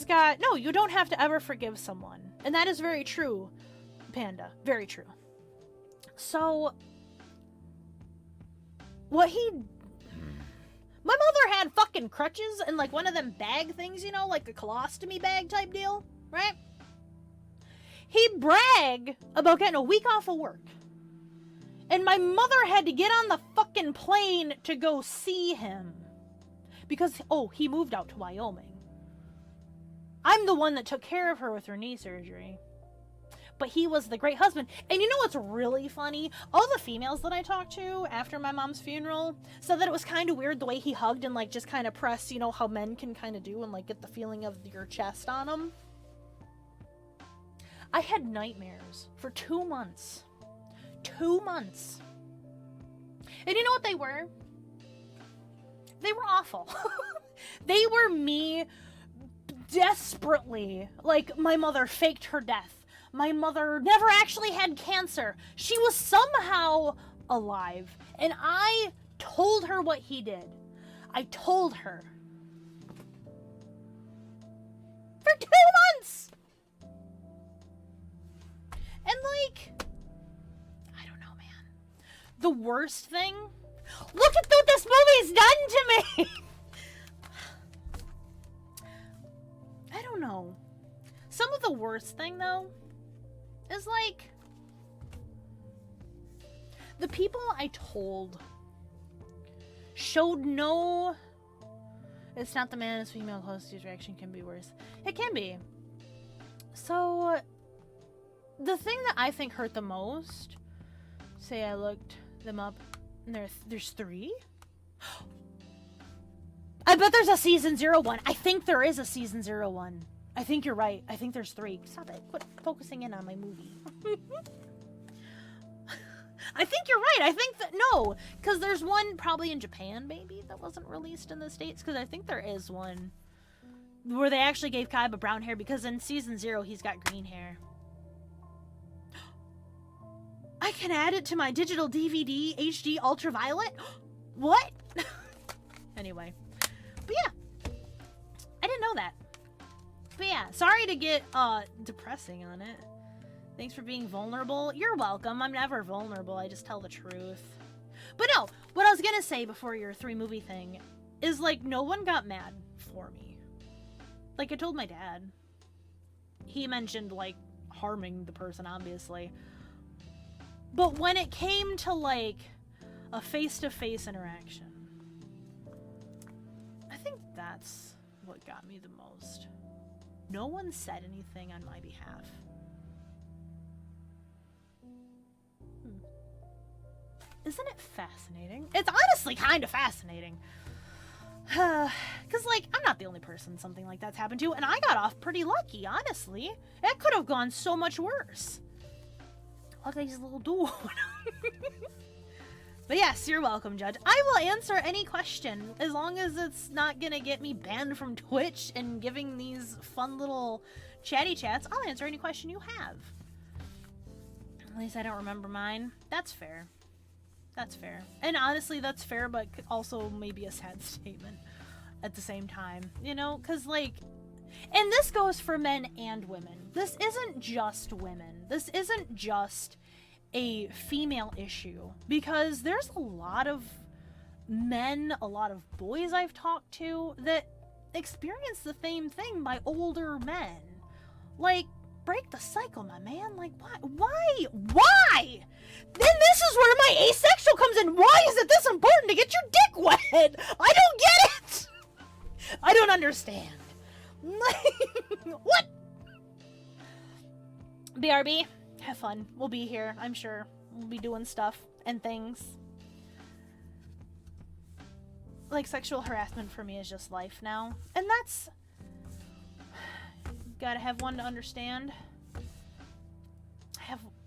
No, you don't have to ever forgive someone. And that is very true, Panda. Very true. So, my mother had fucking crutches and like one of them bag things, you know, like a colostomy bag type deal, right? He'd brag about getting a week off of work. And my mother had to get on the fucking plane to go see him. Because, he moved out to Wyoming. I'm the one that took care of her with her knee surgery. But he was the great husband. And you know what's really funny? All the females that I talked to after my mom's funeral said that it was kind of weird the way he hugged and like just kind of pressed, you know, how men can kind of do and like get the feeling of your chest on him. I had nightmares for 2 months. 2 months. And you know what they were? They were awful. They were me desperately, like, my mother faked her death. My mother never actually had cancer. She was somehow alive. And I told her what he did. I told her. For 2 months! And, like, I don't know, man. The worst thing? Look at what this movie's done to me! I don't know. Some of the worst thing, though, is, like, the people I told showed no... It's not the man, it's female closest his reaction can be worse. It can be. So, the thing that I think hurt the most, say I looked them up, and there's 3? I bet there's a season 01. I think there is a season 01. I think you're right. I think there's 3. Stop it. Quit focusing in on my movie. I think you're right. I think that, no, because there's one probably in Japan, maybe, that wasn't released in the States, because I think there is one where they actually gave Kaiba brown hair, because in season 0, he's got green hair. I can add it to my digital DVD HD ultraviolet? What? Anyway. But yeah. I didn't know that. But yeah, sorry to get depressing on it. Thanks for being vulnerable. You're welcome. I'm never vulnerable. I just tell the truth. But no, what I was gonna say before your 3 movie thing is, like, no one got mad for me. Like, I told my dad. He mentioned, like, harming the person, obviously. But when it came to, like, a face-to-face interaction, I think that's what got me the most. No one said anything on my behalf. Isn't it fascinating? It's honestly kind of fascinating. Because, like, I'm not the only person something like that's happened to, and I got off pretty lucky, honestly. It could have gone so much worse. Look at his little dude. But yes, you're welcome, Judge. I will answer any question, as long as it's not gonna get me banned from Twitch and giving these fun little chatty chats. I'll answer any question you have. At least I don't remember mine. That's fair. That's fair. And honestly, that's fair, but also maybe a sad statement at the same time. You know, because, like... And this goes for men and women. This isn't just women. This isn't just a female issue. Because there's a lot of men, a lot of boys I've talked to that experience the same thing by older men. Like, break the cycle, my man. Like, why? Why? Then this is where my asexual comes in. Why is it this important to get your dick wet? I don't get it. I don't understand. What? BRB, have fun. We'll be here, I'm sure. We'll be doing stuff and things. Like, sexual harassment for me is just life now. And that's... Gotta have one to understand.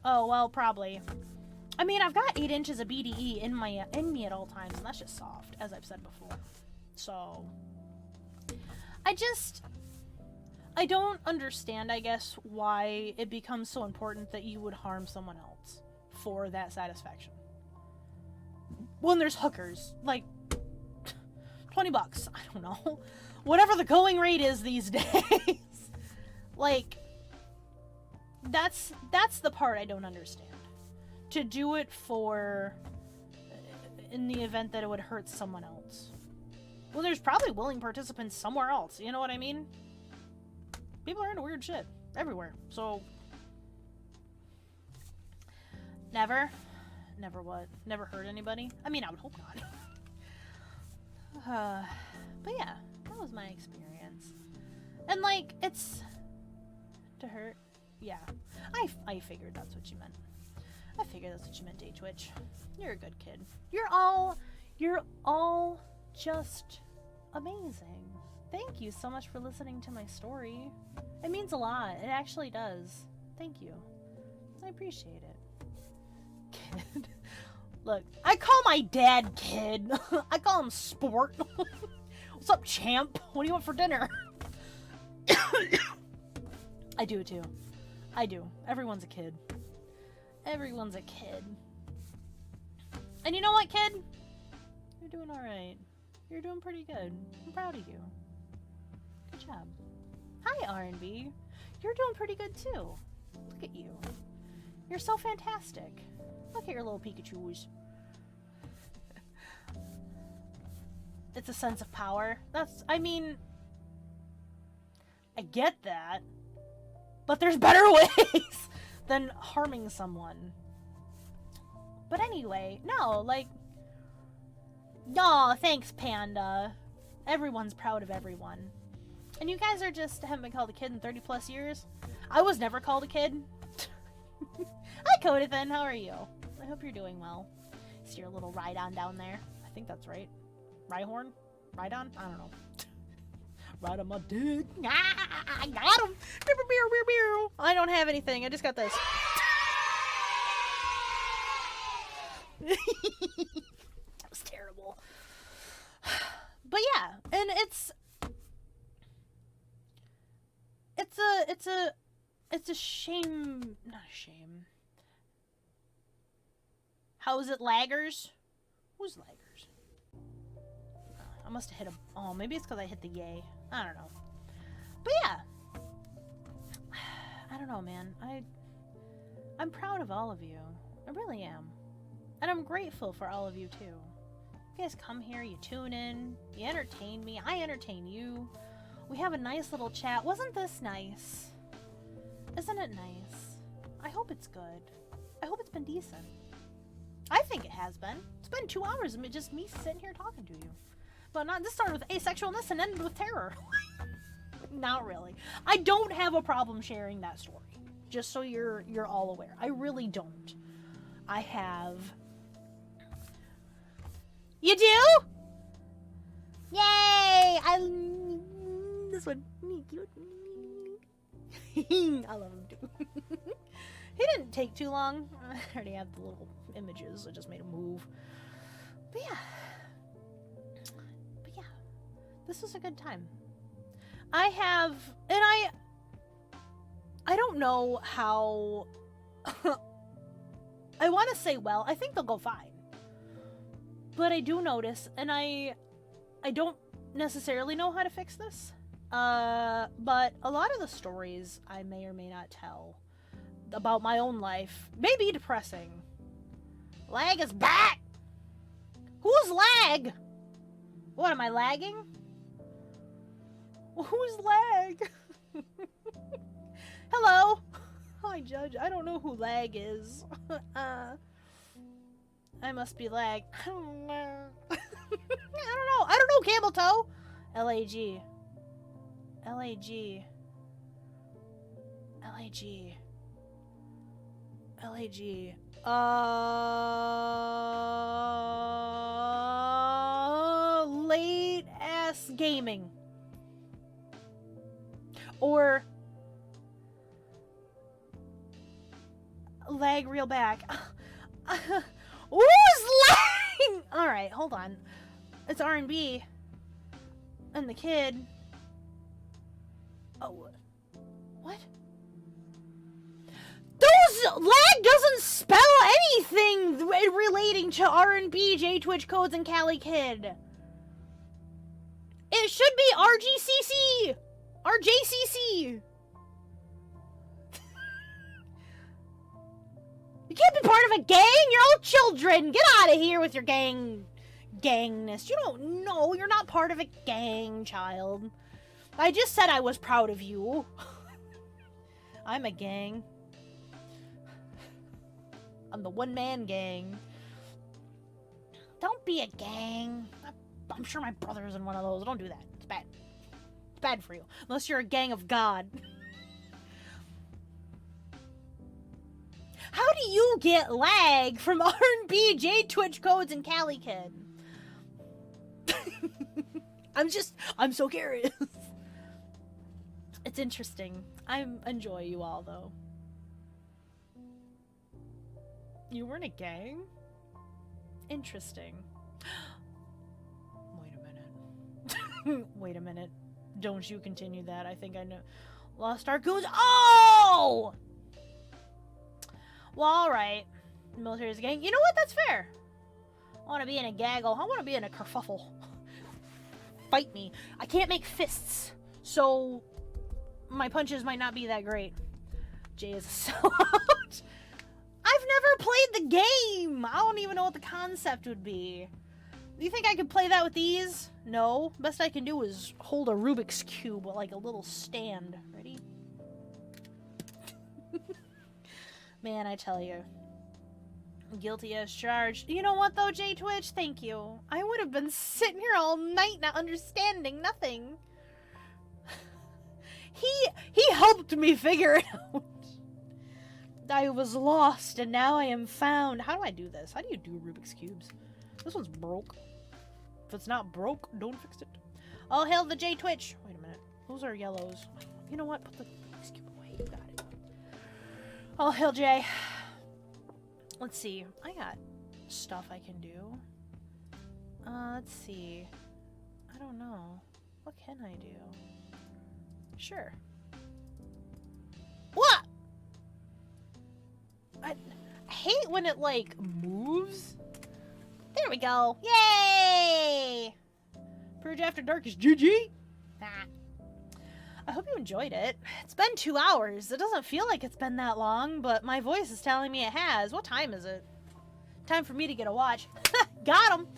Oh, well, probably. I mean, I've got 8 inches of BDE in me at all times, and that's just soft, as I've said before. So... I don't understand, I guess, why it becomes so important that you would harm someone else for that satisfaction. When there's hookers, like, $20, I don't know. Whatever the going rate is these days. Like, that's the part I don't understand. To do it for, in the event that it would hurt someone else. Well, there's probably willing participants somewhere else, you know what I mean? People are into weird shit everywhere, so... Never what? Never hurt anybody? I mean, I would hope not. But yeah, that was my experience. And, like, it's... To hurt? Yeah. I figured that's what you meant. I figured that's what you meant, H-Witch. You're a good kid. You're all just amazing. Thank you so much for listening to my story. It means a lot. It actually does. Thank you. I appreciate it. Kid. Look, I call my dad Kid. I call him Sport. What's up, champ? What do you want for dinner? I do too. I do. Everyone's a kid. Everyone's a kid. And you know what, kid? You're doing alright. You're doing pretty good. I'm proud of you. Good job. Hi, R&B. You're doing pretty good too. Look at you. You're so fantastic. Look at your little Pikachus. It's a sense of power. I mean, I get that. But there's better ways than harming someone. But anyway, no, like... Aw, thanks, Panda. Everyone's proud of everyone. And you guys haven't been called a kid in 30 plus years? I was never called a kid. Hi, Codithan, how are you? I hope you're doing well. See your little ride-on down there. I think that's right. Rhyhorn? Ride-on? I don't know. Ride on my dick. Ah, I got him! I don't have anything, I just got this. That was terrible. But yeah, and it's a shame, not a shame. How is it, laggers? Who's laggers? I must have hit a, oh, maybe it's because I hit the yay. I don't know. But yeah. I don't know, man. I'm proud of all of you. I really am. And I'm grateful for all of you too. You guys come here, you tune in, you entertain me, I entertain you. We have a nice little chat. Wasn't this nice? Isn't it nice? I hope it's good. I hope it's been decent. I think it has been. It's been 2 hours of just me sitting here talking to you. But not, this started with asexualness and ended with terror. Not really. I don't have a problem sharing that story. Just so you're all aware. I really don't. I have... You do? Yay! This one. I love him too. He didn't take too long. I already have the little images. I just made a move. But yeah. This was a good time. I have, and I don't know how, I want to say, well, I think they'll go fine. But I do notice, and I don't necessarily know how to fix this, but a lot of the stories I may or may not tell about my own life may be depressing. Lag is back! Who's lag? What, am I lagging? Who's lag? Hello? Hi, Judge. I don't know who lag is. I must be lag. I don't know. I don't know, Camel Toe. L-A-G. L-A-G. L-A-G. L-A-G. Late ass gaming. Or lag real back. Who's lagging? Alright, hold on. It's R&B. And the kid. Oh, What? Lag doesn't spell anything relating to R&B, J-Twitch codes, and Cali Kid. It should be RGCC! RJCC! You can't be part of a gang! You're all children! Get out of here with your gangness. You don't know. You're not part of a gang, child. I just said I was proud of you. I'm a gang. I'm the one-man gang. Don't be a gang. I'm sure my brother's in one of those. Don't do that. It's bad. It's bad for you. Unless you're a gang of God. How do you get lag from R&B, J-Twitch codes, and Cali Kid? I'm so curious. It's interesting. I enjoy you all, though. You were in a gang? Interesting. Wait a minute. Wait a minute. Don't you continue that. I think I know. Lost Arcoons. Oh! Well, alright. Military's a gang. You know what? That's fair. I want to be in a gaggle. I want to be in a kerfuffle. Fight me. I can't make fists. So, my punches might not be that great. Jay is a sellout. I've never played the game! I don't even know what the concept would be. Do you think I could play that with these? No. Best I can do is hold a Rubik's Cube like a little stand. Ready? Man, I tell you. Guilty as charged. You know what though, J-Twitch? Thank you. I would have been sitting here all night not understanding nothing. He helped me figure it out. I was lost, and now I am found. How do I do this? How do you do Rubik's Cubes? This one's broke. If it's not broke, don't fix it. All hail the J-Twitch. Wait a minute. Those are yellows. You know what? Put the Rubik's Cube away. You got it. All hail Jay. Let's see. I got stuff I can do. Let's see. I don't know. What can I do? Sure. What? I hate when it, like, moves. There we go. Yay! Purge After Dark is GG. Ah. I hope you enjoyed it. It's been 2 hours. It doesn't feel like it's been that long, but my voice is telling me it has. What time is it? Time for me to get a watch. Got him!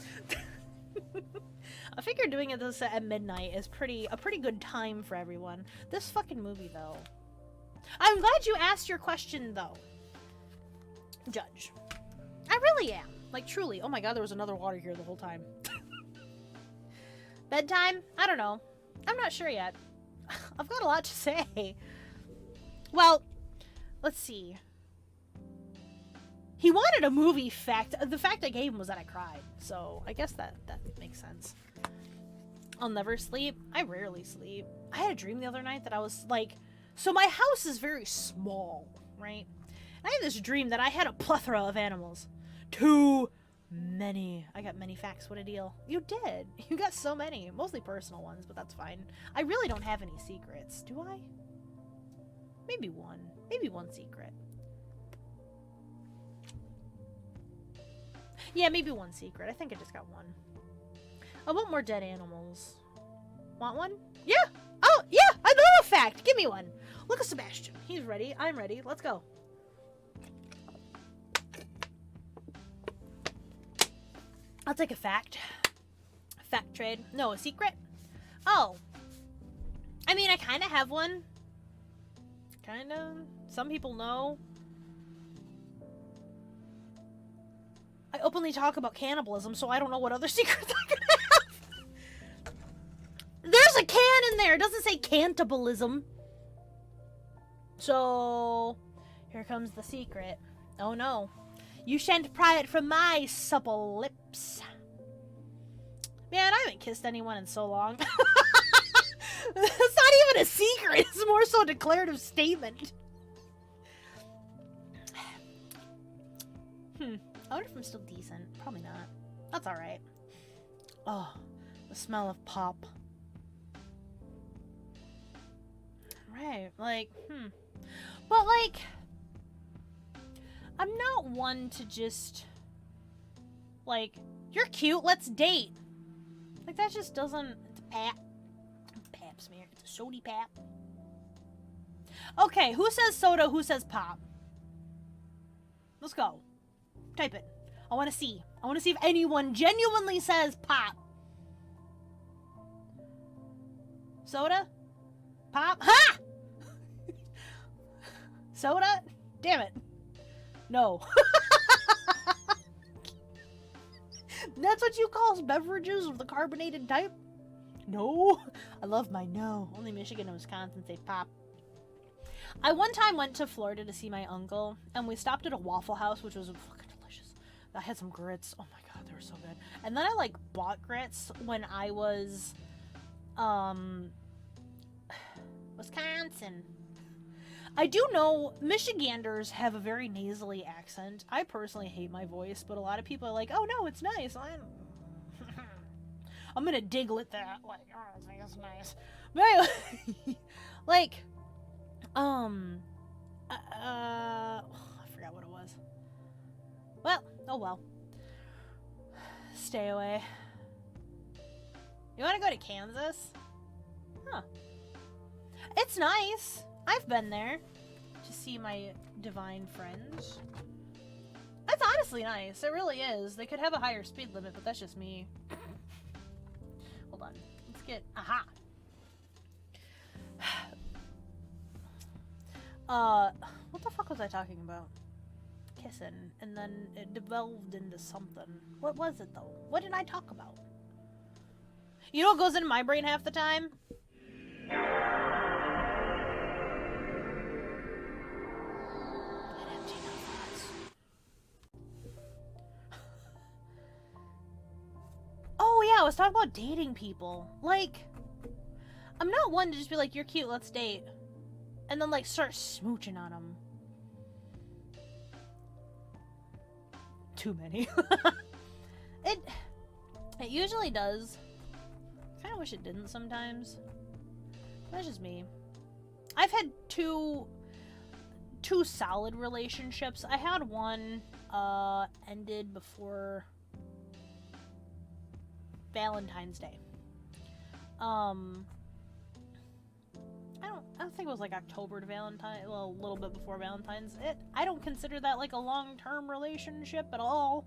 I figure doing it this at midnight is a pretty good time for everyone. This fucking movie, though. I'm glad you asked your question, though. Judge. I really am. Like, truly. Oh my god, there was another water here the whole time. Bedtime? I don't know. I'm not sure yet. I've got a lot to say. Well, let's see. He wanted a movie fact. The fact I gave him was that I cried. So, I guess that makes sense. I'll never sleep. I rarely sleep. I had a dream the other night that I was like... So my house is very small, right? I had this dream that I had a plethora of animals. Too many. I got many facts. What a deal. You did. You got so many. Mostly personal ones, but that's fine. I really don't have any secrets. Do I? Maybe one. Maybe one secret. Yeah, maybe one secret. I think I just got one. I want more dead animals. Want one? Yeah! Oh, yeah! I know a fact! Give me one. Look at Sebastian. He's ready. I'm ready. Let's go. I'll take a fact. Fact trade. No, a secret? Oh. I mean, I kind of have one. Kind of. Some people know. I openly talk about cannibalism, so I don't know what other secrets I could have. There's a can in there. It doesn't say cannibalism. So, here comes the secret. Oh no. You shan't pry it from my supple lips. Man, I haven't kissed anyone in so long. It's not even a secret. It's more so a declarative statement. I wonder if I'm still decent. Probably not. That's alright. Oh, the smell of pop. Right. Like, But, like, I'm not one to just, like, you're cute, let's date. Like, that just doesn't, it's a pap. Pap smear. It's a sody pap. Okay, who says soda, who says pop? Let's go. Type it. I want to see. I want to see if anyone genuinely says pop. Soda? Pop? Ha! Soda? Damn it. No. That's what you call beverages of the carbonated type? No. I love my no. Only Michigan and Wisconsin say pop. I one time went to Florida to see my uncle, and we stopped at a Waffle House, which was fucking delicious. I had some grits. Oh my god, they were so good. And then I, like, bought grits when I was, Wisconsin. I do know Michiganders have a very nasally accent. I personally hate my voice, but a lot of people are like, oh no, it's nice. I'm gonna diglet that. Like, oh, I think it's nice. But anyway, like, I forgot what it was. Well, oh well. Stay away. You wanna go to Kansas? Huh. It's nice. I've been there to see my divine friends. It's honestly nice. It really is. They could have a higher speed limit, but that's just me. Hold on. Let's get... Aha! What the fuck was I talking about? Kissing. And then it devolved into something. What was it, though? What did I talk about? You know what goes into my brain half the time? Oh yeah, I was talking about dating people. Like, I'm not one to just be like, you're cute, let's date. And then, like, start smooching on them. Too many. It usually does. I kind of wish it didn't sometimes. That's just me. I've had two solid relationships. I had one ended before Valentine's Day. I don't think it was like October to Valentine. Well, a little bit before Valentine's. I don't consider that like a long-term relationship at all.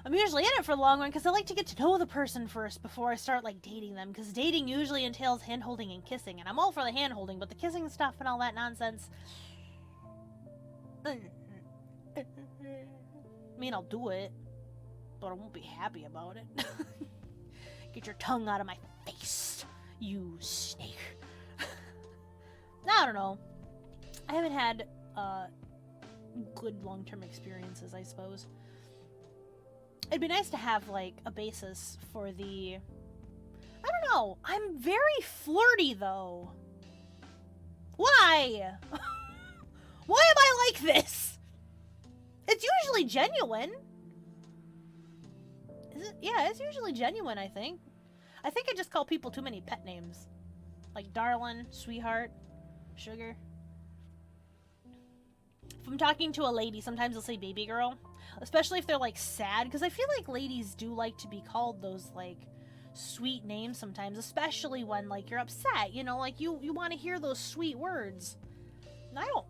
I'm usually in it for the long run because I like to get to know the person first before I start like dating them. Because dating usually entails hand-holding and kissing, and I'm all for the hand-holding, but the kissing stuff and all that nonsense. I mean, I'll do it, but I won't be happy about it. Get your tongue out of my face, you snake. I don't know. I haven't had good long-term experiences, I suppose. It'd be nice to have, like, a basis for the... I don't know. I'm very flirty, though. Why? Why am I like this? It's usually genuine. Is it? Yeah, it's usually genuine, I think. I think I just call people too many pet names. Like darling, sweetheart, sugar. If I'm talking to a lady, sometimes I'll say baby girl. Especially if they're, like, sad. Because I feel like ladies do like to be called those, like, sweet names sometimes. Especially when, like, you're upset. You know, like, you want to hear those sweet words. And I don't...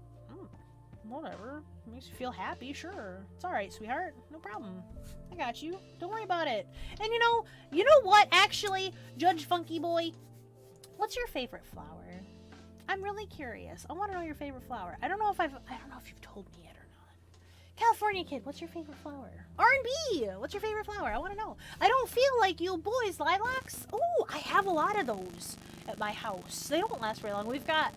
whatever. Makes you feel happy, sure. It's alright, sweetheart. No problem. I got you. Don't worry about it. And you know what, actually, Judge Funky Boy? What's your favorite flower? I'm really curious. I want to know your favorite flower. I don't know if you've told me yet or not. California kid, what's your favorite flower? R&B, what's your favorite flower? I want to know. I don't feel like you boys, lilacs. Oh, I have a lot of those at my house. They don't last very long. We've got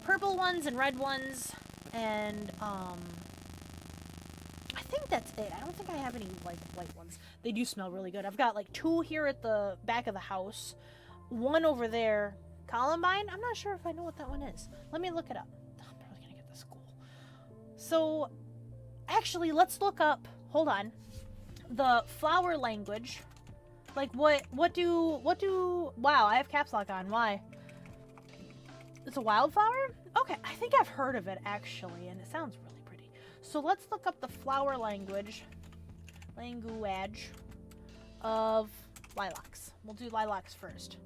purple ones and red ones, and I think that's it. I don't think I have any, like, white ones. They do smell really good. I've got, like, 2 here at the back of the house, 1 over there. Columbine? I'm not sure if I know what that one is. Let me look it up. I'm probably gonna get the school. So, actually, let's look up, hold on, the flower language. Like, what do, wow, I have caps lock on, why? It's a wildflower? Okay, I think I've heard of it actually, and it sounds really pretty. So let's look up the flower language of lilacs. We'll do lilacs first.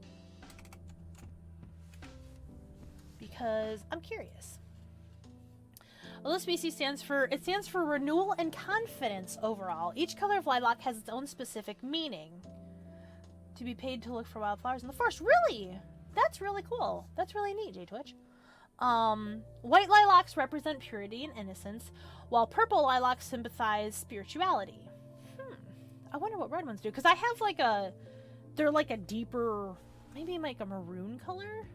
Because I'm curious. Well, this species stands for renewal and confidence overall. Each color of lilac has its own specific meaning. To be paid to look for wildflowers in the forest. Really? That's really cool. That's really neat, J-Twitch. White lilacs represent purity and innocence, while purple lilacs symbolize spirituality. I wonder what red ones do, because I have like they're like a deeper, maybe like a maroon color.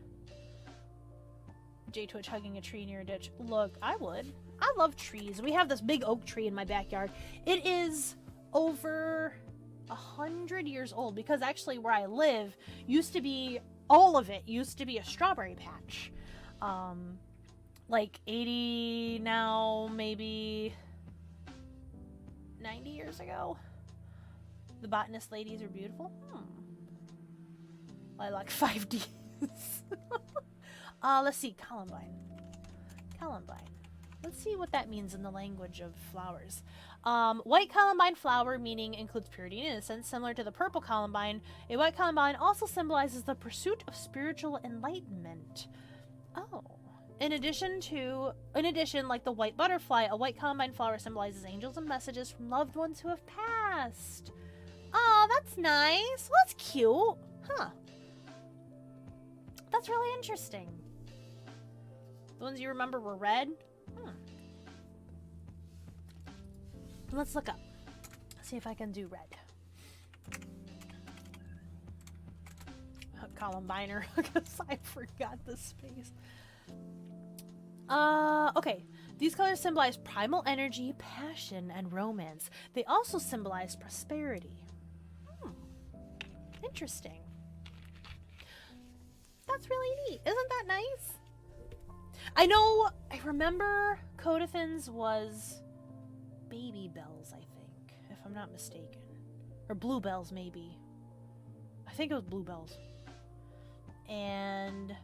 J-Twitch hugging a tree near a ditch. Look, I would. I love trees. We have this big oak tree in my backyard. It is over 100 years old, because actually where I live used to be, all of it used to be a strawberry patch. Like 80 now, maybe 90 years ago. The botanist ladies are beautiful. Lilac 5Ds. Let's see, Columbine. Let's see what that means in the language of flowers. White columbine flower meaning includes purity and innocence, similar to the purple columbine. A white columbine also symbolizes the pursuit of spiritual enlightenment. Oh. In addition, like the white butterfly, a white columbine flower symbolizes angels and messages from loved ones who have passed. Oh, that's nice. Well, that's cute. Huh. That's really interesting. The ones you remember were red? Let's look up. See if I can do red. Columbiner, because I forgot the space. Okay. These colors symbolize primal energy, passion, and romance. They also symbolize prosperity. Interesting. That's really neat. Isn't that nice? I remember Codothin's was baby bells, I think, if I'm not mistaken. Or bluebells, maybe. I think it was bluebells. And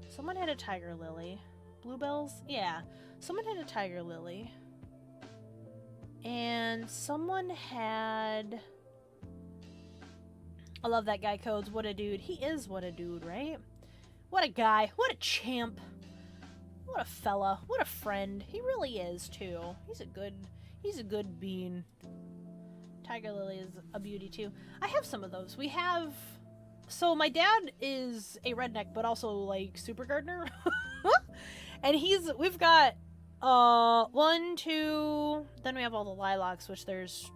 someone had a tiger lily. Bluebells? Yeah. Someone had a tiger lily. And someone had... I love that guy, Codes. What a dude. He is what a dude, right? What a guy. What a champ. What a fella. What a friend. He really is, too. He's a good bean. Tiger lily is a beauty, too. I have some of those. We have... So, my dad is a redneck, but also, like, super gardener. And we've got, 1, 2... Then we have all the lilacs, which there's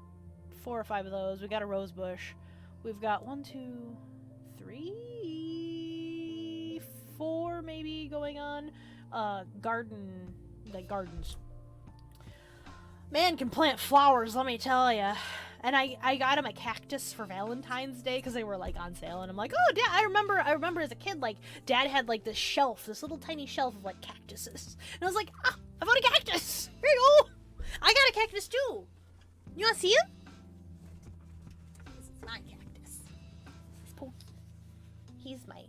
4 or 5 of those. We got a rose bush. We've got 1, 2, 3, 4 maybe going on. Gardens. Man can plant flowers, let me tell ya. And I got him a cactus for Valentine's Day because they were like on sale, and I'm like, oh, Dad, I remember as a kid, like, Dad had like this little tiny shelf of like cactuses, and I was like, ah, I found a cactus. Here you go. I got a cactus too. You wanna see him? This is my cactus. This is Pokey. He's my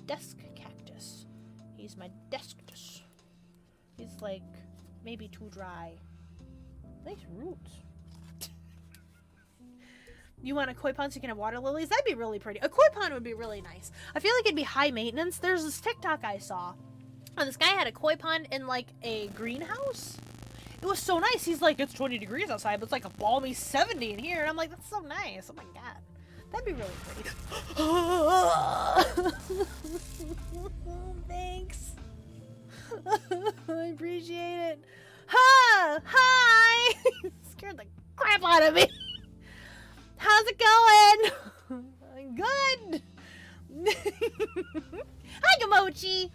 desk cactus. He's my desktus. He's like maybe too dry. Nice roots. You want a koi pond so you can have water lilies? That'd be really pretty. A koi pond would be really nice. I feel like it'd be high maintenance. There's this TikTok I saw. And this guy had a koi pond in like a greenhouse. It was so nice. He's like, it's 20 degrees outside, but it's like a balmy 70 in here. And I'm like, that's so nice. Oh my god. That'd be really pretty. Thanks. I appreciate it. Hi! Scared the crap out of me. How's it going? Good. Hi, Gamochi.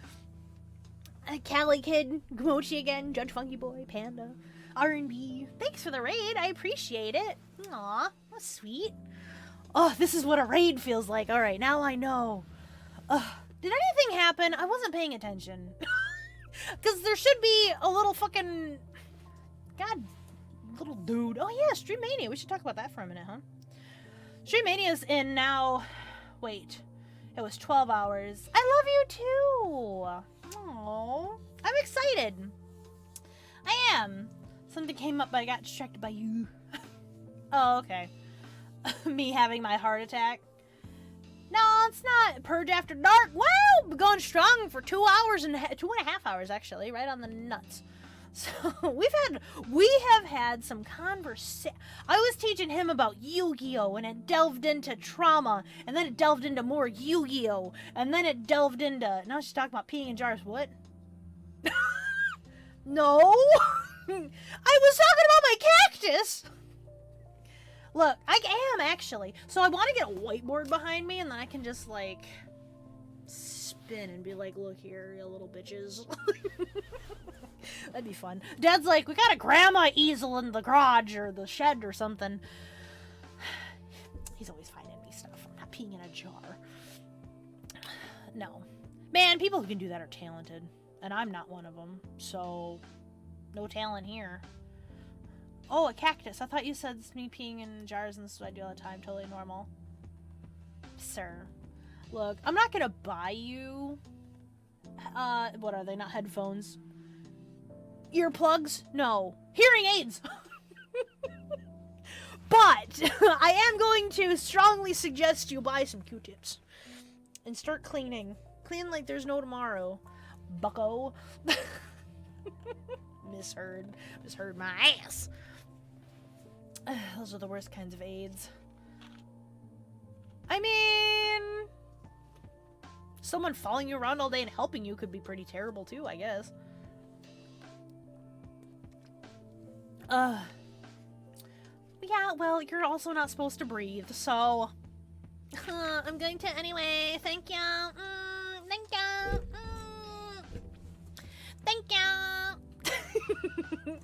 Cali Kid, Gamochi again, Judge Funky Boy, Panda, R&B. Thanks for the raid. I appreciate it. Aw, that's sweet. Oh, this is what a raid feels like. All right, now I know. Did anything happen? I wasn't paying attention. Because there should be a little fucking... God, little dude. Oh yeah, Stream Mania. We should talk about that for a minute, huh? Stream Mania's in now... Wait. It was 12 hours. I love you too. Aww. I'm excited. I am. Something came up, but I got distracted by you. Oh, okay. Me having my heart attack. No, it's not. Purge After Dark. Wow, we're going strong for 2 hours and 2.5 hours, actually, right on the nuts. So we have had some conversation. I was teaching him about Yu-Gi-Oh, and it delved into trauma, and then it delved into more Yu-Gi-Oh, and then it delved into. Now she's talking about peeing in jars. What? No, I was talking about my cactus. Look, I am actually. So I want to get a whiteboard behind me, and then I can just like spin and be like, "Look here, you little bitches." That'd be fun. Dad's like, "We got a grandma easel in the garage or the shed or something." He's always finding me stuff. I'm not peeing in a jar. No. Man, people who can do that are talented. And I'm not one of them. So, no talent here. Oh, a cactus. I thought you said it's me peeing in jars and this is what I do all the time. Totally normal. Sir. Look, I'm not gonna buy you... what are they? Not headphones. Earplugs? No. Hearing aids! But, I am going to strongly suggest you buy some Q-tips. And start cleaning. Clean like there's no tomorrow. Bucko. Misheard. Misheard my ass. Those are the worst kinds of aids. I mean... someone following you around all day and helping you could be pretty terrible too, I guess. Yeah, well, you're also not supposed to breathe, so... I'm going to anyway. Thank you. Thank you. Thank you.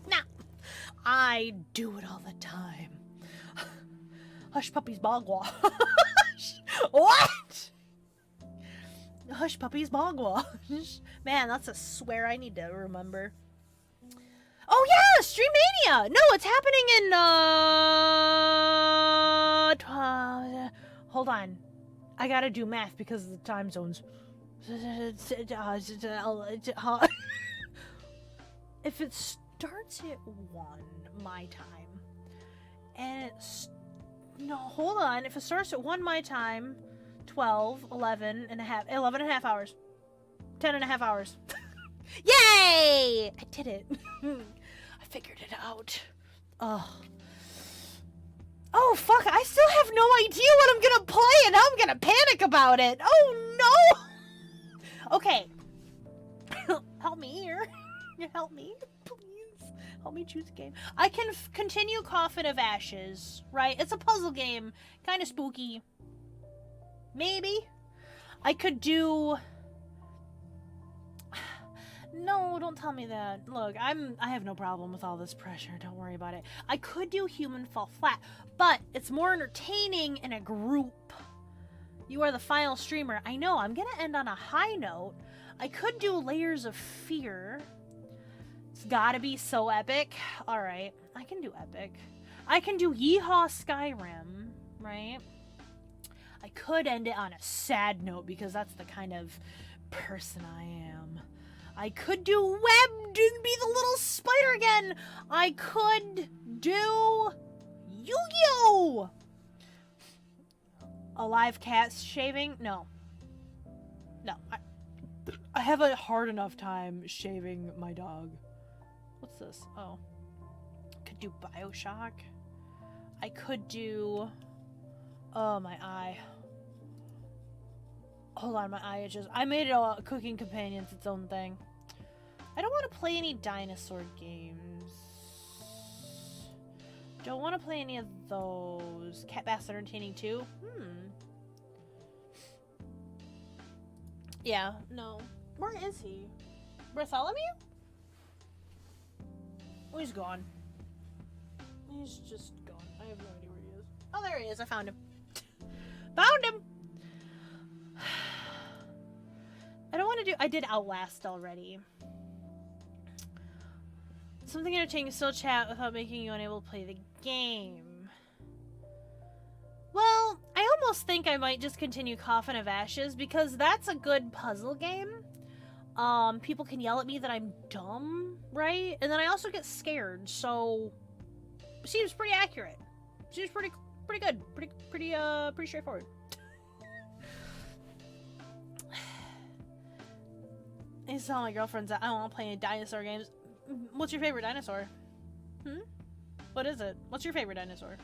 Nah. I do it all the time. Hush Puppies Bogwash. What? Hush Puppies Bogwash. Man, that's a swear I need to remember. Oh yeah, Streammania! No, it's happening in hold on. I gotta do math because of the time zones. If it starts at 1 my time, and it's... no, hold on. If it starts at 1 my time, 12, 11 and a half hours. 10 and a half hours. Yay! I did it. I figured it out. Oh, fuck. I still have no idea what I'm gonna play, and now I'm gonna panic about it. Oh, no! Okay. Help me here. Help me, please. Help me choose a game. I can continue Coffin of Ashes, right? It's a puzzle game. Kind of spooky. Maybe. I could do... No, don't tell me that. Look, I have no problem with all this pressure. Don't worry about it. I could do Human Fall Flat, but it's more entertaining in a group. You are the final streamer. I know, I'm gonna end on a high note. I could do Layers of Fear. It's gotta be so epic. Alright, I can do epic. I can do Yeehaw Skyrim, right? I could end it on a sad note because that's the kind of person I am. I could do Webbed and be the little spider again. I could do Yu-Gi-Oh! A live cat shaving? No. No. I have a hard enough time shaving my dog. What's this? Oh. Could do Bioshock. I could do... Oh, my eye. Hold on, my eye itches. I made it a Cooking Companions its own thing. I don't want to play any dinosaur games. Don't want to play any of those. Cat Bass Entertaining too? Yeah, no. Where is he? Bartholomew? Oh, he's gone. He's just gone. I have no idea where he is. Oh, there he is. I found him. Found him! I don't want to do... I did Outlast already. Something entertaining is still chat without making you unable to play the game. Well, I almost think I might just continue Coffin of Ashes because that's a good puzzle game. People can yell at me that I'm dumb, right? And then I also get scared, so seems pretty accurate. Seems pretty good. Pretty straightforward. I used to tell my girlfriends that I don't want to play any dinosaur games. What's your favorite dinosaur? What is it? What's your favorite dinosaur?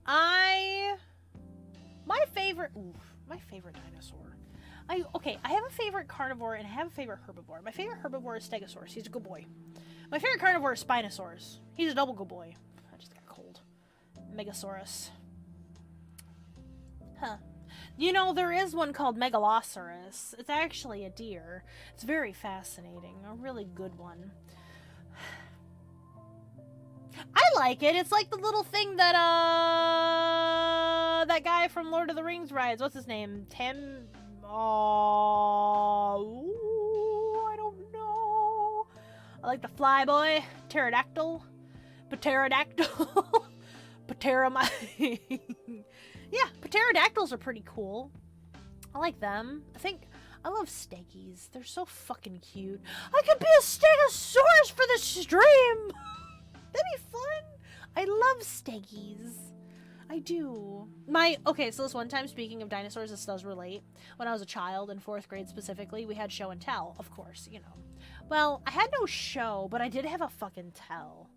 My favorite dinosaur. I have a favorite carnivore and I have a favorite herbivore. My favorite herbivore is Stegosaurus. He's a good boy. My favorite carnivore is Spinosaurus. He's a double good boy. I just got cold. Megasaurus. Huh. You know, there is one called Megalosaurus. It's actually a deer. It's very fascinating. A really good one. I like it. It's like the little thing that, that guy from Lord of the Rings rides. What's his name? I don't know. I like the flyboy. Pterodactyl. Pterodactyl. Yeah, pterodactyls are pretty cool. I like them. I love stegies. They're so fucking cute. I could be a stegosaurus for the stream! That'd be fun! I love stegies. I do. Okay, so this one time, speaking of dinosaurs, this does relate. When I was a child, in 4th grade specifically, we had show and tell, of course, you know. Well, I had no show, but I did have a fucking tell.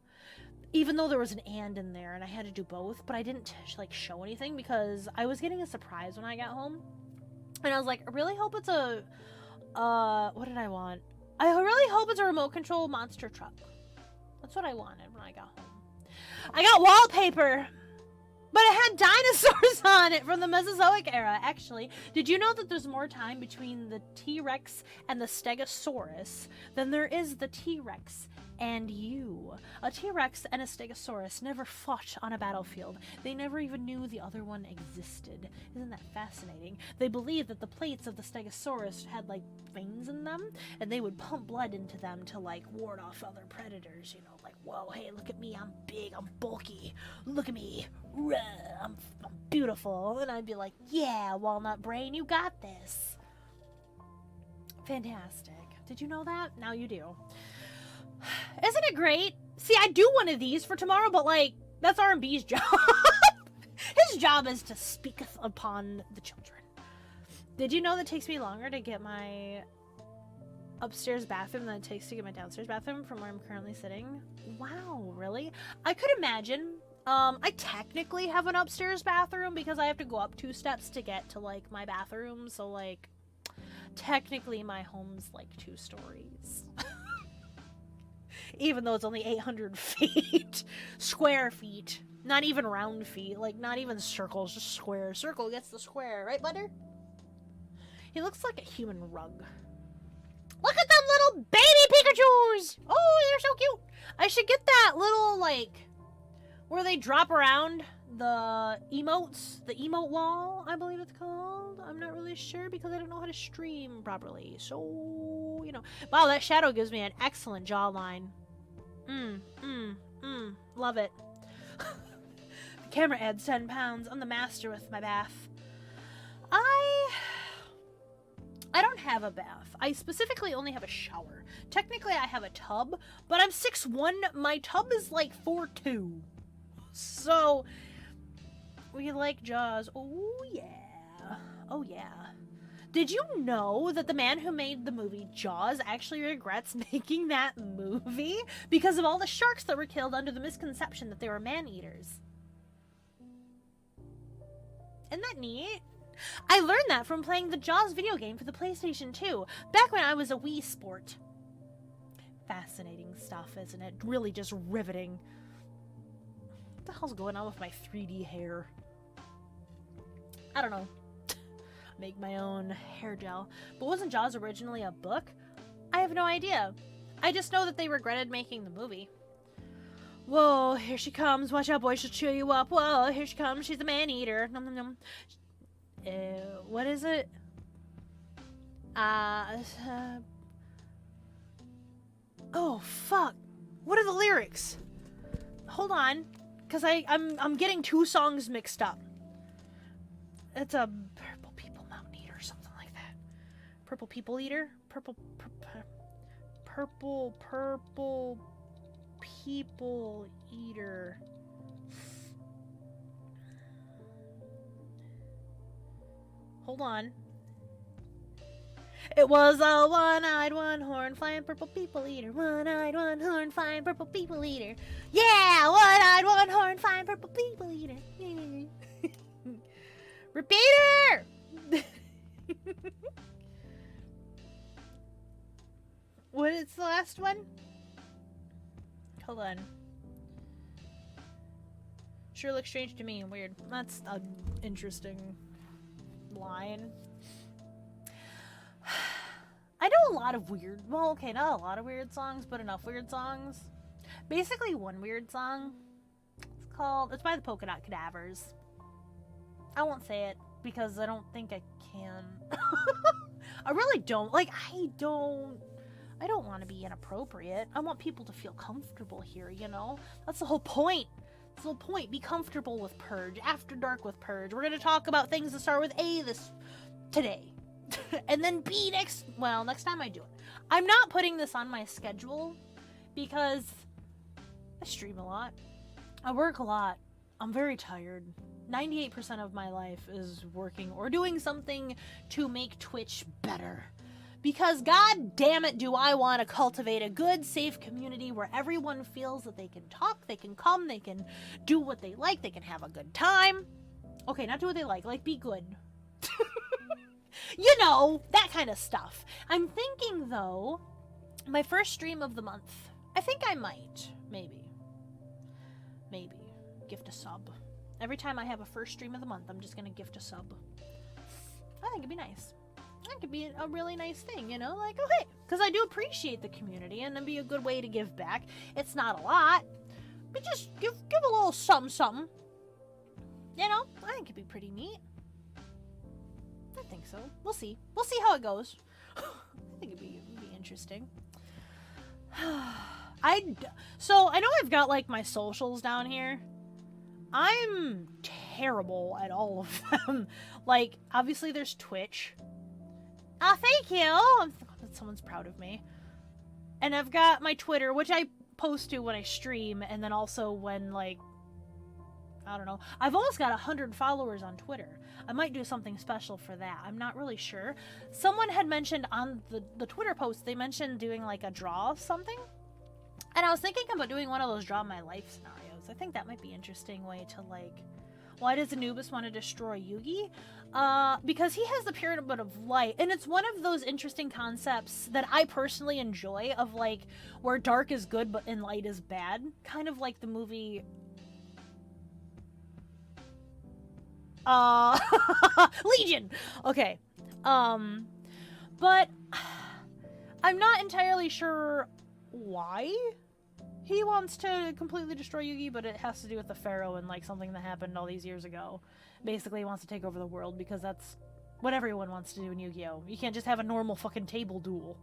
Even though there was an and in there, and I had to do both, but I didn't, like, show anything because I was getting a surprise when I got home. And I was like, I really hope it's a, what did I want? I really hope it's a remote control monster truck. That's what I wanted when I got home. I got wallpaper! But it had dinosaurs on it from the Mesozoic era, actually. Did you know that there's more time between the T-Rex and the Stegosaurus than there is the T-Rex and you? A T-Rex and a Stegosaurus never fought on a battlefield. They never even knew the other one existed. Isn't that fascinating? They believed that the plates of the Stegosaurus had, like, veins in them, and they would pump blood into them to, like, ward off other predators, you know, like, whoa, hey, look at me, I'm big, I'm bulky, look at me, I'm beautiful. And I'd be like, yeah, walnut brain, you got this. Fantastic. Did you know that? Now you do. Isn't it great? See, I do one of these for tomorrow, but, like, that's R&B's job. His job is to speak upon the children. Did you know that it takes me longer to get my upstairs bathroom than it takes to get my downstairs bathroom from where I'm currently sitting? Wow, really? I could imagine. I technically have an upstairs bathroom because I have to go up 2 steps to get to, like, my bathroom. So, like, technically my home's, like, 2 stories. Even though it's only 800 feet. Square feet. Not even round feet. Like, not even circles, just square. Circle gets the square. Right, Butter? He looks like a human rug. Look at them little baby Pikachus! Oh, they're so cute! I should get that little, like, where they drop around the emotes. The emote wall, I believe it's called. I'm not really sure because I don't know how to stream properly. So, you know. Wow, that shadow gives me an excellent jawline. Love it. The camera adds 10 pounds. I'm the master with my bath. I don't have a bath. I specifically only have a shower. Technically, I have a tub, but I'm 6'1". My tub is like 4'2". So, we like Jaws. Oh, yeah. Oh, yeah. Did you know that the man who made the movie Jaws actually regrets making that movie because of all the sharks that were killed under the misconception that they were man-eaters? Isn't that neat? I learned that from playing the Jaws video game for the PlayStation 2, back when I was a Wii sport. Fascinating stuff, isn't it? Really just riveting. What the hell's going on with my 3D hair? I don't know. Make my own hair gel. But wasn't Jaws originally a book? I have no idea. I just know that they regretted making the movie. Whoa, here she comes. Watch out, boy, she'll chew you up. Whoa, here she comes. She's a man-eater. Nom nom nom. What is it? Oh, fuck. What are the lyrics? Hold on. Because I'm getting 2 songs mixed up. It's a purple people mountain eater or something like that. Purple people eater? Purple people eater. Hold on. It was a one-eyed, one-horned, flying purple people eater. One-eyed, one-horned, flying purple people eater. Yeah! One-eyed, one-horned, flying purple people eater. Repeater! What is the last one? Hold on. Sure looks strange to me and weird. That's an interesting line. I know a lot of weird, well, okay, not a lot of weird songs, but enough weird songs. Basically, one weird song. It's by the Polka Dot Cadavers. I won't say it because I don't think I can. I really don't. Like, I don't want to be inappropriate. I want people to feel comfortable here, you know? That's the whole point. That's the whole point. Be comfortable with Purge. After Dark with Purge. We're going to talk about things that start with A today. And then B next time I do it. I'm not putting this on my schedule because I stream a lot. I work a lot. I'm very tired. 98% of my life is working or doing something to make Twitch better. Because god damn it, do I want to cultivate a good, safe community where everyone feels that they can talk, they can come, they can do what they like, they can have a good time. Okay, not do what they like be good. You know, that kind of stuff. I'm thinking, though, my first stream of the month, I think I might, maybe, gift a sub. Every time I have a first stream of the month, I'm just going to gift a sub. I think it'd be nice. That could be a really nice thing, you know? Like, okay, because I do appreciate the community, and it'd be a good way to give back. It's not a lot, but just give a little something. You know, I think it'd be pretty neat. I think so. We'll see. We'll see how it goes. I think it'd be interesting. So, I know I've got, like, my socials down here. I'm terrible at all of them. Like, obviously there's Twitch. Oh, thank you! I'm glad someone's proud of me. And I've got my Twitter, which I post to when I stream, and then also when, like, I don't know. I've almost got 100 followers on Twitter. I might do something special for that. I'm not really sure. Someone had mentioned on the Twitter post, they mentioned doing like a draw of something. And I was thinking about doing one of those draw my life scenarios. I think that might be an interesting way to like, why does Anubis want to destroy Yugi? Because he has the Pyramid of Light, and it's one of those interesting concepts that I personally enjoy of like, where dark is good but and light is bad. Kind of like the movie... Legion! Okay. But I'm not entirely sure why he wants to completely destroy Yugi, but it has to do with the Pharaoh and like something that happened all these years ago. Basically, he wants to take over the world because that's what everyone wants to do in Yu-Gi-Oh! You can't just have a normal fucking table duel.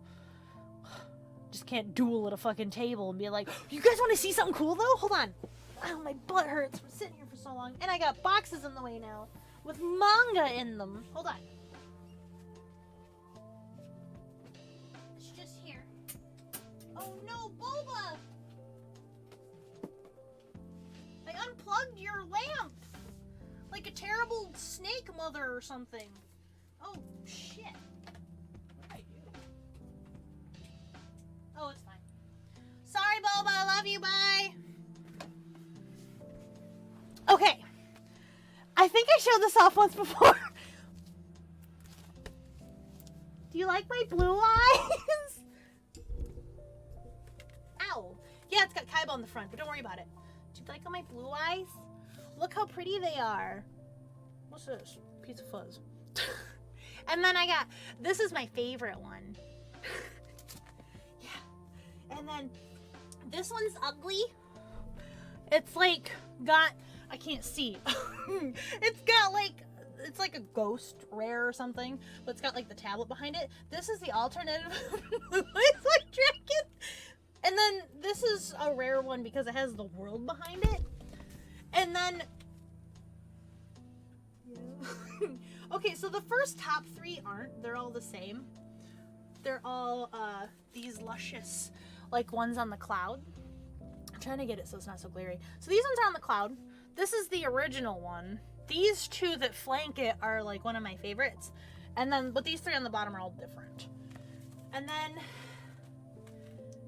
Just can't duel at a fucking table and be like, you guys want to see something cool though? Hold on. Ow, my butt hurts from sitting here for so long. And I got boxes in the way now with manga in them. Hold on. It's just here. Oh no, Boba! I unplugged your lamp! Like a terrible snake mother or something. Oh, shit. What did I do? Oh, it's fine. Sorry, Boba. I love you. Bye. Okay. I think I showed this off once before. Do you like my blue eyes? Ow. Yeah, it's got Kaiba on the front, but don't worry about it. Do you like all my blue eyes? Look how pretty they are. What's this? Piece of fuzz. And then I got, this is my favorite one. Yeah. And then this one's ugly. It's like got, I can't see. It's got like, it's like a ghost rare or something, but it's got like the tablet behind it. This is the alternative. It's like dragon. And then this is a rare one because it has the world behind it. And then, yeah, Okay, so the first top 3 aren't. They're all the same. They're all these luscious, like, ones on the cloud. I'm trying to get it so it's not so glary. So these ones are on the cloud. This is the original one. These 2 that flank it are, like, one of my favorites. And then, but these 3 on the bottom are all different. And then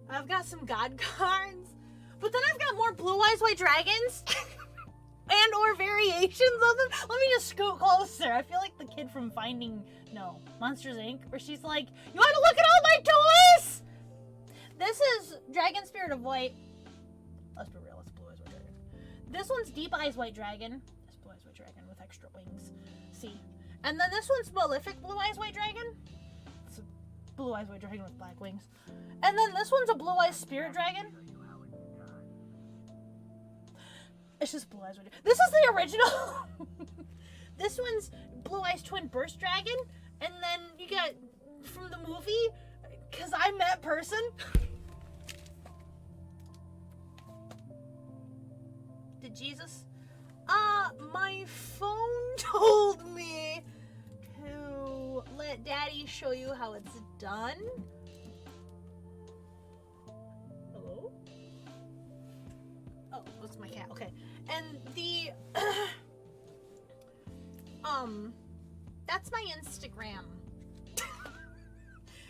I've got some God cards. But then I've got more Blue Eyes White Dragons. And or variations of them. Let me just scoot closer. I feel like the kid from Monsters Inc. Where she's like, you want to look at all my toys? This is Dragon Spirit of White. Let's be real, it's Blue Eyes White Dragon. This one's Deep Eyes White Dragon. It's Blue Eyes White Dragon with extra wings. See? And then this one's Malefic Blue Eyes White Dragon. It's a Blue Eyes White Dragon with black wings. And then this one's a Blue Eyes Spirit Dragon. It's just Blue Eyes White Dragon. This is the original. This one's Blue Eyes Twin Burst Dragon. And then you got, from the movie, because I'm that person. Did Jesus? My phone told me to let Daddy show you how it's done. Hello? Oh, that's my cat. Okay. And the that's my Instagram.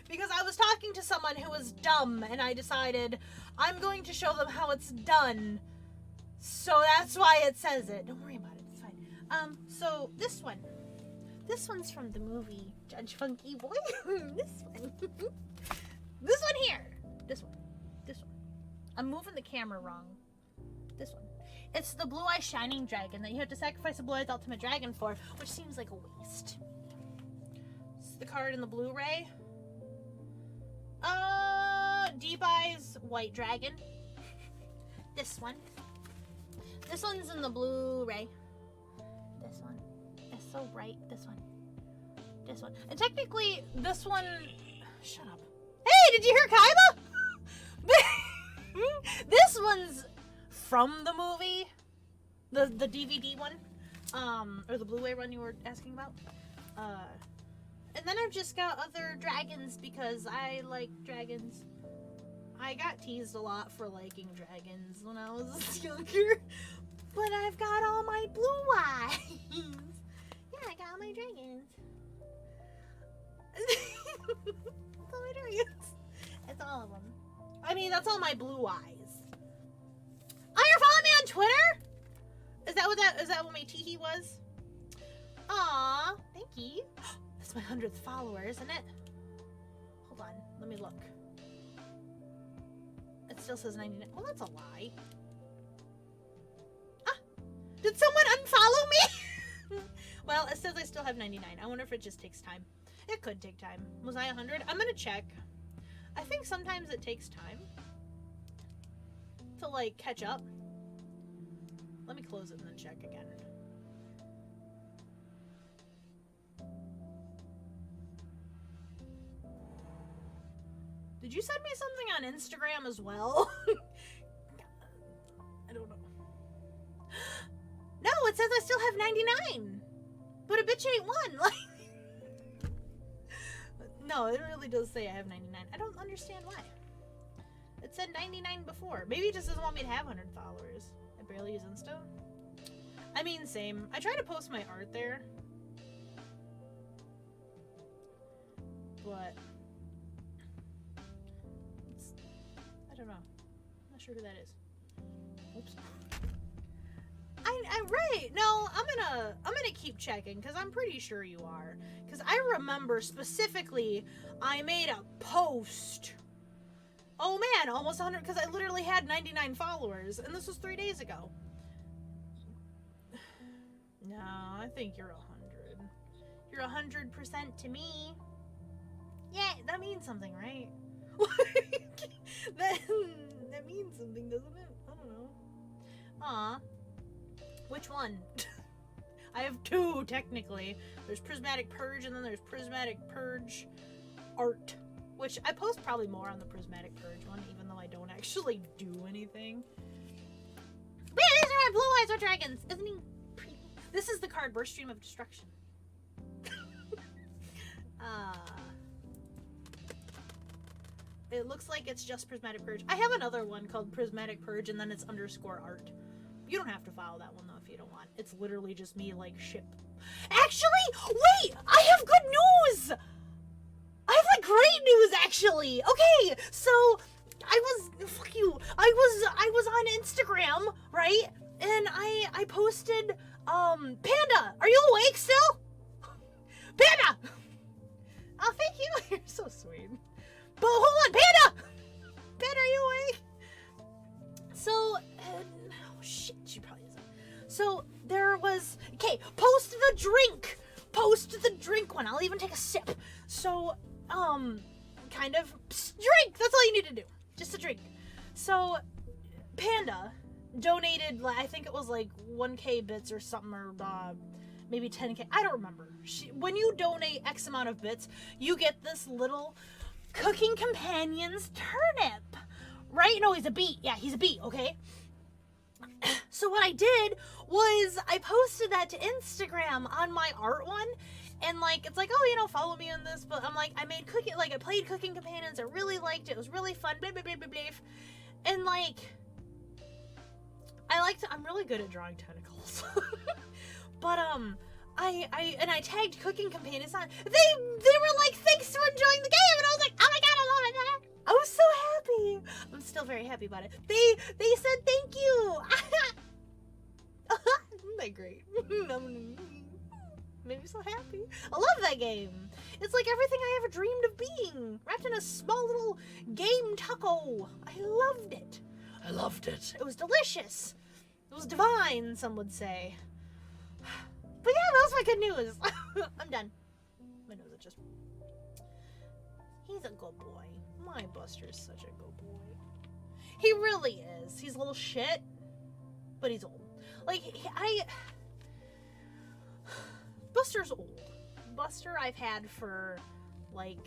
Because I was talking to someone who was dumb and I decided I'm going to show them how it's done. So that's why it says it. Don't worry about it. It's fine. So this one. This one's from the movie Judge Funky Boy. This one. This one here. This one. This one. I'm moving the camera wrong. This one. It's the Blue Eye Shining Dragon that you have to sacrifice a Blue Eyes Ultimate Dragon for, which seems like a waste. It's the card in the Blu-ray. Deep Eyes White Dragon. This one. This one's in the Blu-ray. This one. It's so bright. This one. This one. And technically, this one... Shut up. Hey, did you hear Kaiba? This one's from the movie. The DVD one. Or the Blu-ray one you were asking about. And then I've just got other dragons because I like dragons. I got teased a lot for liking dragons when I was younger. But I've got all my blue eyes. Yeah, I got all my dragons. That's all my dragons. That's all of them. I mean, that's all my blue eyes. Oh, you're following me on Twitter? Is that what my teehee was? Aw, thank you. That's my 100th follower, isn't it? Hold on, let me look. It still says 99. Well, that's a lie. Ah! Did someone unfollow me? Well, it says I still have 99. I wonder if it just takes time. It could take time. Was I 100? I'm gonna check. I think sometimes it takes time to, like, catch up. Let me close it and then check again. Did you send me something on Instagram as well? I don't know. No, it says I still have 99. But a bitch ain't one. Like, no, it really does say I have 99. I don't understand why. It said 99 before. Maybe it just doesn't want me to have 100 followers. I barely use Insta. I mean, same. I try to post my art there. But I don't know. I'm not sure who that is. Oops. Right. No, I'm gonna keep checking because I'm pretty sure you are. Because I remember specifically I made a post. Oh man, almost 100 because I literally had 99 followers and this was 3 days ago. No, I think you're 100. You're 100% to me. Yeah, that means something, right? that means something, doesn't it? I don't know. Aw. Which one? I have two, technically. There's Prismatic Purge, and then there's Prismatic Purge Art. Which, I post probably more on the Prismatic Purge one, even though I don't actually do anything. But yeah, these are my blue eyes or dragons. Isn't he pretty? This is the card Burst Stream of Destruction. It looks like it's just Prismatic Purge. I have another one called Prismatic Purge, and then it's _art. You don't have to follow that one, though, if you don't want. It's literally just me, like, ship. Actually, wait! I have good news! I have, like, great news, actually! Okay, so, fuck you. I was on Instagram, right? And I posted, Panda, are you awake still? Panda! Oh, thank you. You're so sweet. But hold on, Panda! Panda, are you awake? So, oh shit, she probably isn't. So, there was, okay, post the drink! Post the drink one. I'll even take a sip. So, kind of, drink! That's all you need to do. Just a drink. So, Panda donated, I think it was like 1K bits or something, or maybe 10K. I don't remember. When you donate X amount of bits, you get this little Cooking Companions turnip. Right? No, he's a beet. Yeah, he's a beet, okay? So what I did was I posted that to Instagram on my art one. And, like, it's like, oh, you know, follow me on this. But I'm like, I played Cooking Companions. I really liked it. It was really fun. Blah, blah, blah, blah, blah. And, like, I'm really good at drawing tentacles. But, I tagged Cooking Companions on. They were like, thanks for enjoying the game. And I was like, oh my god, I love it. I was so happy. I'm still very happy about it. They said thank you. Isn't that great? Made me so happy. I love that game. It's like everything I ever dreamed of being, wrapped in a small little game taco. I loved it. I loved it. It was delicious. It was divine, some would say. But yeah, that was my good news. I'm done. My nose is just... He's a good boy. My Buster's such a good boy. He really is. He's a little shit, but he's old. Like, Buster's old. Buster I've had for, like,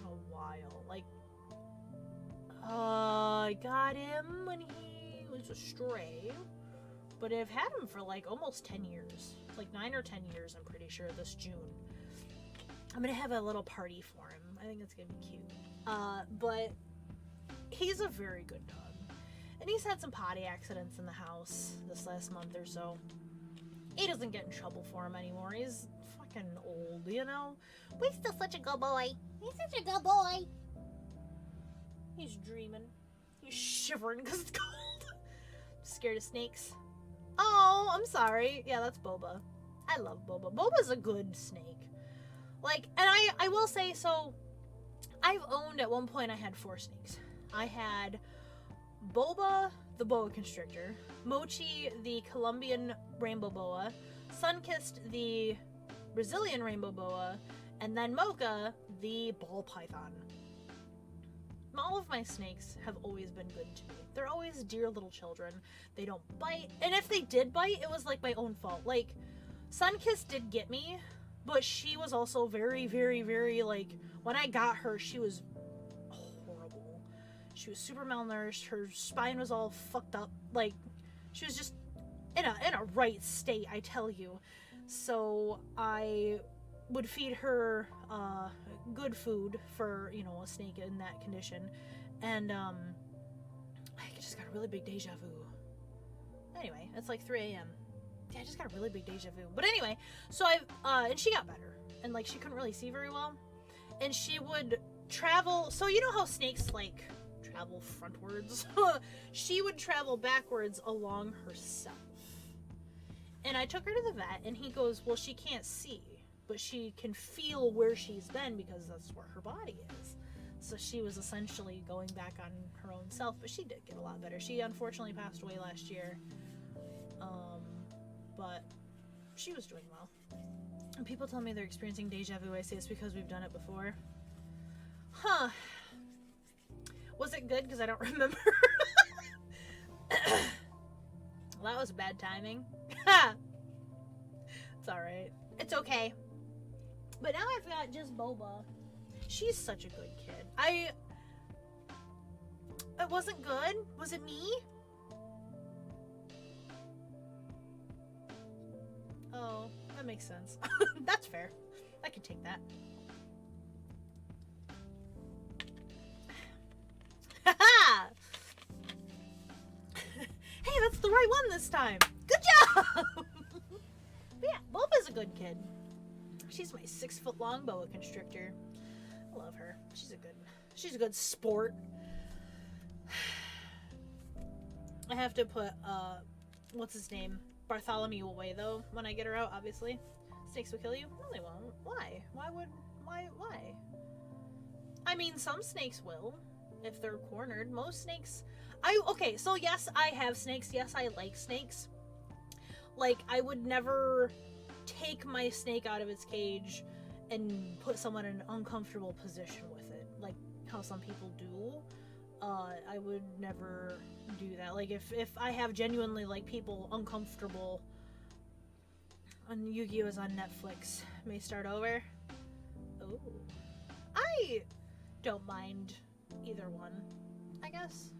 a while. Like, I got him when he was a stray. But I've had him for, like, almost 10 years. Like, 9 or 10 years, I'm pretty sure, this June. I'm gonna have a little party for him. I think it's gonna be cute. But he's a very good dog. And he's had some potty accidents in the house this last month or so. He doesn't get in trouble for him anymore. He's fucking old, you know? But he's still such a good boy. He's such a good boy. He's dreaming. He's shivering because it's cold. Scared of snakes. Oh, I'm sorry. Yeah, that's Boba. I love Boba. Boba's a good snake. Like, and I will say, so, I've owned, at one point, I had 4 snakes. I had Boba, the boa constrictor, Mochi, the Colombian rainbow boa, Sunkissed, the Brazilian rainbow boa, and then Mocha, the ball python. All of my snakes have always been good to me. They're always dear little children. They don't bite. And if they did bite, it was like my own fault. Like, Sunkissed did get me, but she was also very, very, very, like, when I got her, she was horrible. She was super malnourished. Her spine was all fucked up. Like, she was just in a right state, I tell you. So I would feed her good food for, you know, a snake in that condition. And I just got a really big deja vu. Anyway, it's like 3 a.m. Yeah, I just got a really big deja vu. But anyway, so and she got better. And, like, she couldn't really see very well. And she would travel, so you know how snakes, like, travel frontwards? She would travel backwards along herself. And I took her to the vet, and he goes, well, she can't see, but she can feel where she's been because that's where her body is. So she was essentially going back on her own self, but she did get a lot better. She unfortunately passed away last year. But she was doing well. And people tell me they're experiencing deja vu. I say it's because we've done it before. Huh. Was it good? Because I don't remember. Well, that was bad timing. It's alright. It's okay. But now I've got just Boba. She's such a good kid. It wasn't good? Was it me? That makes sense. That's fair. I can take that. Haha! Hey, that's the right one this time. Good job! But yeah, Boba's a good kid. She's my 6-foot long boa constrictor. I love her. She's a good sport. I have to put, what's his name? Bartholomew away, though, when I get her out, obviously. Snakes will kill you? No, they won't. Why? Why? I mean, some snakes will, if they're cornered. Most snakes... Okay, so yes, I have snakes. Yes, I like snakes. Like, I would never take my snake out of its cage and put someone in an uncomfortable position with it, like how some people do. I would never do that. Like, if I have genuinely, like, people uncomfortable, and Yu-Gi-Oh! Is on Netflix, may start over. Oh. I don't mind either one, I guess.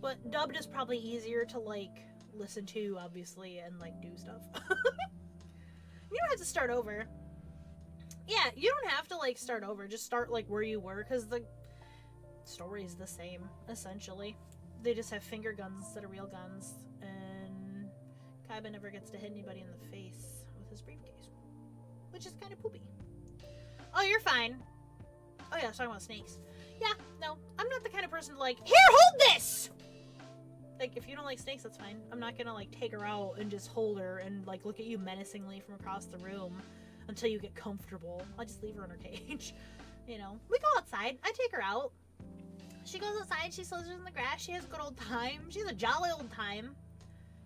But dubbed is probably easier to, like, listen to, obviously, and, like, do stuff. You don't have to start over. Yeah, you don't have to, like, start over. Just start, like, where you were, because the story's the same, essentially. They just have finger guns instead of real guns, and Kaiba never gets to hit anybody in the face with his briefcase, which is kind of poopy. Oh, you're fine. Oh yeah, I was talking about snakes. Yeah, no, I'm not the kind of person to, like, here, hold this! Like, if you don't like snakes, that's fine. I'm not gonna, like, take her out and just hold her and, like, look at you menacingly from across the room until you get comfortable. I'll just leave her in her cage. You know, we go outside. I take her out. She goes outside. She slithers in the grass. She has a good old time. She has a jolly old time.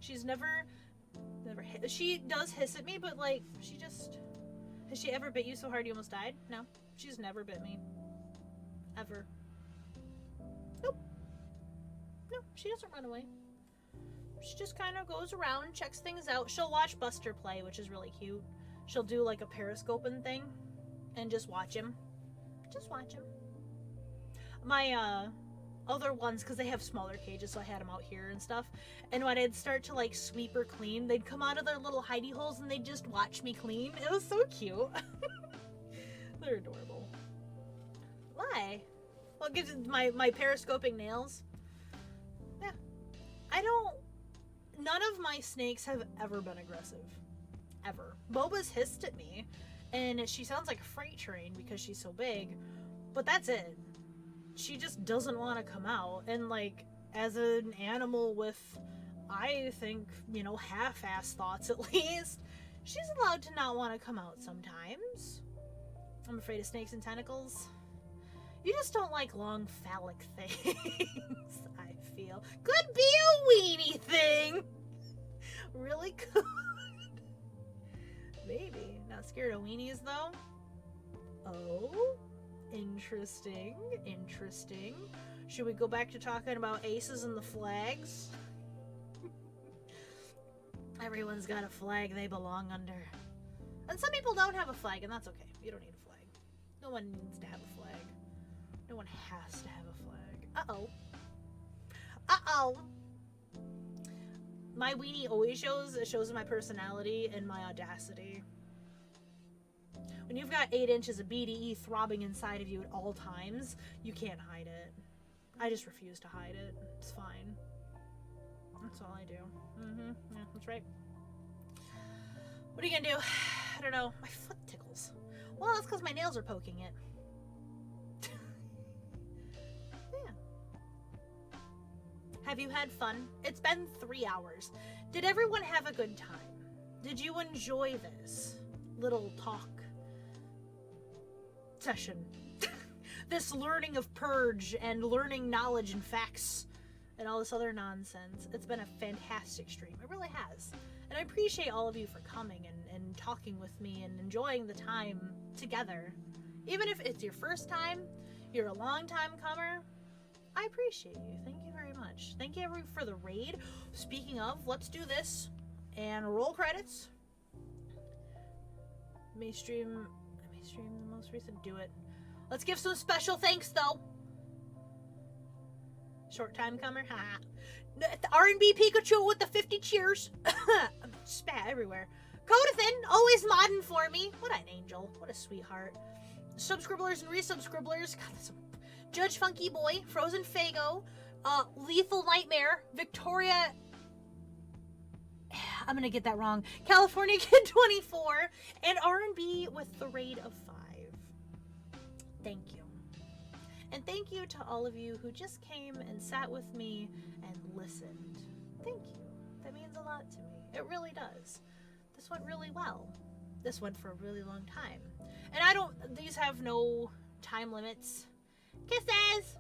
She's never hit. She does hiss at me, but, like, she just... Has she ever bit you so hard you almost died? No. She's never bit me. Ever. Nope. No, she doesn't run away. She just kind of goes around, checks things out. She'll watch Buster play, which is really cute. She'll do, like, a periscoping thing and just watch him. Just watch him. My, other ones, because they have smaller cages, so I had them out here and stuff. And when I'd start to, like, sweep or clean, they'd come out of their little hidey holes and they'd just watch me clean. It was so cute. They're adorable. Why? Well, it gives my periscoping nails. Yeah. None of my snakes have ever been aggressive. Ever. Boba's hissed at me, and she sounds like a freight train because she's so big, but that's it. She just doesn't want to come out, and, like, as an animal with, I think, you know, half-ass thoughts at least, she's allowed to not want to come out sometimes. I'm afraid of snakes and tentacles. You just don't like long phallic things, I feel. Could be a weenie thing! Really could. Maybe. Not scared of weenies, though? Oh? Interesting. Interesting. Should we go back to talking about aces and the flags? Everyone's got a flag they belong under. And some people don't have a flag, and that's okay. You don't need a flag. No one needs to have a flag. No one has to have a flag. Uh-oh. Uh-oh. My weenie always shows my personality and my audacity. When you've got 8 inches of BDE throbbing inside of you at all times, you can't hide it. I just refuse to hide it. It's fine. That's all I do. Yeah, that's right. What are you gonna do? I don't know. My foot tickles. Well, that's because my nails are poking it. Yeah. Have you had fun? It's been 3 hours. Did everyone have a good time? Did you enjoy this little talk session? This learning of Purge and learning knowledge and facts and all this other nonsense. It's been a fantastic stream. It really has. And I appreciate all of you for coming and talking with me and enjoying the time together. Even if it's your first time, you're a long time comer, I appreciate you. Thank you very much. Thank you everyone for the raid. Speaking of, let's do this. And roll credits. May stream the most recent. Do it. Let's give some special thanks, though. Short time comer. Haha. R&B Pikachu with the 50 cheers. Spat everywhere. Codathan, always always modding for me. What an angel. What a sweetheart. Subscribblers and resubscribblers. God, that's a Judge Funky Boy, Frozen Fago, Lethal Nightmare, Victoria... I'm gonna get that wrong. California Kid 24, and R&B with the raid of 5. Thank you. And thank you to all of you who just came and sat with me and listened. Thank you. That means a lot to me. It really does. This went really well. This went for a really long time. And these have no time limits. Kisses!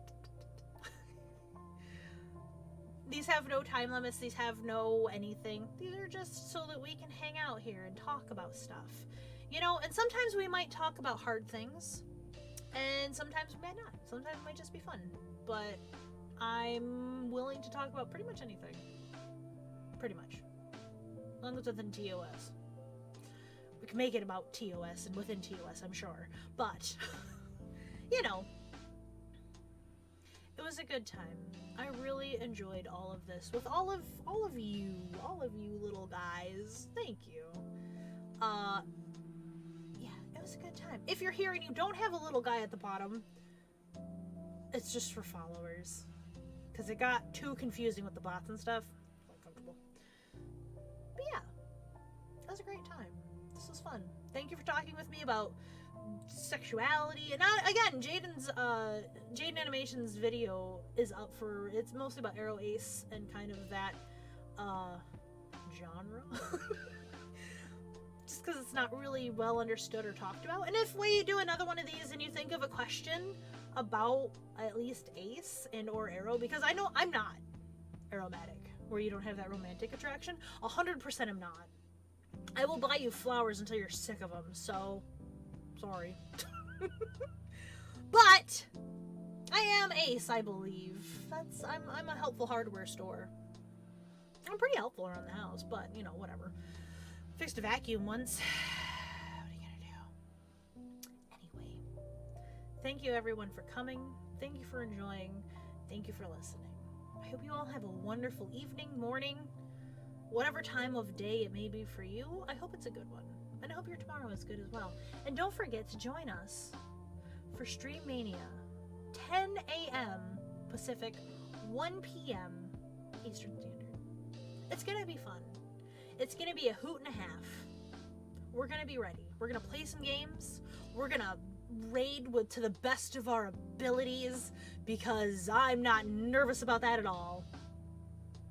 These have no time limits. These have no anything. These are just so that we can hang out here and talk about stuff. You know, and sometimes we might talk about hard things. And sometimes we might not. Sometimes it might just be fun. But I'm willing to talk about pretty much anything. Pretty much. As long as it's within TOS. We can make it about TOS and within TOS, I'm sure. But, you know. It was a good time. I really enjoyed all of this with all of you little guys. Thank you. Yeah, it was a good time. If you're here and you don't have a little guy at the bottom, it's just for followers. Because it got too confusing with the bots and stuff. Uncomfortable. But yeah, it was a great time. This was fun. Thank you for talking with me about sexuality. And again, Jaden Animation's video is up for, it's mostly about Arrow Ace and kind of that genre. Just because it's not really well understood or talked about. And if we do another one of these and you think of a question about at least Ace and or Arrow, because I know I'm not aromatic, where you don't have that romantic attraction. 100% I'm not. I will buy you flowers until you're sick of them, so sorry. But I am Ace, I believe. I'm a helpful hardware store. I'm pretty helpful around the house, but you know, whatever. Fixed a vacuum once. What are you gonna do? Anyway, thank you everyone for coming. Thank you for enjoying. Thank you for listening. I hope you all have a wonderful evening, morning, whatever time of day it may be for you. I hope it's a good one. And I hope your tomorrow is good as well. And don't forget to join us for Stream Mania, 10 a.m. Pacific, 1 p.m. Eastern Standard. It's gonna be fun. It's gonna be a hoot and a half. We're gonna be ready. We're gonna play some games. We're gonna raid to the best of our abilities, because I'm not nervous about that at all.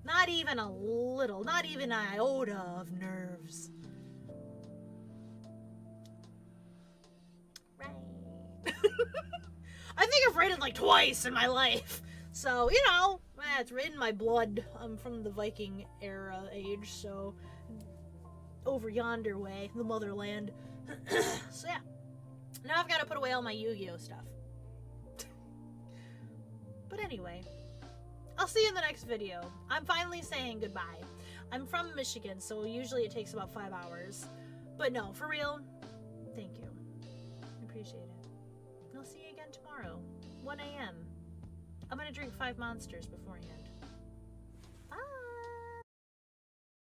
Not even a little, not even an iota of nerves. Right. I think I've raided like twice in my life. So, you know, it's in my blood. I'm from the Viking era age, so over yonder way, the motherland. So yeah. Now I've got to put away all my Yu-Gi-Oh stuff. But anyway, I'll see you in the next video. I'm finally saying goodbye. I'm from Michigan, so usually it takes about 5 hours. But no, for real, thank you. I appreciate it. And I'll see you again tomorrow, 1 a.m. I'm gonna drink 5 monsters beforehand.